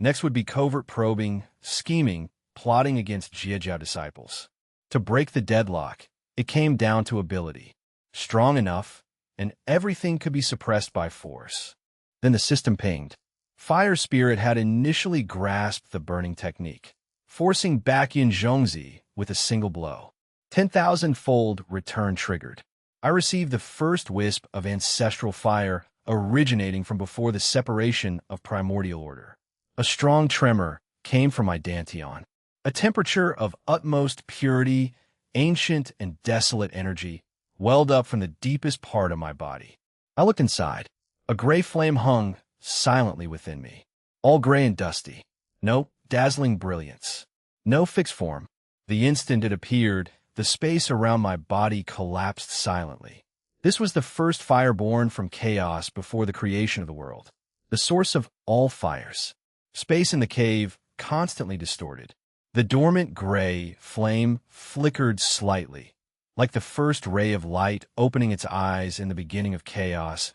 Next would be covert probing, scheming, plotting against Jiejiao disciples. To break the deadlock, it came down to ability. Strong enough, and everything could be suppressed by force. Then the system pinged. Fire Spirit had initially grasped the burning technique, forcing back Yin Zhongzi with a single blow. 10,000-fold return triggered. I received the first wisp of ancestral fire originating from before the separation of primordial order. A strong tremor came from my dantian, a temperature of utmost purity, ancient and desolate energy welled up from the deepest part of my body. I looked inside. A gray flame hung silently within me, all gray and dusty. No dazzling brilliance. No fixed form. The instant it appeared, the space around my body collapsed silently. This was the first fire born from chaos before the creation of the world, the source of all fires. Space in the cave constantly distorted. The dormant gray flame flickered slightly, like the first ray of light opening its eyes in the beginning of chaos,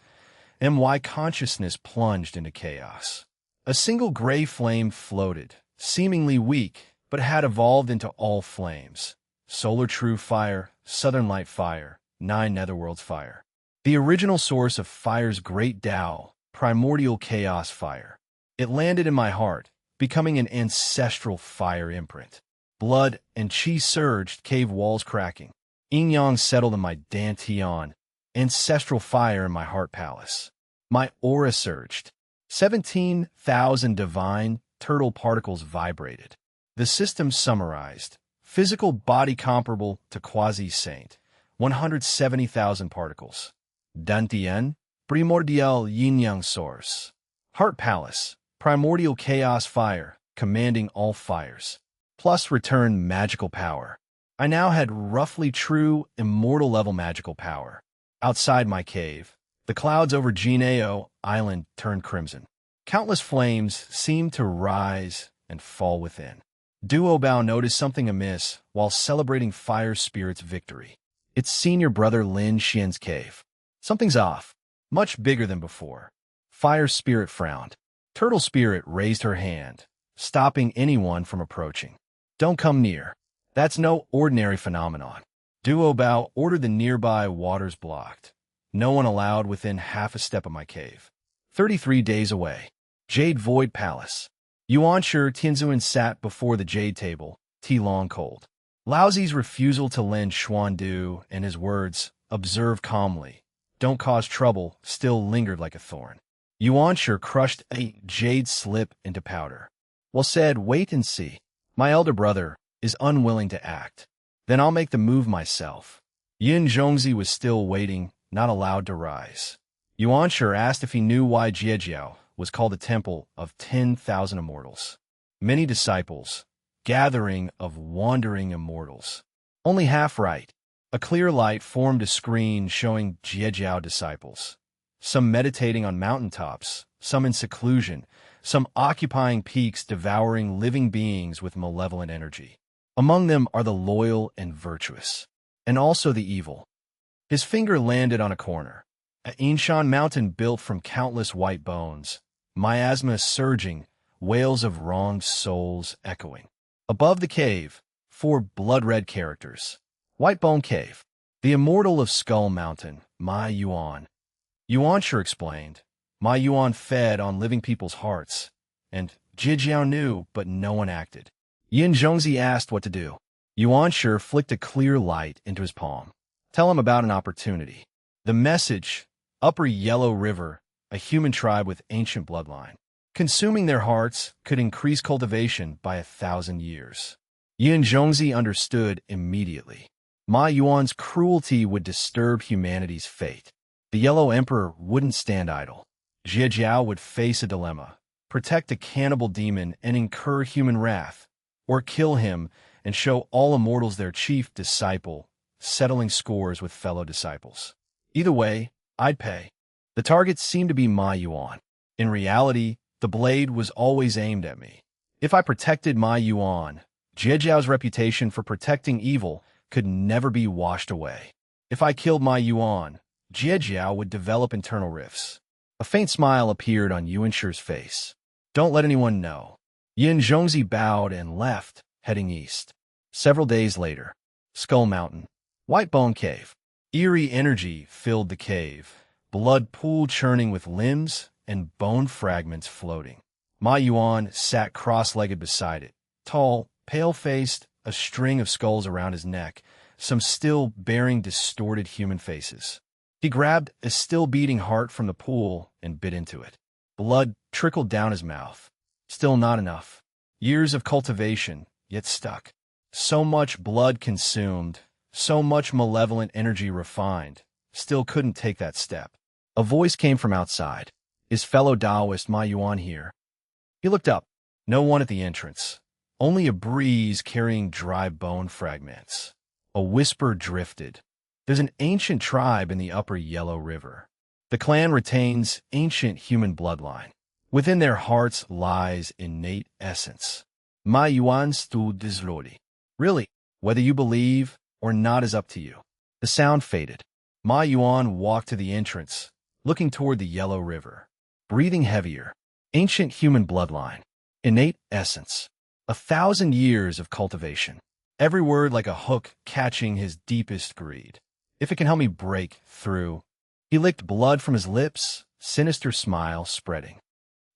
and why consciousness plunged into chaos. A single gray flame floated, seemingly weak, but had evolved into all flames. Solar True Fire, Southern Light Fire, 9 Netherworlds Fire. The original source of fire's great Tao, primordial chaos fire. It landed in my heart, becoming an ancestral fire imprint. Blood and chi surged, cave walls cracking. Yin-yang settled in my dantian, ancestral fire in my heart palace. My aura surged. 17,000 divine turtle particles vibrated. The system summarized. Physical body comparable to quasi-saint. 170,000 particles. Dantian, primordial yin-yang source. Heart palace, primordial chaos fire, commanding all fires. Plus return magical power. I now had roughly true, immortal-level magical power. Outside my cave, the clouds over Jineo Island turned crimson. Countless flames seemed to rise and fall within. Duobao noticed something amiss while celebrating Fire Spirit's victory. It's senior brother Lin Xian's cave. Something's off, much bigger than before. Fire Spirit frowned. Turtle Spirit raised her hand, stopping anyone from approaching. Don't come near. That's no ordinary phenomenon. Duobao ordered the nearby waters blocked. No one allowed within half a step of my cave. 33 days away. Jade Void Palace. Yuanshi Tianzuan sat before the jade table, tea long cold. Laozi's refusal to lend Xuandu and his words, observe calmly, don't cause trouble, still lingered like a thorn. Yuanshi crushed a jade slip into powder. Well said, wait and see. My elder brother is unwilling to act. Then I'll make the move myself. Yin Zhongzi was still waiting, not allowed to rise. Yuanshi asked if he knew why Jiejiao was called the Temple of 10,000 Immortals. Many disciples, gathering of wandering immortals. Only half right. A clear light formed a screen showing Jiejiao disciples. Some meditating on mountaintops, some in seclusion, some occupying peaks devouring living beings with malevolent energy. Among them are the loyal and virtuous, and also the evil. His finger landed on a corner. An Inshan mountain built from countless white bones, miasma surging, wails of wronged souls echoing. Above the cave, 4 blood-red characters. White Bone Cave. The immortal of Skull Mountain, Ma Yuan. Yuanshi explained. Ma Yuan fed on living people's hearts, and Jijiao knew, but no one acted. Yin Zhongzi asked what to do. Yuanshi flicked a clear light into his palm. Tell him about an opportunity. The message, Upper Yellow River, a human tribe with ancient bloodline. Consuming their hearts could increase cultivation by 1,000 years. Yin Zhongzi understood immediately. Ma Yuan's cruelty would disturb humanity's fate. The Yellow Emperor wouldn't stand idle. Jiejiao would face a dilemma. Protect a cannibal demon and incur human wrath, or kill him and show all immortals their chief disciple, settling scores with fellow disciples. Either way, I'd pay. The target seemed to be Ma Yuan. In reality, the blade was always aimed at me. If I protected Ma Yuan, Jiejiao's reputation for protecting evil could never be washed away. If I killed Ma Yuan, Jiejiao would develop internal rifts. A faint smile appeared on Yuanshi's face. Don't let anyone know. Yin Zhongzi bowed and left, heading east. Several days later, Skull Mountain, White Bone Cave. Eerie energy filled the cave, blood pool churning with limbs and bone fragments floating. Ma Yuan sat cross-legged beside it, tall, pale-faced, a string of skulls around his neck, some still bearing distorted human faces. He grabbed a still-beating heart from the pool and bit into it. Blood trickled down his mouth. Still not enough. Years of cultivation, yet stuck. So much blood consumed, so much malevolent energy refined, still couldn't take that step. A voice came from outside. His fellow Taoist Ma Yuan here. He looked up. No one at the entrance. Only a breeze carrying dry bone fragments. A whisper drifted. There's an ancient tribe in the Upper Yellow River. The clan retains ancient human bloodline. Within their hearts lies innate essence. Ma Yuan stood slowly. Really, whether you believe or not is up to you. The sound faded. Ma Yuan walked to the entrance, looking toward the Yellow River. Breathing heavier. Ancient human bloodline. Innate essence. 1,000 years of cultivation. Every word like a hook catching his deepest greed. If it can help me break through. He licked blood from his lips, sinister smile spreading.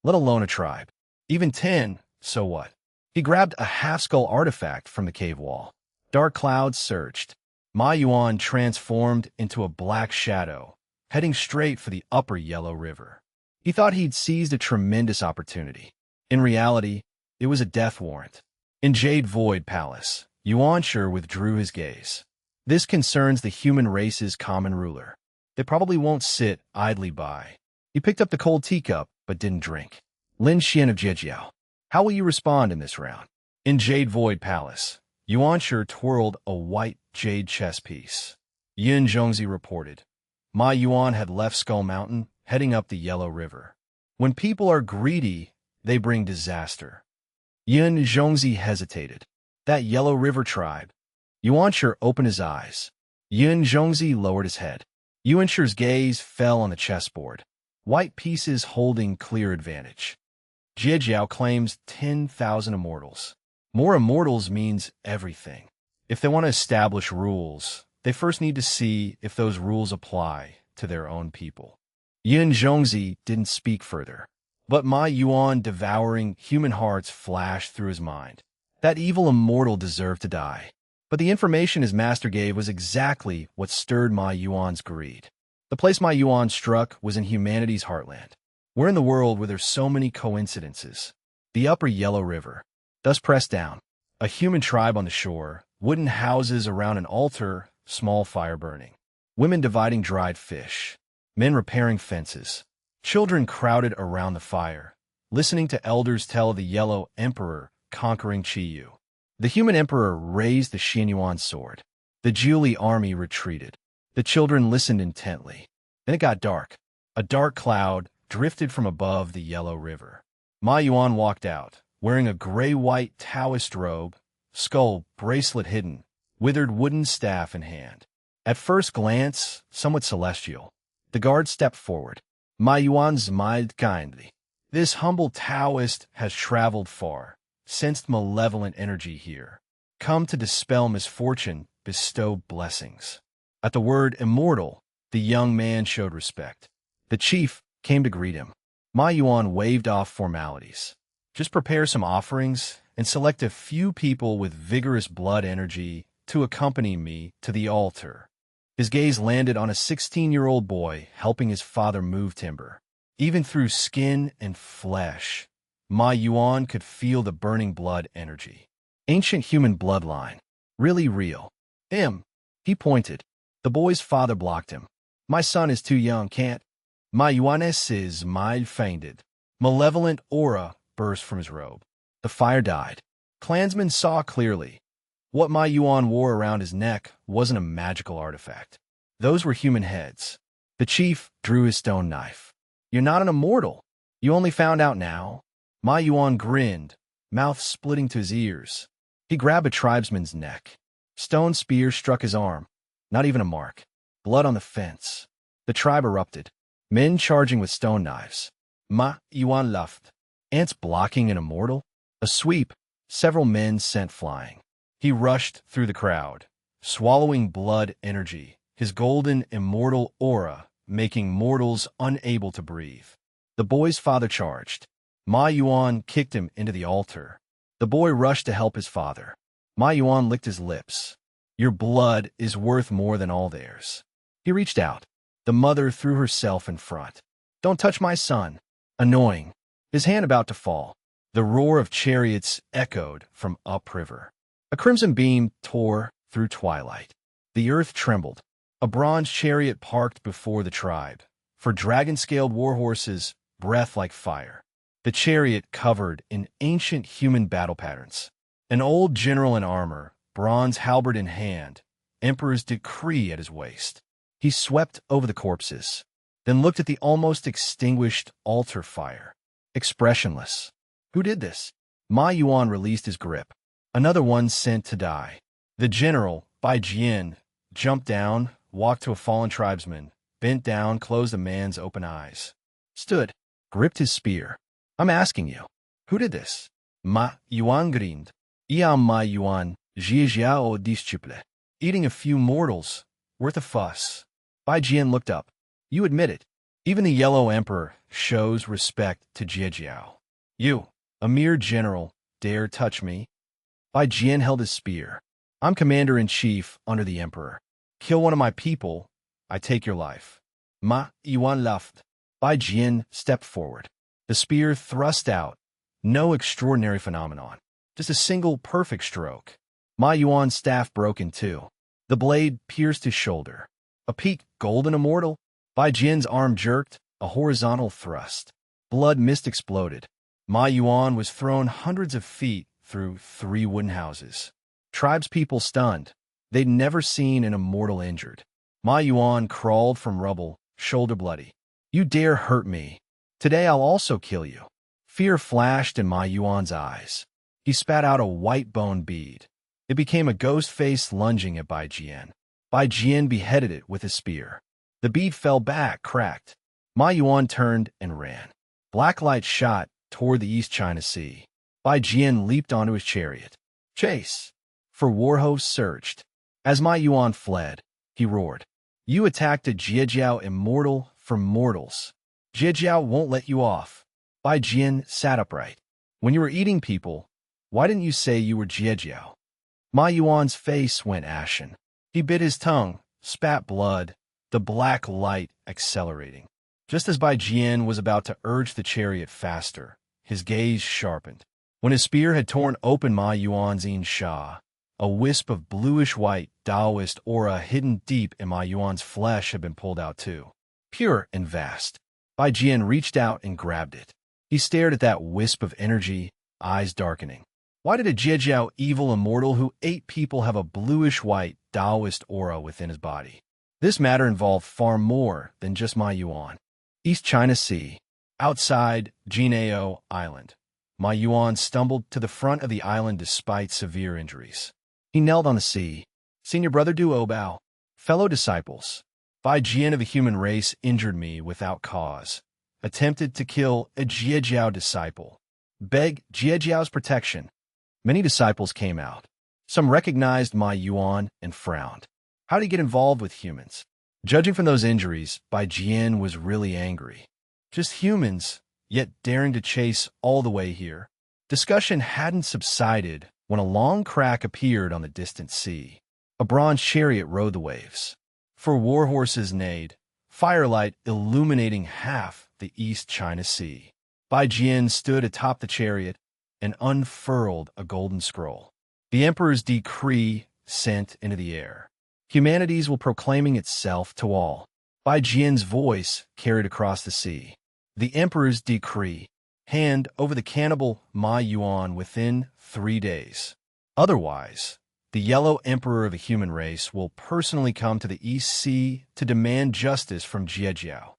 Let alone a tribe. Even 10, so what? He grabbed a half-skull artifact from the cave wall. Dark clouds surged. Ma Yuan transformed into a black shadow, heading straight for the Upper Yellow River. He thought he'd seized a tremendous opportunity. In reality, it was a death warrant. In Jade Void Palace, Yuan withdrew his gaze. This concerns the human race's common ruler. They probably won't sit idly by. He picked up the cold teacup, but didn't drink. Lin Xian of Jiejiao. How will you respond in this round? In Jade Void Palace, Yuan twirled a white jade chess piece. Yin Zhongzi reported. Ma Yuan had left Skull Mountain, heading up the Yellow River. When people are greedy, they bring disaster. Yin Zhongzi hesitated. That Yellow River tribe. Yuan opened his eyes. Yin Zhongzi lowered his head. Yuan gaze fell on the chessboard. White pieces holding clear advantage. Jiejiao claims 10,000 immortals. More immortals means everything. If they want to establish rules, they first need to see if those rules apply to their own people. Yin Zhongzi didn't speak further, but Ma Yuan devouring human hearts flashed through his mind. That evil immortal deserved to die. But the information his master gave was exactly what stirred Ma Yuan's greed. The place Ma Yuan struck was in humanity's heartland. We're in the world where there's so many coincidences. The upper Yellow River. Thus pressed down. A human tribe on the shore, wooden houses around an altar, small fire burning. Women dividing dried fish. Men repairing fences. Children crowded around the fire, listening to elders tell of the Yellow Emperor conquering Qiyu. The human emperor raised the Xianyuan sword. The Jiuli army retreated. The children listened intently. Then it got dark. A dark cloud drifted from above the Yellow River. Ma Yuan walked out, wearing a gray-white Taoist robe, skull bracelet hidden, withered wooden staff in hand. At first glance, somewhat celestial. The guard stepped forward. Ma Yuan smiled kindly. This humble Taoist has traveled far, sensed malevolent energy here. Come to dispel misfortune, bestow blessings. At the word immortal, the young man showed respect. The chief came to greet him. Ma Yuan waved off formalities. Just prepare some offerings and select a few people with vigorous blood energy to accompany me to the altar. His gaze landed on a 16-year-old boy helping his father move timber. Even through skin and flesh, Ma Yuan could feel the burning blood energy. Ancient human bloodline. Really real. He pointed. The boy's father blocked him. My son is too young, can't. Ma Yuan's is mild-fainted. Malevolent aura burst from his robe. The fire died. Clansmen saw clearly. What Ma Yuan wore around his neck wasn't a magical artifact. Those were human heads. The chief drew his stone knife. You're not an immortal. You only found out now. Ma Yuan grinned, mouth splitting to his ears. He grabbed a tribesman's neck. Stone spear struck his arm. Not even a mark. Blood on the fence. The tribe erupted. Men charging with stone knives. Ma Yuan laughed. Ants blocking an immortal? A sweep. Several men sent flying. He rushed through the crowd, swallowing blood energy, his golden immortal aura making mortals unable to breathe. The boy's father charged. Ma Yuan kicked him into the altar. The boy rushed to help his father. Ma Yuan licked his lips. Your blood is worth more than all theirs. He reached out. The mother threw herself in front. Don't touch my son. Annoying. His hand about to fall. The roar of chariots echoed from upriver. A crimson beam tore through twilight. The earth trembled. A bronze chariot parked before the tribe. For dragon-scaled warhorses, breath like fire. The chariot covered in ancient human battle patterns. An old general in armor, bronze halberd in hand, emperor's decree at his waist. He swept over the corpses, then looked at the almost extinguished altar fire. Expressionless. Who did this? Ma Yuan released his grip. Another one sent to die. The general, Bai Jian, jumped down, walked to a fallen tribesman, bent down, closed the man's open eyes. Stood, gripped his spear. I'm asking you, who did this? Ma Yuan grinned. Iam Ma Yuan, Jiejiao disciple. Eating a few mortals, worth a fuss. Bai Jian looked up. You admit it. Even the Yellow Emperor shows respect to Jiejiao. You, a mere general, dare touch me? Bai Jian held his spear. I'm commander-in-chief under the emperor. Kill one of my people, I take your life. Ma Yuan laughed. Bai Jian stepped forward. The spear thrust out. No extraordinary phenomenon. Just a single perfect stroke. Ma Yuan's staff broke in two. The blade pierced his shoulder. A peaked golden immortal? Bai Jian's arm jerked, a horizontal thrust. Blood mist exploded. Ma Yuan was thrown hundreds of feet through 3 wooden houses. Tribespeople stunned. They'd never seen an immortal injured. Ma Yuan crawled from rubble, shoulder bloody. You dare hurt me. Today I'll also kill you. Fear flashed in Ma Yuan's eyes. He spat out a white bone bead. It became a ghost face lunging at Bai Jian. Bai Jian beheaded it with his spear. The bead fell back, cracked. Ma Yuan turned and ran. Black light shot toward the East China Sea. Bai Jian leaped onto his chariot. Chase! For war hosts surged. As Ma Yuan fled, he roared. You attacked a Jiejiao immortal for mortals. Jiejiao won't let you off. Bai Jian sat upright. When you were eating people, why didn't you say you were Jiejiao? Ma Yuan's face went ashen. He bit his tongue, spat blood, the black light accelerating. Just as Bai Jian was about to urge the chariot faster, his gaze sharpened. When his spear had torn open Ma Yuan's Sha, a wisp of bluish-white Taoist aura hidden deep in Ma Yuan's flesh had been pulled out too. Pure and vast. Bai Jian reached out and grabbed it. He stared at that wisp of energy, eyes darkening. Why did a Jiejiao evil immortal who ate people have a bluish-white Taoist aura within his body? This matter involved far more than just Ma Yuan. East China Sea. Outside Jinao Island, Ma Yuan stumbled to the front of the island despite severe injuries. He knelt on the sea. Senior brother Duobao, fellow disciples, Bai Jian of the human race injured me without cause. Attempted to kill a Jiejiao disciple. Beg Jiejiao's protection. Many disciples came out. Some recognized Ma Yuan and frowned. How did he get involved with humans? Judging from those injuries, Bai Jian was really angry. Just humans, yet daring to chase all the way here. Discussion hadn't subsided when a long crack appeared on the distant sea. A bronze chariot rode the waves. 4 war horses neighed, firelight illuminating half the East China Sea. Bai Jian stood atop the chariot and unfurled a golden scroll. The Emperor's decree sent into the air. Humanities will proclaiming itself to all. Bai Jian's voice carried across the sea. The Emperor's decree. Hand over the cannibal Ma Yuan within 3 days. Otherwise, the Yellow Emperor of the human race will personally come to the East Sea to demand justice from Jiejiao.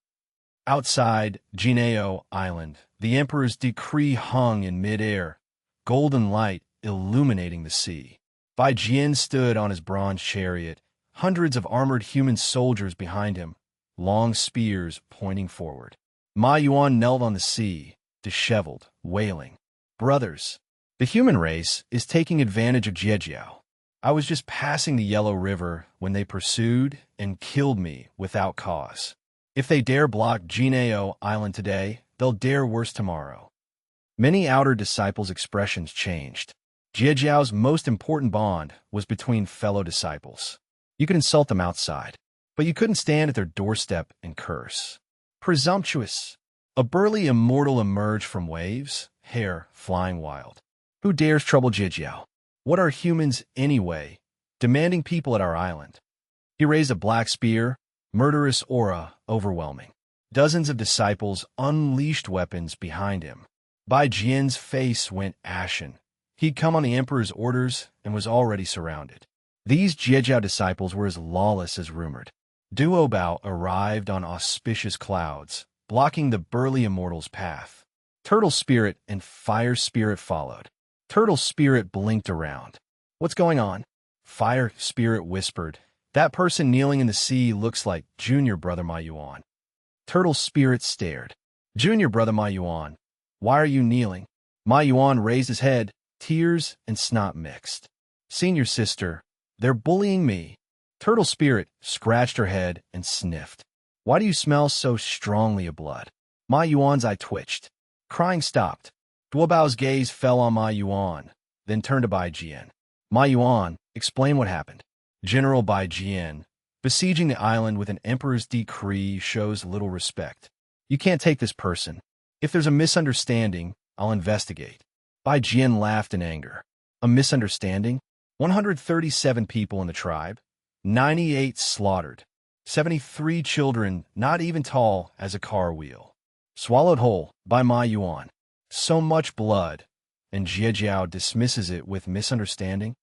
Outside Jinao Island, the Emperor's decree hung in midair, golden light illuminating the sea. Bai Jian stood on his bronze chariot, hundreds of armored human soldiers behind him, long spears pointing forward. Ma Yuan knelt on the sea, disheveled, wailing. Brothers, the human race is taking advantage of Jiejiao. I was just passing the Yellow River when they pursued and killed me without cause. If they dare block Jinao Island today, they'll dare worse tomorrow. Many outer disciples' expressions changed. Jiejiao's most important bond was between fellow disciples. You could insult them outside, but you couldn't stand at their doorstep and curse. Presumptuous. A burly immortal emerged from waves, hair flying wild. Who dares trouble Jiejiao? What are humans anyway, demanding people at our island? He raised a black spear, murderous aura overwhelming. Dozens of disciples unleashed weapons behind him. Bai Jian's face went ashen. He'd come on the Emperor's orders and was already surrounded. These Jiejiao disciples were as lawless as rumored. Duobao arrived on auspicious clouds, blocking the burly immortal's path. Turtle Spirit and Fire Spirit followed. Turtle Spirit blinked around. What's going on? Fire Spirit whispered. That person kneeling in the sea looks like Junior Brother Ma Yuan. Turtle Spirit stared. Junior Brother Ma Yuan, why are you kneeling? Ma Yuan raised his head, tears and snot mixed. Senior sister, they're bullying me. Turtle Spirit scratched her head and sniffed. Why do you smell so strongly of blood? Ma Yuan's eye twitched. Crying stopped. Duobao's gaze fell on Ma Yuan, then turned to Bai Jian. Ma Yuan, explain what happened. General Bai Jian, besieging the island with an emperor's decree shows little respect. You can't take this person. If there's a misunderstanding, I'll investigate. Bai Jian laughed in anger. A misunderstanding? 137 people in the tribe, 98 slaughtered, 73 children not even tall as a car wheel, swallowed whole by Ma Yuan. So much blood, and Jie Jiao dismisses it with misunderstanding.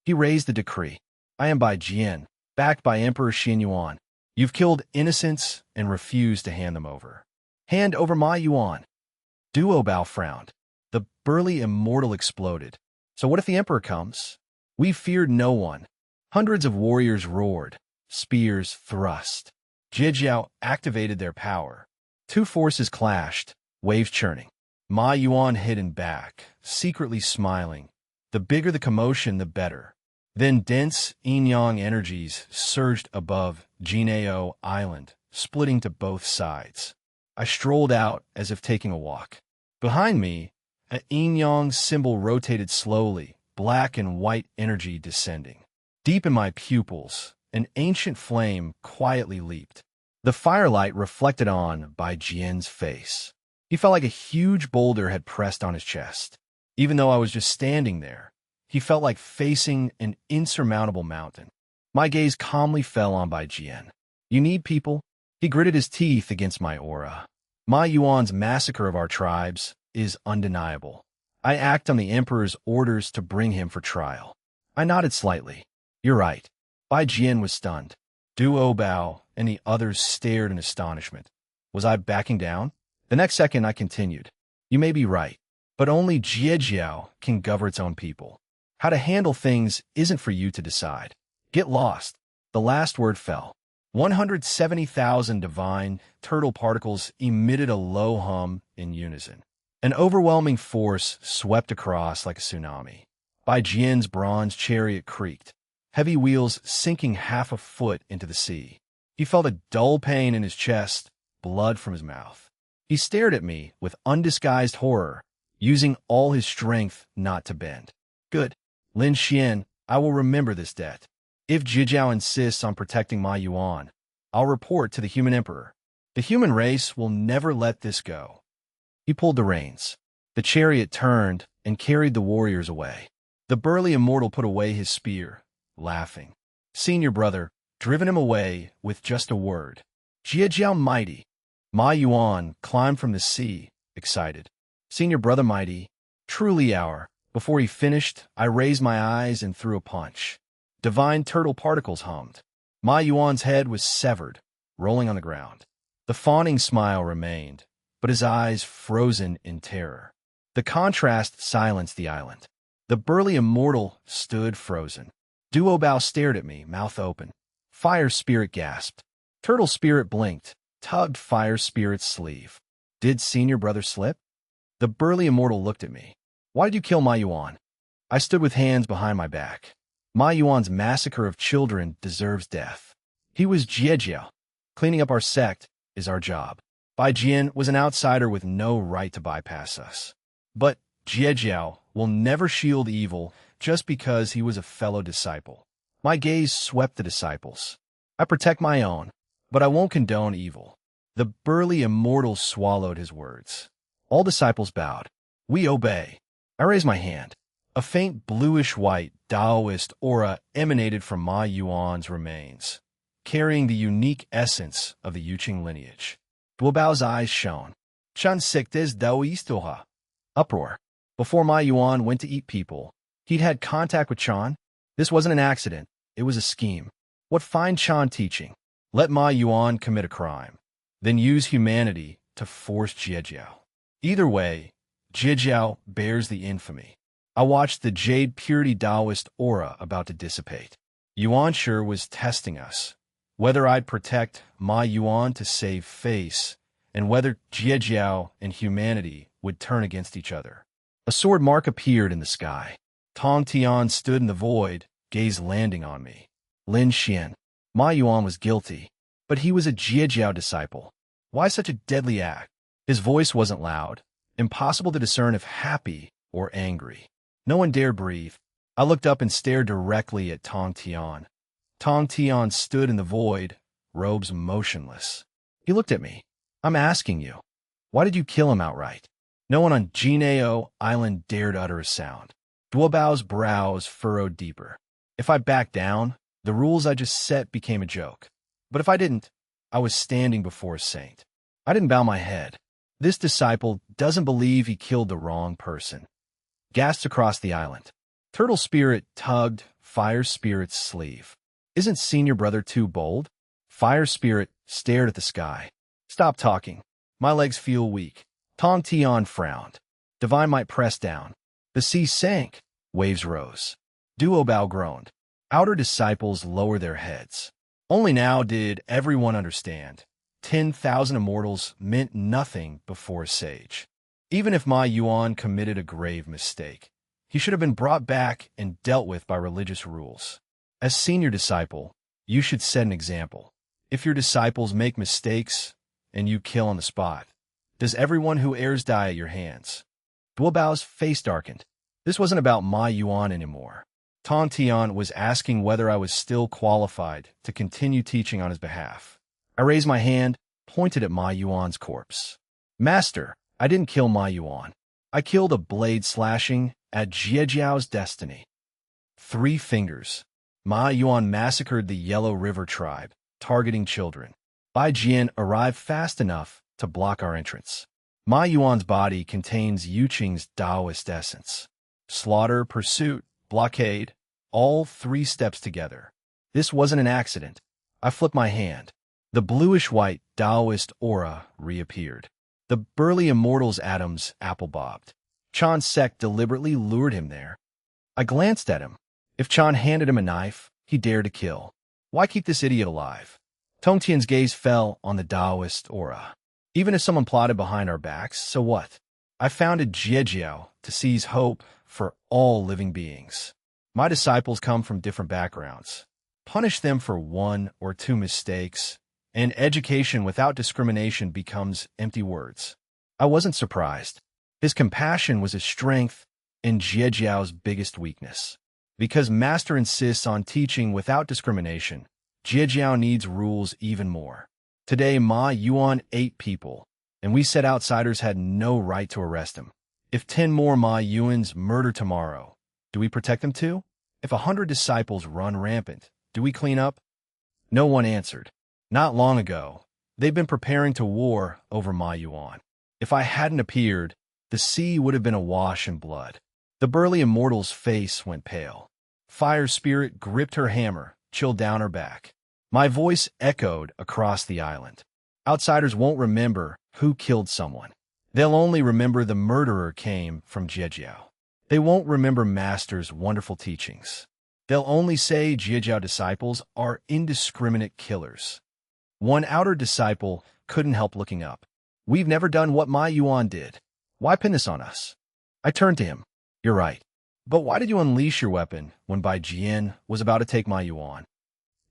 He raised the decree. I am by Jian, backed by Emperor Xin Yuan. You've killed innocents and refused to hand them over. Hand over Ma Yuan. Duo Bao frowned. The burly immortal exploded. So what if the emperor comes? We feared no one. Hundreds of warriors roared. Spears thrust. Jie Jiao activated their power. Two forces clashed, waves churning. Ma Yuan hidden back, secretly smiling. The bigger the commotion, the better. Then dense yin-yang energies surged above Jineo Island, splitting to both sides. I strolled out as if taking a walk. Behind me, a yin-yang symbol rotated slowly, black and white energy descending. Deep in my pupils, an ancient flame quietly leaped. The firelight reflected on by Jian's face. He felt like a huge boulder had pressed on his chest. Even though I was just standing there, he felt like facing an insurmountable mountain. My gaze calmly fell on Bai Jian. You need people? He gritted his teeth against my aura. Ma Yuan's massacre of our tribes is undeniable. I act on the emperor's orders to bring him for trial. I nodded slightly. You're right. Bai Jian was stunned. Duo Bao and the others stared in astonishment. Was I backing down? The next second I continued. You may be right, but only Jie Jiao can govern its own people. How to handle things isn't for you to decide. Get lost. The last word fell. 170,000 divine turtle particles emitted a low hum in unison. An overwhelming force swept across like a tsunami. Bai Jian's bronze chariot creaked, heavy wheels sinking half a foot into the sea. He felt a dull pain in his chest, blood from his mouth. He stared at me with undisguised horror, using all his strength not to bend. Good. Lin Xian, I will remember this debt. If Jijiao insists on protecting Ma Yuan, I'll report to the human emperor. The human race will never let this go. He pulled the reins. The chariot turned and carried the warriors away. The burly immortal put away his spear, laughing. Senior brother, driven him away with just a word. Jijiao mighty. Ma Yuan climbed from the sea, excited. Senior brother mighty, truly our. Before he finished, I raised my eyes and threw a punch. Divine turtle particles hummed. Ma Yuan's head was severed, rolling on the ground. The fawning smile remained, but his eyes frozen in terror. The contrast silenced the island. The burly immortal stood frozen. Duo Bao stared at me, mouth open. Fire Spirit gasped. Turtle Spirit blinked, tugged Fire Spirit's sleeve. Did senior brother slip? The burly immortal looked at me. Why did you kill Ma Yuan? I stood with hands behind my back. Ma Yuan's massacre of children deserves death. He was Jiejiao. Cleaning up our sect is our job. Bai Jian was an outsider with no right to bypass us. But Jiejiao will never shield evil just because he was a fellow disciple. My gaze swept the disciples. I protect my own, but I won't condone evil. The burly immortal swallowed his words. All disciples bowed. We obey. I raised my hand. A faint bluish-white Taoist aura emanated from Ma Yuan's remains, carrying the unique essence of the Yuqing lineage. Duo Bao's eyes shone. Chan sectes Daoistoha. Uproar. Before Ma Yuan went to eat people, he'd had contact with Chan. This wasn't an accident. It was a scheme. What fine Chan teaching? Let Ma Yuan commit a crime, then use humanity to force Jiejiao. Either way, Jiejiao bears the infamy. I watched the Jade Purity Taoist aura about to dissipate. Yuan sure was testing us. Whether I'd protect Ma Yuan to save face, and whether Jiejiao and humanity would turn against each other. A sword mark appeared in the sky. Tong Tian stood in the void, gaze landing on me. Lin Xian. Ma Yuan was guilty, but he was a Jiejiao disciple. Why such a deadly act? His voice wasn't loud, impossible to discern if happy or angry. No one dared breathe. I looked up and stared directly at Tong Tian. Tong Tian stood in the void, robes motionless. He looked at me. I'm asking you, why did you kill him outright? No one on Jineo Island dared utter a sound. Duobao's brows furrowed deeper. If I backed down, the rules I just set became a joke. But if I didn't, I was standing before a saint. I didn't bow my head. This disciple doesn't believe he killed the wrong person. Gasped across the island. Turtle Spirit tugged Fire Spirit's sleeve. Isn't Senior Brother too bold? Fire Spirit stared at the sky. Stop talking. My legs feel weak. Tong Tian frowned. Divine might press down. The sea sank. Waves rose. Duobao groaned. Outer disciples lower their heads. Only now did everyone understand. 10,000 immortals meant nothing before a sage. Even if Ma Yuan committed a grave mistake, he should have been brought back and dealt with by religious rules. As senior disciple, you should set an example. If your disciples make mistakes and you kill on the spot, does everyone who errs die at your hands? Duobao's face darkened. This wasn't about Ma Yuan anymore. Tong Tian was asking whether I was still qualified to continue teaching on his behalf. I raised my hand, pointed at Ma Yuan's corpse. Master, I didn't kill Ma Yuan. I killed a blade slashing at Jiejiao's destiny. 3 fingers. Ma Yuan massacred the Yellow River tribe, targeting children. Bai Jian arrived fast enough to block our entrance. Ma Yuan's body contains Yuqing's Taoist essence. Slaughter, pursuit, blockade, all 3 steps together. This wasn't an accident. I flipped my hand. The bluish-white Taoist aura reappeared. The burly immortal's atoms apple-bobbed. Chan's sect deliberately lured him there. I glanced at him. If Chan handed him a knife, he dared to kill. Why keep this idiot alive? Tongtian's gaze fell on the Taoist aura. Even if someone plotted behind our backs, so what? I founded Jiejiao to seize hope for all living beings. My disciples come from different backgrounds. Punish them for 1 or 2 mistakes, and education without discrimination becomes empty words. I wasn't surprised. His compassion was his strength and Jiejiao's biggest weakness. Because Master insists on teaching without discrimination, Jiejiao needs rules even more. Today, Ma Yuan ate people, and we said outsiders had no right to arrest him. If 10 more Ma Yuans murder tomorrow, do we protect them too? If 100 disciples run rampant, do we clean up? No one answered. Not long ago, they'd been preparing to war over Ma Yuan. If I hadn't appeared, the sea would have been awash in blood. The burly immortal's face went pale. Fire Spirit gripped her hammer, chilled down her back. My voice echoed across the island. Outsiders won't remember who killed someone. They'll only remember the murderer came from Jiejiao. They won't remember Master's wonderful teachings. They'll only say Jiejiao disciples are indiscriminate killers. One outer disciple couldn't help looking up. We've never done what Ma Yuan did. Why pin this on us? I turned to him. You're right. But why did you unleash your weapon when Bai Jian was about to take Ma Yuan?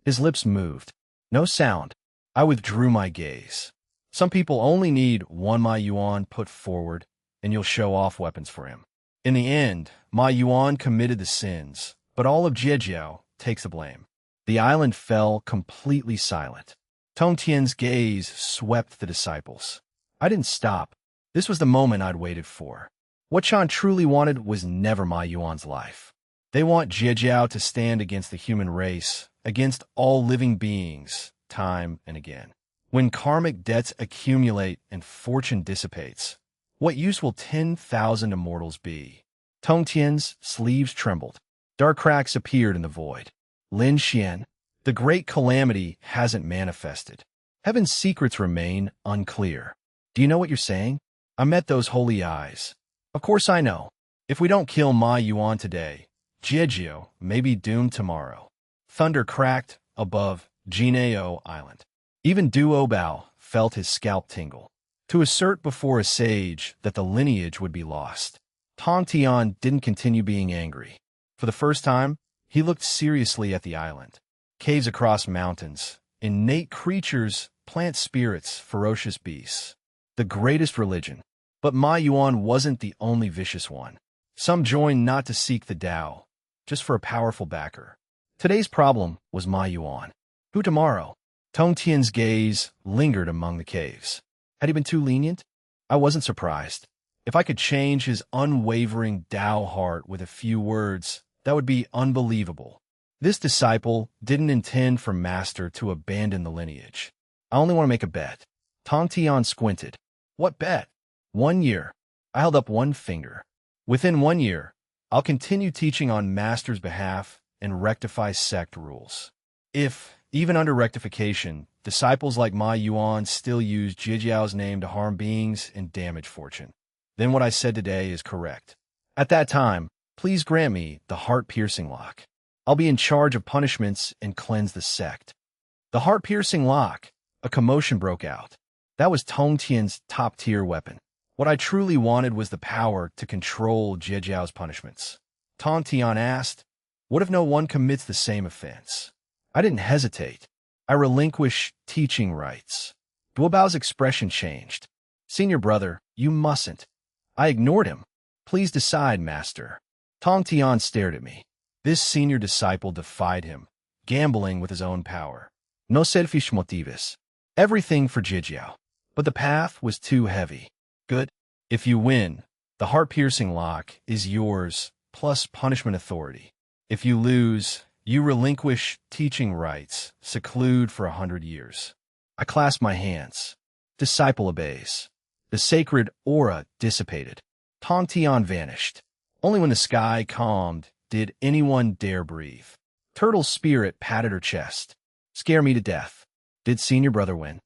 His lips moved. No sound. I withdrew my gaze. Some people only need 1 Ma Yuan put forward, and you'll show off weapons for him. In the end, Ma Yuan committed the sins, but all of Jiejiao takes the blame. The island fell completely silent. Tongtian's gaze swept the disciples. I didn't stop. This was the moment I'd waited for. What Chan truly wanted was never Ma Yuan's life. They want Jiejiao to stand against the human race, against all living beings, time and again. When karmic debts accumulate and fortune dissipates, what use will 10,000 immortals be? Tongtian's sleeves trembled. Dark cracks appeared in the void. Lin Xian, the great calamity hasn't manifested. Heaven's secrets remain unclear. Do you know what you're saying? I met those holy eyes. Of course I know. If we don't kill Ma Yuan today, Jiejiao may be doomed tomorrow. Thunder cracked above Jineo Island. Even Duobao felt his scalp tingle. To assert before a sage that the lineage would be lost, Tong Tian didn't continue being angry. For the first time, he looked seriously at the island. Caves across mountains, innate creatures, plant spirits, ferocious beasts. The greatest religion. But Ma Yuan wasn't the only vicious one. Some joined not to seek the Tao, just for a powerful backer. Today's problem was Ma Yuan. Who tomorrow? Tongtian's gaze lingered among the caves. Had he been too lenient? I wasn't surprised. If I could change his unwavering Tao heart with a few words, that would be unbelievable. This disciple didn't intend for Master to abandon the lineage. I only want to make a bet. Tong Tian squinted. What bet? 1 year. I held up one finger. Within 1 year, I'll continue teaching on Master's behalf and rectify sect rules. If, even under rectification, disciples like Ma Yuan still use Jijiao's name to harm beings and damage fortune, then what I said today is correct. At that time, please grant me the heart-piercing lock. I'll be in charge of punishments and cleanse the sect. The heart-piercing lock. A commotion broke out. That was Tong Tian's top-tier weapon. What I truly wanted was the power to control Jijiao's punishments. Tong Tian asked, what if no one commits the same offense? I didn't hesitate. I relinquished teaching rights. Duobao's expression changed. Senior brother, you mustn't. I ignored him. Please decide, Master. Tong Tian stared at me. This senior disciple defied him, gambling with his own power. No selfish motives. Everything for Jijiao. But the path was too heavy. Good. If you win, the heart-piercing lock is yours, plus punishment authority. If you lose, you relinquish teaching rights, seclude for 100 years. I clasped my hands. Disciple obeys. The sacred aura dissipated. Tong Tian vanished. Only when the sky calmed did anyone dare breathe. Turtle's spirit patted her chest. Scare me to death. Did senior brother win?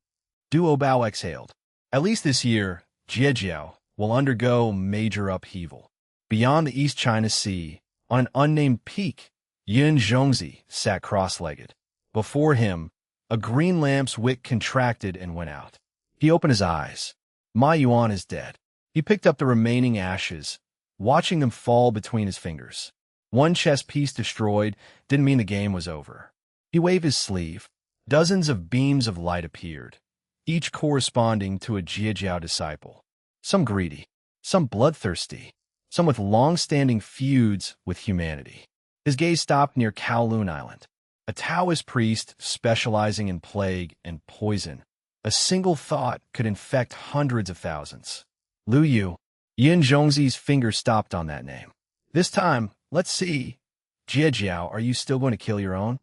Duo Bao exhaled. At least this year, Jijiao will undergo major upheaval. Beyond the East China Sea, on an unnamed peak, Yin Zhongzi sat cross-legged. Before him, a green lamp's wick contracted and went out. He opened his eyes. Ma Yuan is dead. He picked up the remaining ashes, watching them fall between his fingers. One chess piece destroyed didn't mean the game was over. He waved his sleeve. Dozens of beams of light appeared, each corresponding to a Jijiao disciple. Some greedy, some bloodthirsty, some with long-standing feuds with humanity. His gaze stopped near Kowloon Island, a Taoist priest specializing in plague and poison. A single thought could infect hundreds of thousands. Lu Yu. Yin Zhongzi's finger stopped on that name. This time, let's see. Jijiao, are you still going to kill your own?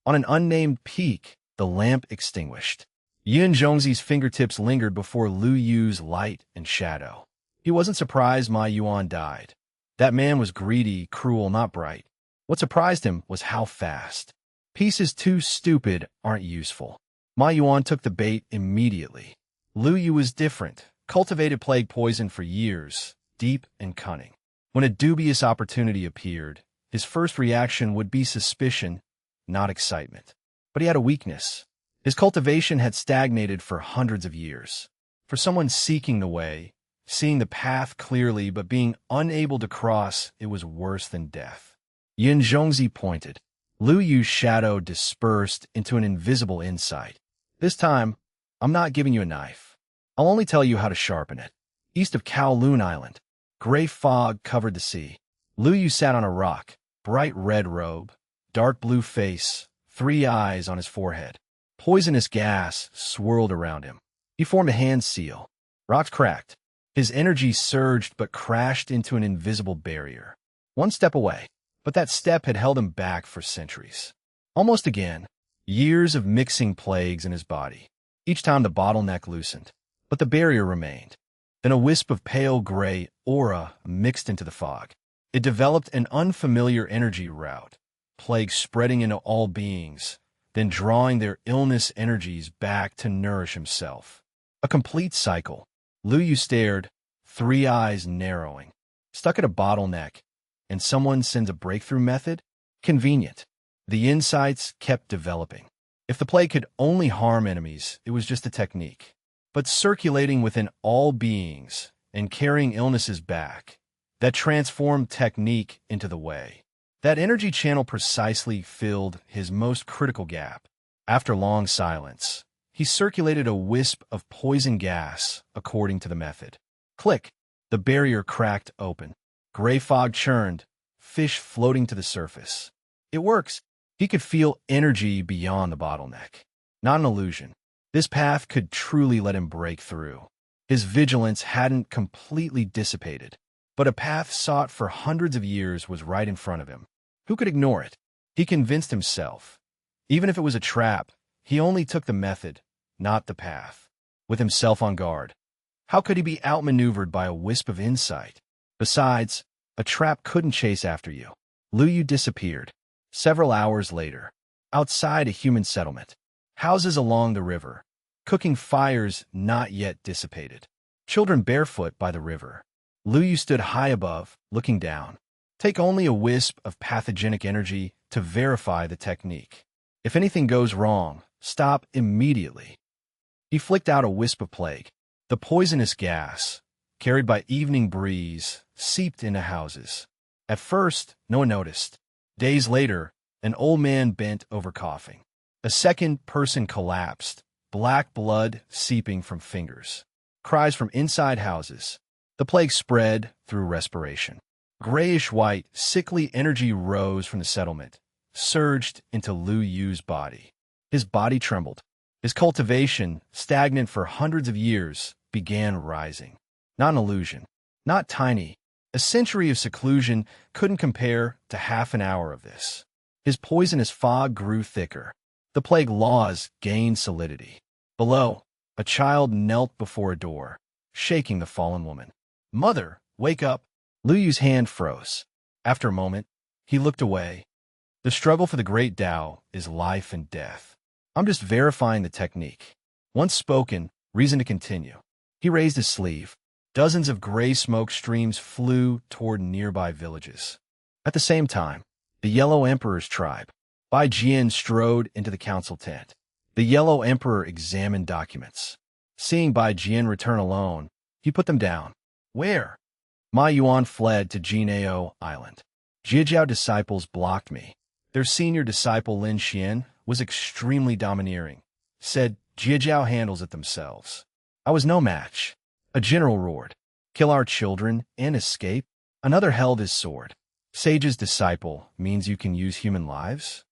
On an unnamed peak, the lamp extinguished. Yin Zhongzi's fingertips lingered before Lu Yu's light and shadow. He wasn't surprised Ma Yuan died. That man was greedy, cruel, not bright. What surprised him was how fast. Pieces too stupid aren't useful. Ma Yuan took the bait immediately. Lu Yu was different, cultivated plague poison for years, deep and cunning. When a dubious opportunity appeared, his first reaction would be suspicion, not excitement. But he had a weakness. His cultivation had stagnated for hundreds of years. For someone seeking the way, seeing the path clearly but being unable to cross, it was worse than death. Yin Zhongzi pointed. Lu Yu's shadow dispersed into an invisible insight. This time, I'm not giving you a knife. I'll only tell you how to sharpen it. East of Kowloon Island, gray fog covered the sea. Lu Yu sat on a rock, bright red robe, dark blue face, 3 eyes on his forehead. Poisonous gas swirled around him. He formed a hand seal. Rocks cracked. His energy surged but crashed into an invisible barrier. 1 step away, but that step had held him back for centuries. Almost again, years of mixing plagues in his body. Each time the bottleneck loosened, but the barrier remained. Then a wisp of pale gray aura mixed into the fog. It developed an unfamiliar energy route, plague spreading into all beings, then drawing their illness energies back to nourish himself. A complete cycle. Lu Yu stared, 3 eyes narrowing. Stuck at a bottleneck, and someone sends a breakthrough method? Convenient. The insights kept developing. If the plague could only harm enemies, it was just a technique. But circulating within all beings and carrying illnesses back, that transformed technique into the way. That energy channel precisely filled his most critical gap. After long silence, he circulated a wisp of poison gas according to the method. Click! The barrier cracked open. Gray fog churned, fish floating to the surface. It works. He could feel energy beyond the bottleneck. Not an illusion. This path could truly let him break through. His vigilance hadn't completely dissipated, but a path sought for hundreds of years was right in front of him. Who could ignore it? He convinced himself. Even if it was a trap, he only took the method, not the path. With himself on guard, how could he be outmaneuvered by a wisp of insight? Besides, a trap couldn't chase after you. Liu Yu disappeared. Several hours later, outside a human settlement, houses along the river, cooking fires not yet dissipated, children barefoot by the river. Liu Yu stood high above, looking down. Take only a wisp of pathogenic energy to verify the technique. If anything goes wrong, stop immediately. He flicked out a wisp of plague. The poisonous gas, carried by evening breeze, seeped into houses. At first, no one noticed. Days later, an old man bent over coughing. A second person collapsed, black blood seeping from fingers. Cries from inside houses. The plague spread through respiration. Grayish-white, sickly energy rose from the settlement, surged into Liu Yu's body. His body trembled. His cultivation, stagnant for hundreds of years, began rising. Not an illusion. Not tiny. A century of seclusion couldn't compare to half an hour of this. His poisonous fog grew thicker. The plague laws gained solidity. Below, a child knelt before a door, shaking the fallen woman. "Mother, wake up!" Liu Yu's hand froze. After a moment, he looked away. The struggle for the great Tao is life and death. I'm just verifying the technique. Once spoken, reason to continue. He raised his sleeve. Dozens of gray smoke streams flew toward nearby villages. At the same time, the Yellow Emperor's tribe. Bai Jian strode into the council tent. The Yellow Emperor examined documents. Seeing Bai Jian return alone, he put them down. Where? Ma Yuan fled to Jinao Island. Jiajiao disciples blocked me. Their senior disciple Lin Xian was extremely domineering. Said, Jiajiao handles it themselves. I was no match. A general roared. Kill our children and escape? Another held his sword. Sage's disciple means you can use human lives?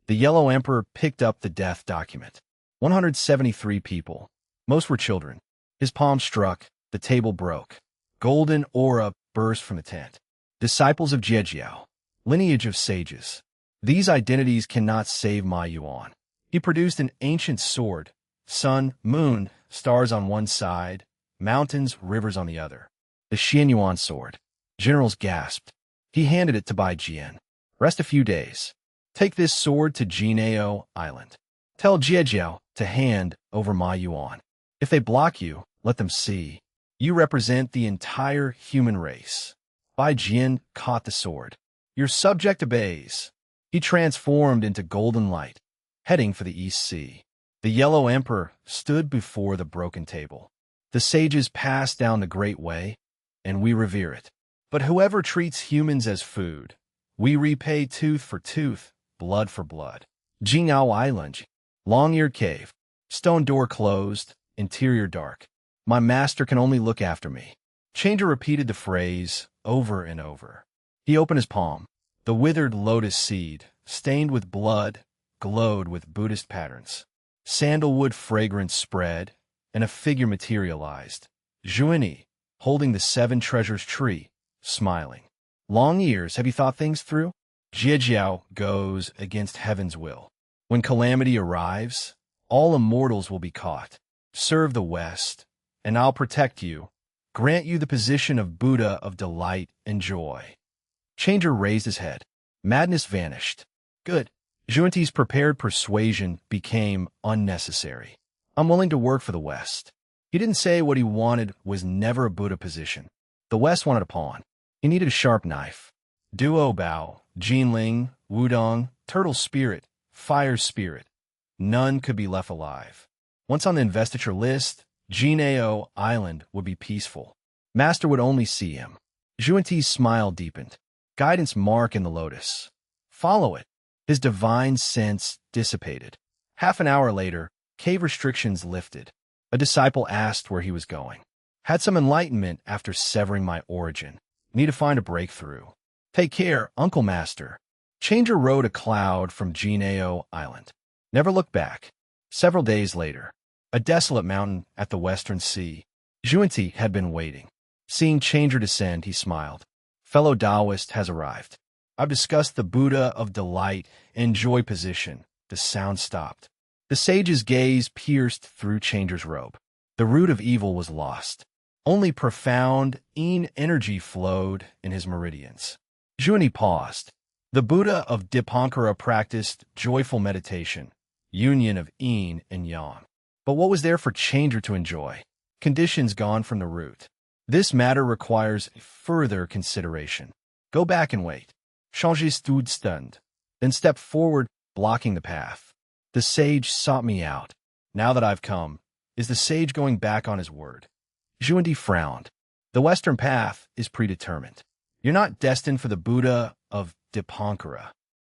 The Yellow Emperor picked up the death document. 173 people. Most were children. His palm struck. The table broke. Golden aura burst from the tent. Disciples of Jiajiao. Lineage of sages. These identities cannot save Ma Yuan. He produced an ancient sword. Sun, moon, stars on one side, mountains, rivers on the other. The Xianyuan sword. Generals gasped. He handed it to Bai Jian. Rest a few days. Take this sword to Jinao Island. Tell Jiajiao to hand over Ma Yuan. If they block you, let them see. You represent the entire human race. Bai Jian caught the sword. Your subject obeys. He transformed into golden light, heading for the East Sea. The Yellow Emperor stood before the broken table. The sages passed down the Great Way, and we revere it. But whoever treats humans as food, we repay tooth for tooth, blood for blood. Jinao Island, long-eared cave, stone door closed, interior dark. My master can only look after me. Changer repeated the phrase over and over. He opened his palm. The withered lotus seed, stained with blood, glowed with Buddhist patterns. Sandalwood fragrance spread, and a figure materialized. Zhuini, holding the seven treasures tree, smiling. Long years, have you thought things through? Jiajiao goes against heaven's will. When calamity arrives, all immortals will be caught. Serve the West, and I'll protect you, grant you the position of Buddha of delight and joy. Changer raised his head. Madness vanished. Good. Junti's prepared persuasion became unnecessary. I'm willing to work for the West. He didn't say what he wanted was never a Buddha position. The West wanted a pawn. He needed a sharp knife. Duo Bao, Jinling, Wudong, Turtle Spirit, Fire Spirit. None could be left alive. Once on the investiture list, Jinao Island would be peaceful. Master would only see him. Junti's smile deepened. Guidance mark in the lotus. Follow it. His divine sense dissipated. Half an hour later, cave restrictions lifted. A disciple asked where he was going. Had some enlightenment after severing my origin. Need to find a breakthrough. Take care, Uncle Master. Changer rode a cloud from Jinao Island. Never looked back. Several days later, a desolate mountain at the western sea. Juanti had been waiting. Seeing Changer descend, he smiled. Fellow Taoist has arrived. I've discussed the Buddha of delight and joy position. The sound stopped. The sage's gaze pierced through Changer's robe. The root of evil was lost. Only profound energy flowed in his meridians. Juanti paused. The Buddha of Dipankara practiced joyful meditation, union of yin and yang. But what was there for Changer to enjoy? Conditions gone from the root. This matter requires further consideration. Go back and wait. Changer stood stunned, then stepped forward, blocking the path. The sage sought me out. Now that I've come, is the sage going back on his word? Juanti frowned. The Western path is predetermined. You're not destined for the Buddha of Dipankara.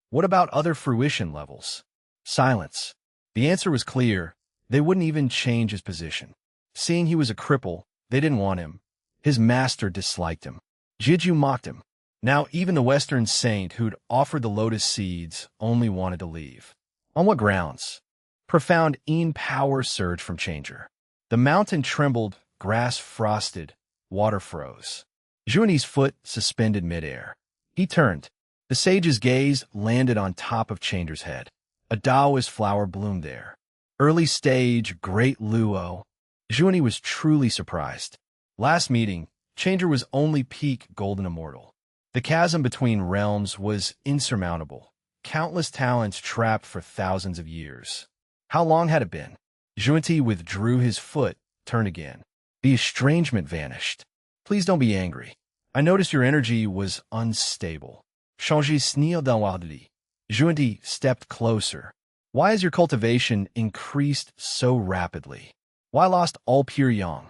What about other fruition levels? Silence. The answer was clear. They wouldn't even change his position. Seeing he was a cripple, they didn't want him. His master disliked him. Jiju mocked him. Now even the Western saint who'd offered the lotus seeds only wanted to leave. On what grounds? Profound power surged from Changer. The mountain trembled, grass frosted, water froze. Juanti's foot suspended midair. He turned. The sage's gaze landed on top of Changer's head. A Taoist flower bloomed there. Early stage, great luo. Juanti was truly surprised. Last meeting, Changer was only peak golden immortal. The chasm between realms was insurmountable. Countless talents trapped for thousands of years. How long had it been? Juanti withdrew his foot, turned again. The estrangement vanished. Please don't be angry. I noticed your energy was unstable. Changer sneeled downwardly. Juanti stepped closer. Why has your cultivation increased so rapidly? Why lost all pure yang?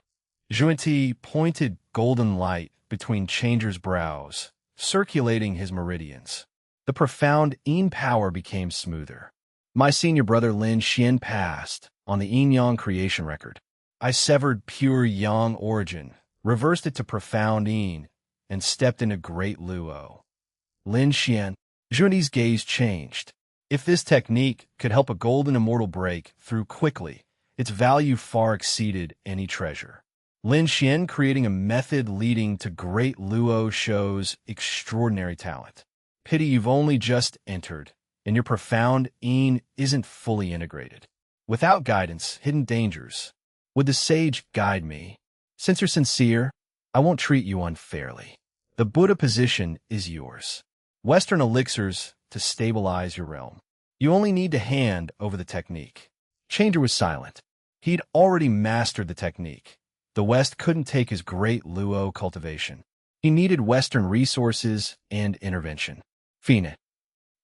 Juanti pointed golden light between Changer's brows, circulating his meridians. The profound power became smoother. My senior brother Lin Xian passed on the yin-yang creation record. I severed pure yang origin, reversed it to profound yin, and stepped into great luo. Lin Xian. Juanti's gaze changed. If this technique could help a golden immortal break through quickly, its value far exceeded any treasure. Lin Xian creating a method leading to great luo shows extraordinary talent. Pity you've only just entered, and your profound yin isn't fully integrated. Without guidance, hidden dangers. Would the sage guide me? Since you're sincere, I won't treat you unfairly. The Buddha position is yours. Western elixirs to stabilize your realm. You only need to hand over the technique. Changer was silent. He'd already mastered the technique. The West couldn't take his great luo cultivation. He needed Western resources and intervention. Fina.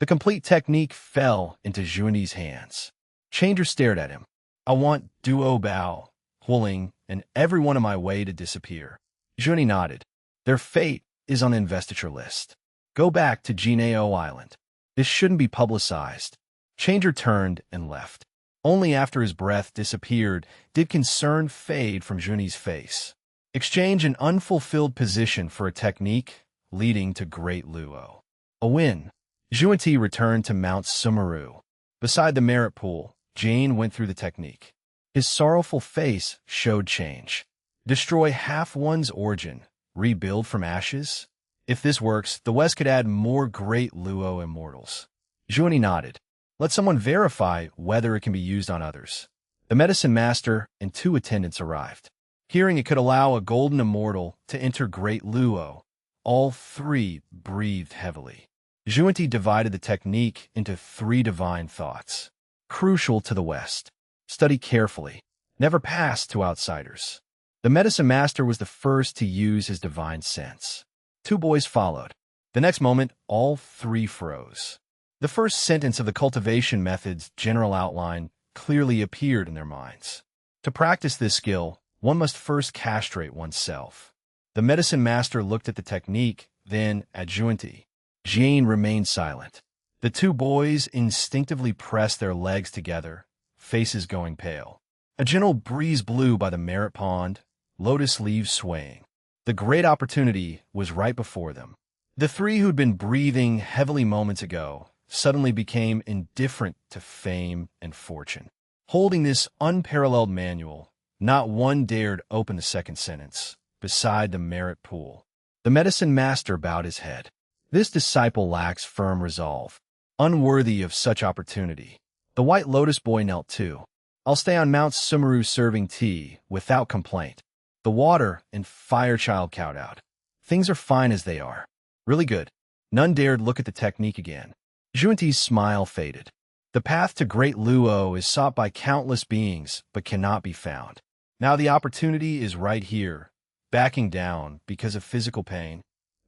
The complete technique fell into Juanti's hands. Changer stared at him. I want duo bao, Huling, and everyone in my way to disappear. Juanti nodded. Their fate is on the investiture list. Go back to Jineo Island. This shouldn't be publicized. Changer turned and left. Only after his breath disappeared did concern fade from Juanti's face. Exchange an unfulfilled position for a technique leading to great luo. A win. Juanti returned to Mount Sumeru. Beside the merit pool, Jane went through the technique. His sorrowful face showed change. Destroy half one's origin. Rebuild from ashes? If this works, the West could add more great luo immortals. Juanti nodded. Let someone verify whether it can be used on others. The medicine master and 2 attendants arrived. Hearing it could allow a golden immortal to enter great luo, all 3 breathed heavily. Juanti divided the technique into 3 divine thoughts. Crucial to the West. Study carefully. Never pass to outsiders. The medicine master was the first to use his divine sense. 2 boys followed. The next moment, all 3 froze. The first sentence of the cultivation method's general outline clearly appeared in their minds. To practice this skill, one must first castrate oneself. The medicine master looked at the technique, then at Juanti. Jane remained silent. The 2 boys instinctively pressed their legs together, faces going pale. A gentle breeze blew by the merit pond, lotus leaves swaying. The great opportunity was right before them. The 3 who'd been breathing heavily moments ago suddenly became indifferent to fame and fortune. Holding this unparalleled manual, Not one dared open the second sentence, beside the merit pool. The medicine master bowed his head. This disciple lacks firm resolve, unworthy of such opportunity. The White Lotus boy knelt too. I'll stay on Mount Sumeru serving tea, without complaint. The water and fire child cowed out. Things are fine as they are. Really good. None dared look at the technique again. Junti's smile faded. The path to great Luo is sought by countless beings, but cannot be found. Now the opportunity is right here, backing down because of physical pain.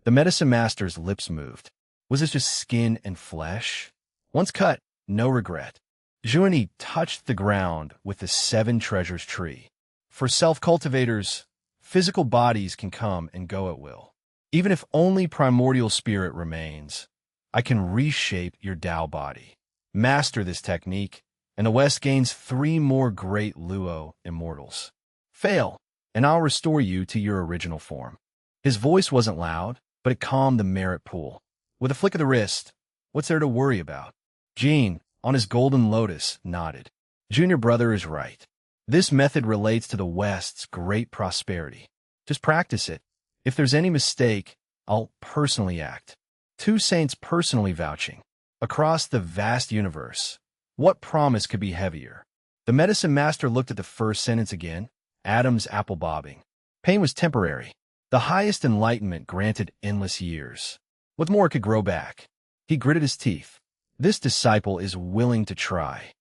The medicine master's lips moved. Was this just skin and flesh? Once cut, no regret. Junti touched the ground with the 7 treasures tree. For self-cultivators, physical bodies can come and go at will. Even if only primordial spirit remains, I can reshape your Tao body. Master this technique, and the West gains 3 more great Luo immortals. Fail, and I'll restore you to your original form. His voice wasn't loud, but it calmed the merit pool. With a flick of the wrist, what's there to worry about? Jean, on his golden lotus, nodded. Junior brother is right. This method relates to the West's great prosperity. Just practice it. If there's any mistake, I'll personally act. 2 saints personally vouching. Across the vast universe, what promise could be heavier? The medicine master looked at the first sentence again, Adam's apple bobbing. Pain was temporary. The highest enlightenment granted endless years. What more could grow back? He gritted his teeth. This disciple is willing to try.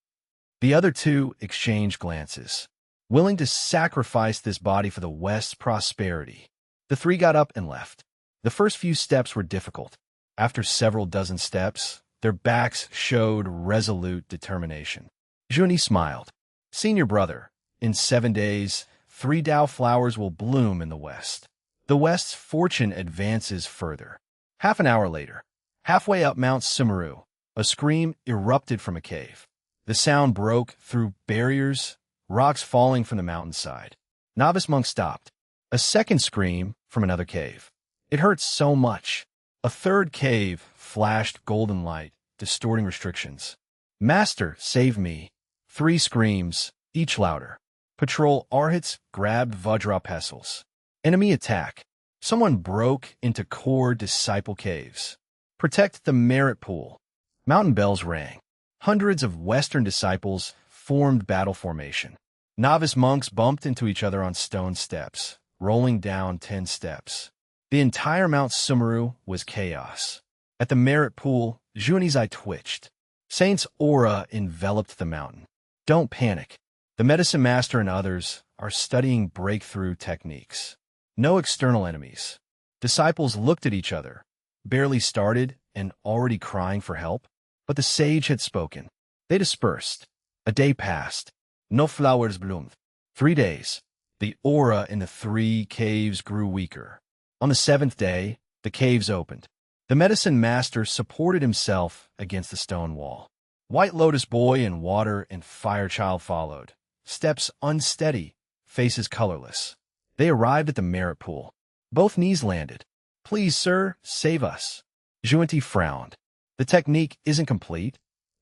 The other 2 exchanged glances. Willing to sacrifice this body for the West's prosperity. The 3 got up and left. The first few steps were difficult. After several dozen steps, their backs showed resolute determination. Junti smiled. Senior brother, in 7 days, 3 Tao flowers will bloom in the West. The West's fortune advances further. Half an hour later, halfway up Mount Sumeru, a scream erupted from a cave. The sound broke through barriers, rocks falling from the mountainside. Novice monk stopped. A second scream from another cave. It hurt so much. A third cave flashed golden light, distorting restrictions. Master, save me. 3 screams, each louder. Patrol Arhats grabbed Vajra pestles. Enemy attack. Someone broke into core disciple caves. Protect the merit pool. Mountain bells rang. Hundreds of Western disciples formed battle formation. Novice monks bumped into each other on stone steps, rolling down 10 steps. The entire Mount Sumeru was chaos. At the merit pool, Junti's eye twitched. Saint's aura enveloped the mountain. Don't panic. The medicine master and others are studying breakthrough techniques. No external enemies. Disciples looked at each other, barely started and already crying for help. But the sage had spoken. They dispersed. A day passed. No flowers bloomed. 3 days. The aura in the 3 caves grew weaker. On the 7th day, the caves opened. The medicine master supported himself against the stone wall. White Lotus boy and water and fire child followed. Steps unsteady, faces colorless. They arrived at the merit pool. Both knees landed. Please, sir, save us. Junti frowned. The technique isn't complete.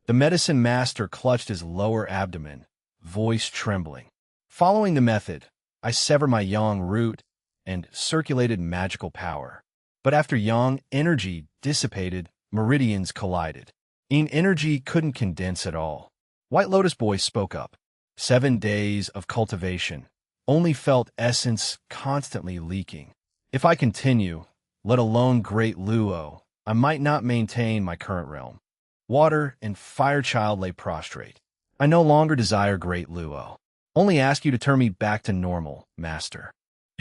The medicine master clutched his lower abdomen, voice trembling. Following the method, I severed my yang root and circulated magical power. But after yang energy dissipated, meridians collided. Yin energy couldn't condense at all. White Lotus boy spoke up. 7 days of cultivation. Only felt essence constantly leaking. If I continue, let alone great Luo, I might not maintain my current realm. Water and fire child lay prostrate. I no longer desire great Luo. Only ask you to turn me back to normal, master.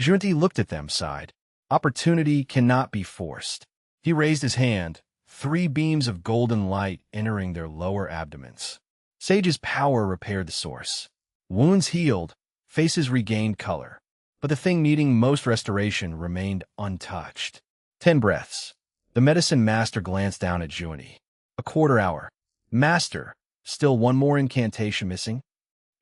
Junti looked at them, sighed. Opportunity cannot be forced. He raised his hand, 3 beams of golden light entering their lower abdomens. Sage's power repaired the source. Wounds healed, faces regained color. But the thing needing most restoration remained untouched. 10 breaths. The medicine master glanced down at Junti. A quarter hour. Master, still 1 more incantation missing?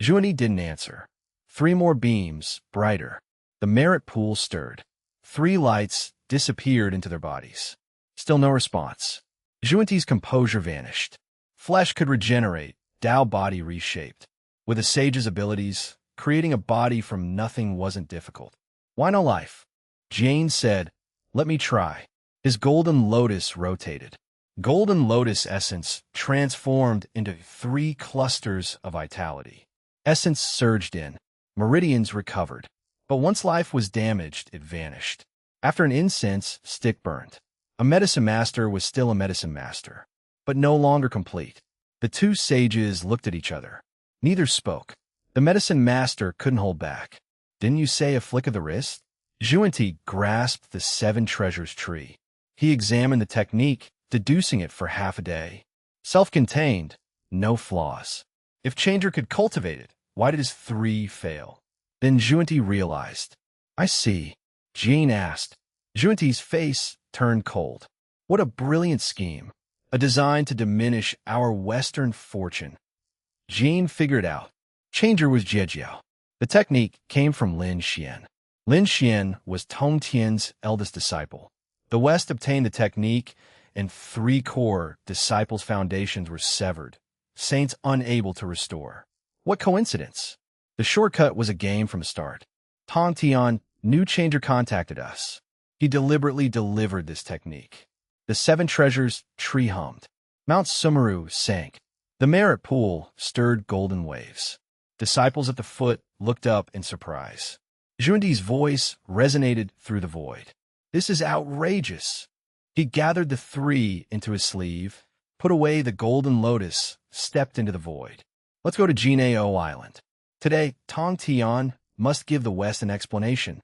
Junti didn't answer. 3 more beams, brighter. The merit pool stirred. 3 lights disappeared into their bodies. Still no response. Junti's composure vanished. Flesh could regenerate, Tao body reshaped. With a sage's abilities, creating a body from nothing wasn't difficult. Why no life? Jane said, "Let me try." His golden lotus rotated. Golden lotus essence transformed into 3 clusters of vitality. Essence surged in. Meridians recovered. But once life was damaged, it vanished. After an incense stick burned. A medicine master was still a medicine master, but no longer complete. The 2 sages looked at each other. Neither spoke. The medicine master couldn't hold back. "Didn't you say a flick of the wrist?" Juanti grasped the 7 treasures tree. He examined the technique, deducing it for half a day. Self-contained, no flaws. If Changer could cultivate it, why did his 3 fail? Then Juanti realized. "I see," Jean asked. Juanti's face turned cold. What a brilliant scheme. A design to diminish our Western fortune. Jean figured out. Changer was Jiejiao. The technique came from Lin Xian. Lin Xian was Tong Tian's eldest disciple. The West obtained the technique, and 3 core disciples' foundations were severed, saints unable to restore. What coincidence? The shortcut was a game from the start. Tong Tian knew Changer contacted us. He deliberately delivered this technique. The 7 treasures tree hummed. Mount Sumeru sank. The merit pool stirred golden waves. Disciples at the foot looked up in surprise. Juanti's voice resonated through the void. "This is outrageous." He gathered the 3 into his sleeve, put away the golden lotus, stepped into the void. "Let's go to Jinao Island. Today, Tong Tian must give the West an explanation."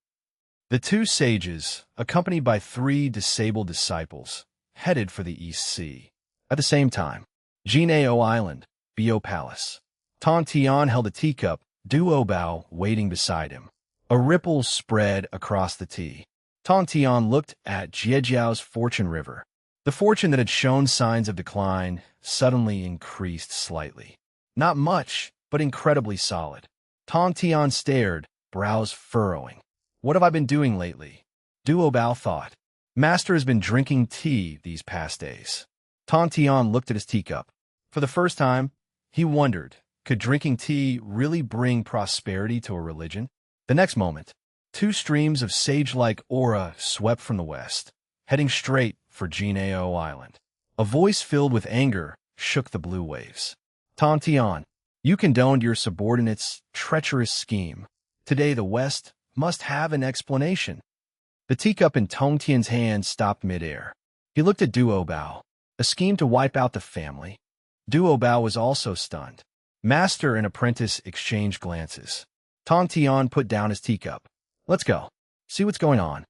The 2 sages, accompanied by 3 disabled disciples, headed for the East Sea. At the same time, Jinao Island, Bo Palace. Tong Tian held a teacup, Duo Bao waiting beside him. A ripple spread across the tea. Tong Tian looked at Jiejiao's fortune river. The fortune that had shown signs of decline suddenly increased slightly. Not much, but incredibly solid. Tong Tian stared, brows furrowing. "What have I been doing lately?" Duo Bao thought. "Master has been drinking tea these past days." Tong Tian looked at his teacup. For the first time, he wondered, could drinking tea really bring prosperity to a religion? The next moment, 2 streams of sage-like aura swept from the west, heading straight for Jinao Island. A voice filled with anger shook the blue waves. "Tong Tian, you condoned your subordinate's treacherous scheme. Today the West must have an explanation." The teacup in Tong Tian's hand stopped midair. He looked at Duo Bao. A scheme to wipe out the family? Duo Bao was also stunned. Master and apprentice exchanged glances. Tong Tian put down his teacup. "Let's go. See what's going on."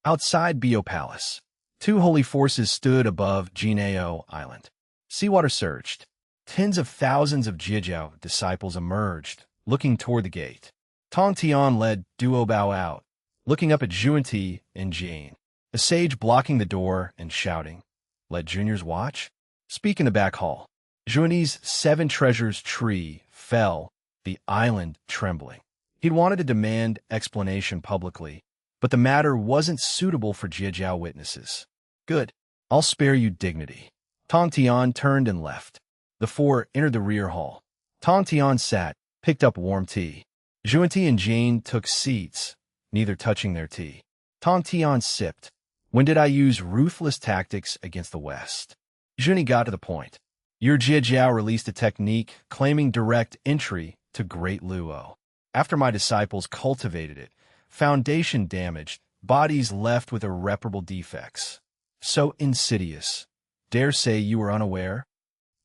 Outside Bo Palace, 2 holy forces stood above Jinao Island. Seawater surged. Tens of thousands of Jiejiao disciples emerged, looking toward the gate. Tong Tian led Duo Bao out, looking up at Juanti and Jane. A sage blocking the door and shouting, "Let juniors watch?" Speak in the back hall. Juanti's 7 treasures tree fell, the island trembling. He'd wanted to demand explanation publicly, but the matter wasn't suitable for Jiejiao witnesses. "Good. I'll spare you dignity." Tong Tian turned and left. The 4 entered the rear hall. Tong Tian sat, picked up warm tea. Juanti and Jane took seats, neither touching their tea. Tong Tian sipped. "When did I use ruthless tactics against the West?" Juanti got to the point. "Your Jiejiao released a technique claiming direct entry to Great Luo. After my disciples cultivated it, foundation damaged, bodies left with irreparable defects. So insidious. Dare say you were unaware?"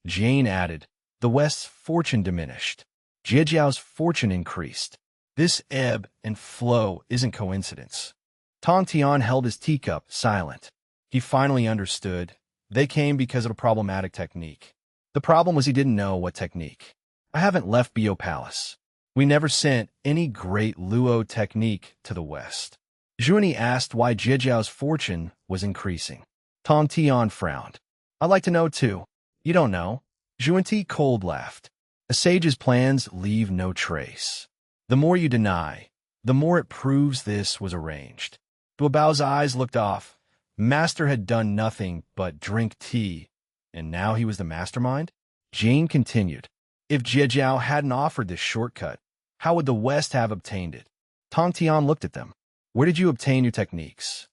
Jane added, "The West's fortune diminished. Jiejiao's fortune increased. This ebb and flow isn't coincidence." Tong Tian held his teacup, silent. He finally understood. They came because of a problematic technique. The problem was he didn't know what technique. "I haven't left Bo Palace. We never sent any Great Luo technique to the West." Juanti asked why Jiejiao's fortune was increasing. Tong Tian frowned. "I'd like to know too." "You don't know." Juanti cold laughed. "A sage's plans leave no trace. The more you deny, the more it proves this was arranged." Duo Bao's eyes looked off. Master had done nothing but drink tea, and now he was the mastermind? Jane continued. "If Jiejiao hadn't offered this shortcut, How would the West have obtained it? Tong Tian looked at them. Where did you obtain your techniques?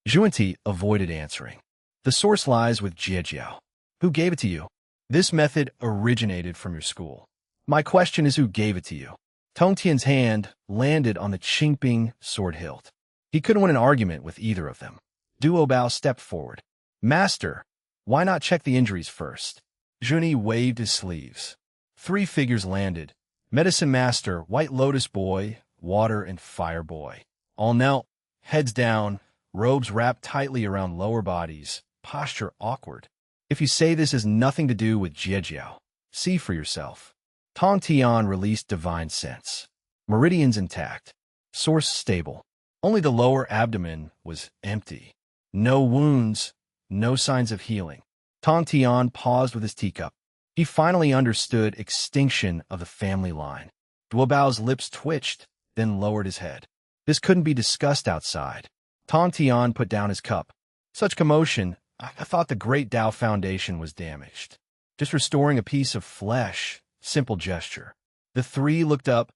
Zhuanti avoided answering. The source lies with Jiejiao. Who gave it to you? This method originated from your school. My question is, who gave it to you? Tong Tian's hand landed on the Qingping sword hilt. He couldn't win an argument with either of them. Duo Bao stepped forward. Master, why not check the injuries first? Zhuni waved his sleeves. 3 figures landed. Medicine Master, White Lotus Boy, Water and Fire Boy. All knelt, heads down, robes wrapped tightly around lower bodies, posture awkward. If you say this has nothing to do with Jiejiao, see for yourself. Tong Tian released divine sense. Meridians intact. Source stable. Only the lower abdomen was empty. No wounds, no signs of healing. Tong Tian paused with his teacup. He finally understood extinction of the family line. Duo Bao's lips twitched, then lowered his head. This couldn't be discussed outside. Tong Tian put down his cup. Such commotion, I thought the Great Tao Foundation was damaged. Just restoring a piece of flesh, simple gesture. The 3 looked up,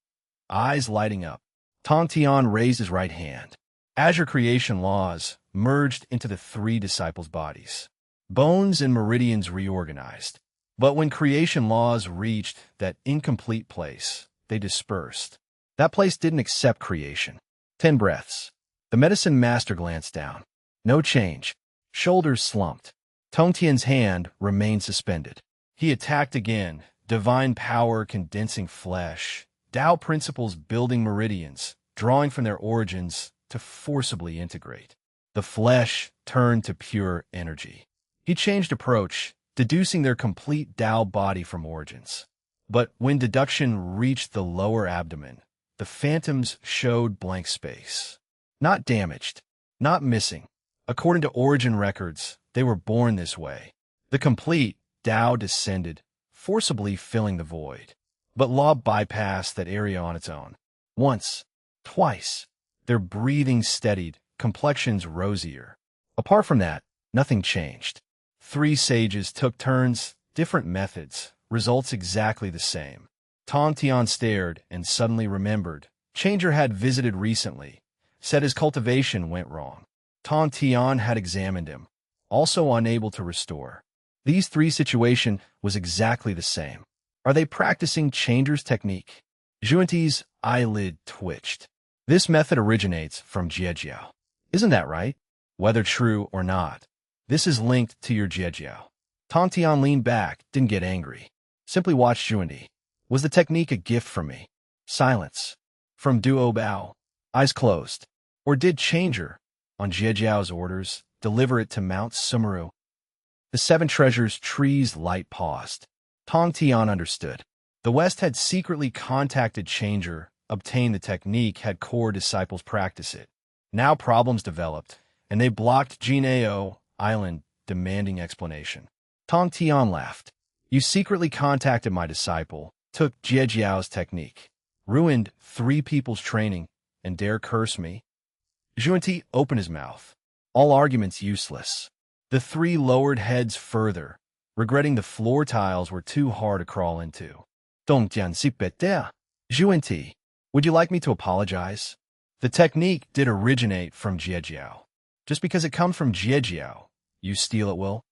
eyes lighting up. Tong Tian raised his right hand. Azure creation laws merged into the 3 disciples' bodies. Bones and meridians reorganized. But when creation laws reached that incomplete place, they dispersed. That place didn't accept creation. 10 breaths. The medicine master glanced down. No change. Shoulders slumped. Tong Tian's hand remained suspended. He attacked again, divine power condensing flesh, Tao principles building meridians, drawing from their origins to forcibly integrate. The flesh turned to pure energy. He changed approach, deducing their complete Tao body from origins. But when deduction reached the lower abdomen, the phantoms showed blank space. Not damaged, not missing. According to origin records, they were born this way. The complete Tao descended, forcibly filling the void. But law bypassed that area on its own. Once, twice, their breathing steadied, complexions rosier. Apart from that, nothing changed. 3 sages took turns, different methods, results exactly the same. Tong Tian stared and suddenly remembered. Changer had visited recently, said his cultivation went wrong. Tong Tian had examined him, also unable to restore. These 3 situation was exactly the same. Are they practicing Changer's technique? Zhuanti's eyelid twitched. This method originates from Jiejiao. Isn't that right? Whether true or not, this is linked to your Jiejiao. Tong Tian leaned back, didn't get angry. Simply watched Zhuanti. Was the technique a gift from me? Silence. From Duo Bao. Eyes closed. Or did Changer, on Jiejiao's orders, deliver it to Mount Sumeru? The 7 treasures trees light paused. Tong Tian understood. The West had secretly contacted Changer, obtained the technique, had core disciples practice it. Now problems developed, and they blocked Jinao Island, demanding explanation. Tong Tian laughed. You secretly contacted my disciple, took Jiejiao's technique, ruined 3 people's training, and dare curse me? Zhuanti opened his mouth. All arguments useless. The 3 lowered heads further, regretting the floor tiles were too hard to crawl into. Dongjian si bete. Zhuanti, would you like me to apologize? The technique did originate from Jiejiao. Just because it comes from Jiejiao, you steal at will?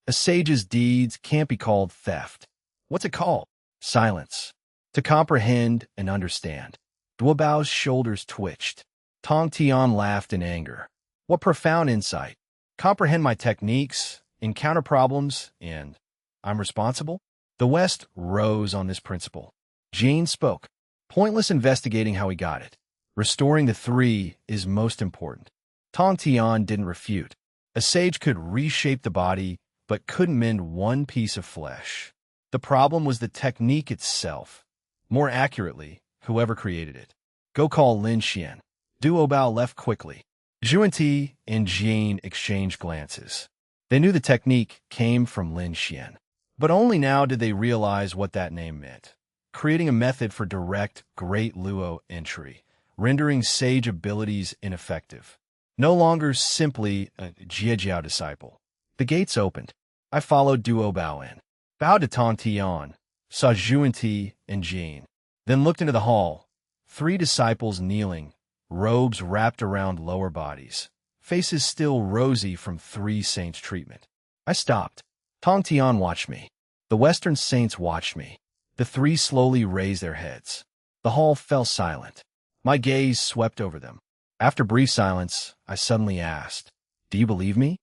A sage's deeds can't be called theft. What's it called? Silence. To comprehend and understand. Duo Bao's shoulders twitched. Tong Tian laughed in anger. What profound insight. Comprehend my techniques, encounter problems, and I'm responsible? The West rose on this principle. Jane spoke. Pointless investigating how he got it. Restoring the 3 is most important. Tong Tian didn't refute. A sage could reshape the body, but couldn't mend 1 piece of flesh. The problem was the technique itself. More accurately, whoever created it. Go call Lin Xian. Duo Bao left quickly. Zhuanti and Jane exchanged glances. They knew the technique came from Lin Xian. But only now did they realize what that name meant. Creating a method for direct Great Luo entry, rendering sage abilities ineffective. No longer simply a Jiejiao disciple. The gates opened. I followed Duo Bao in. Bowed to Tong Tian, saw Zhuanti and Jane, then looked into the hall. 3 disciples kneeling, robes wrapped around lower bodies, faces still rosy from 3 saints' treatment. I stopped. Tong Tian watched me. The Western saints watched me. The 3 slowly raised their heads. The hall fell silent. My gaze swept over them. After brief silence, I suddenly asked, "Do you believe me?"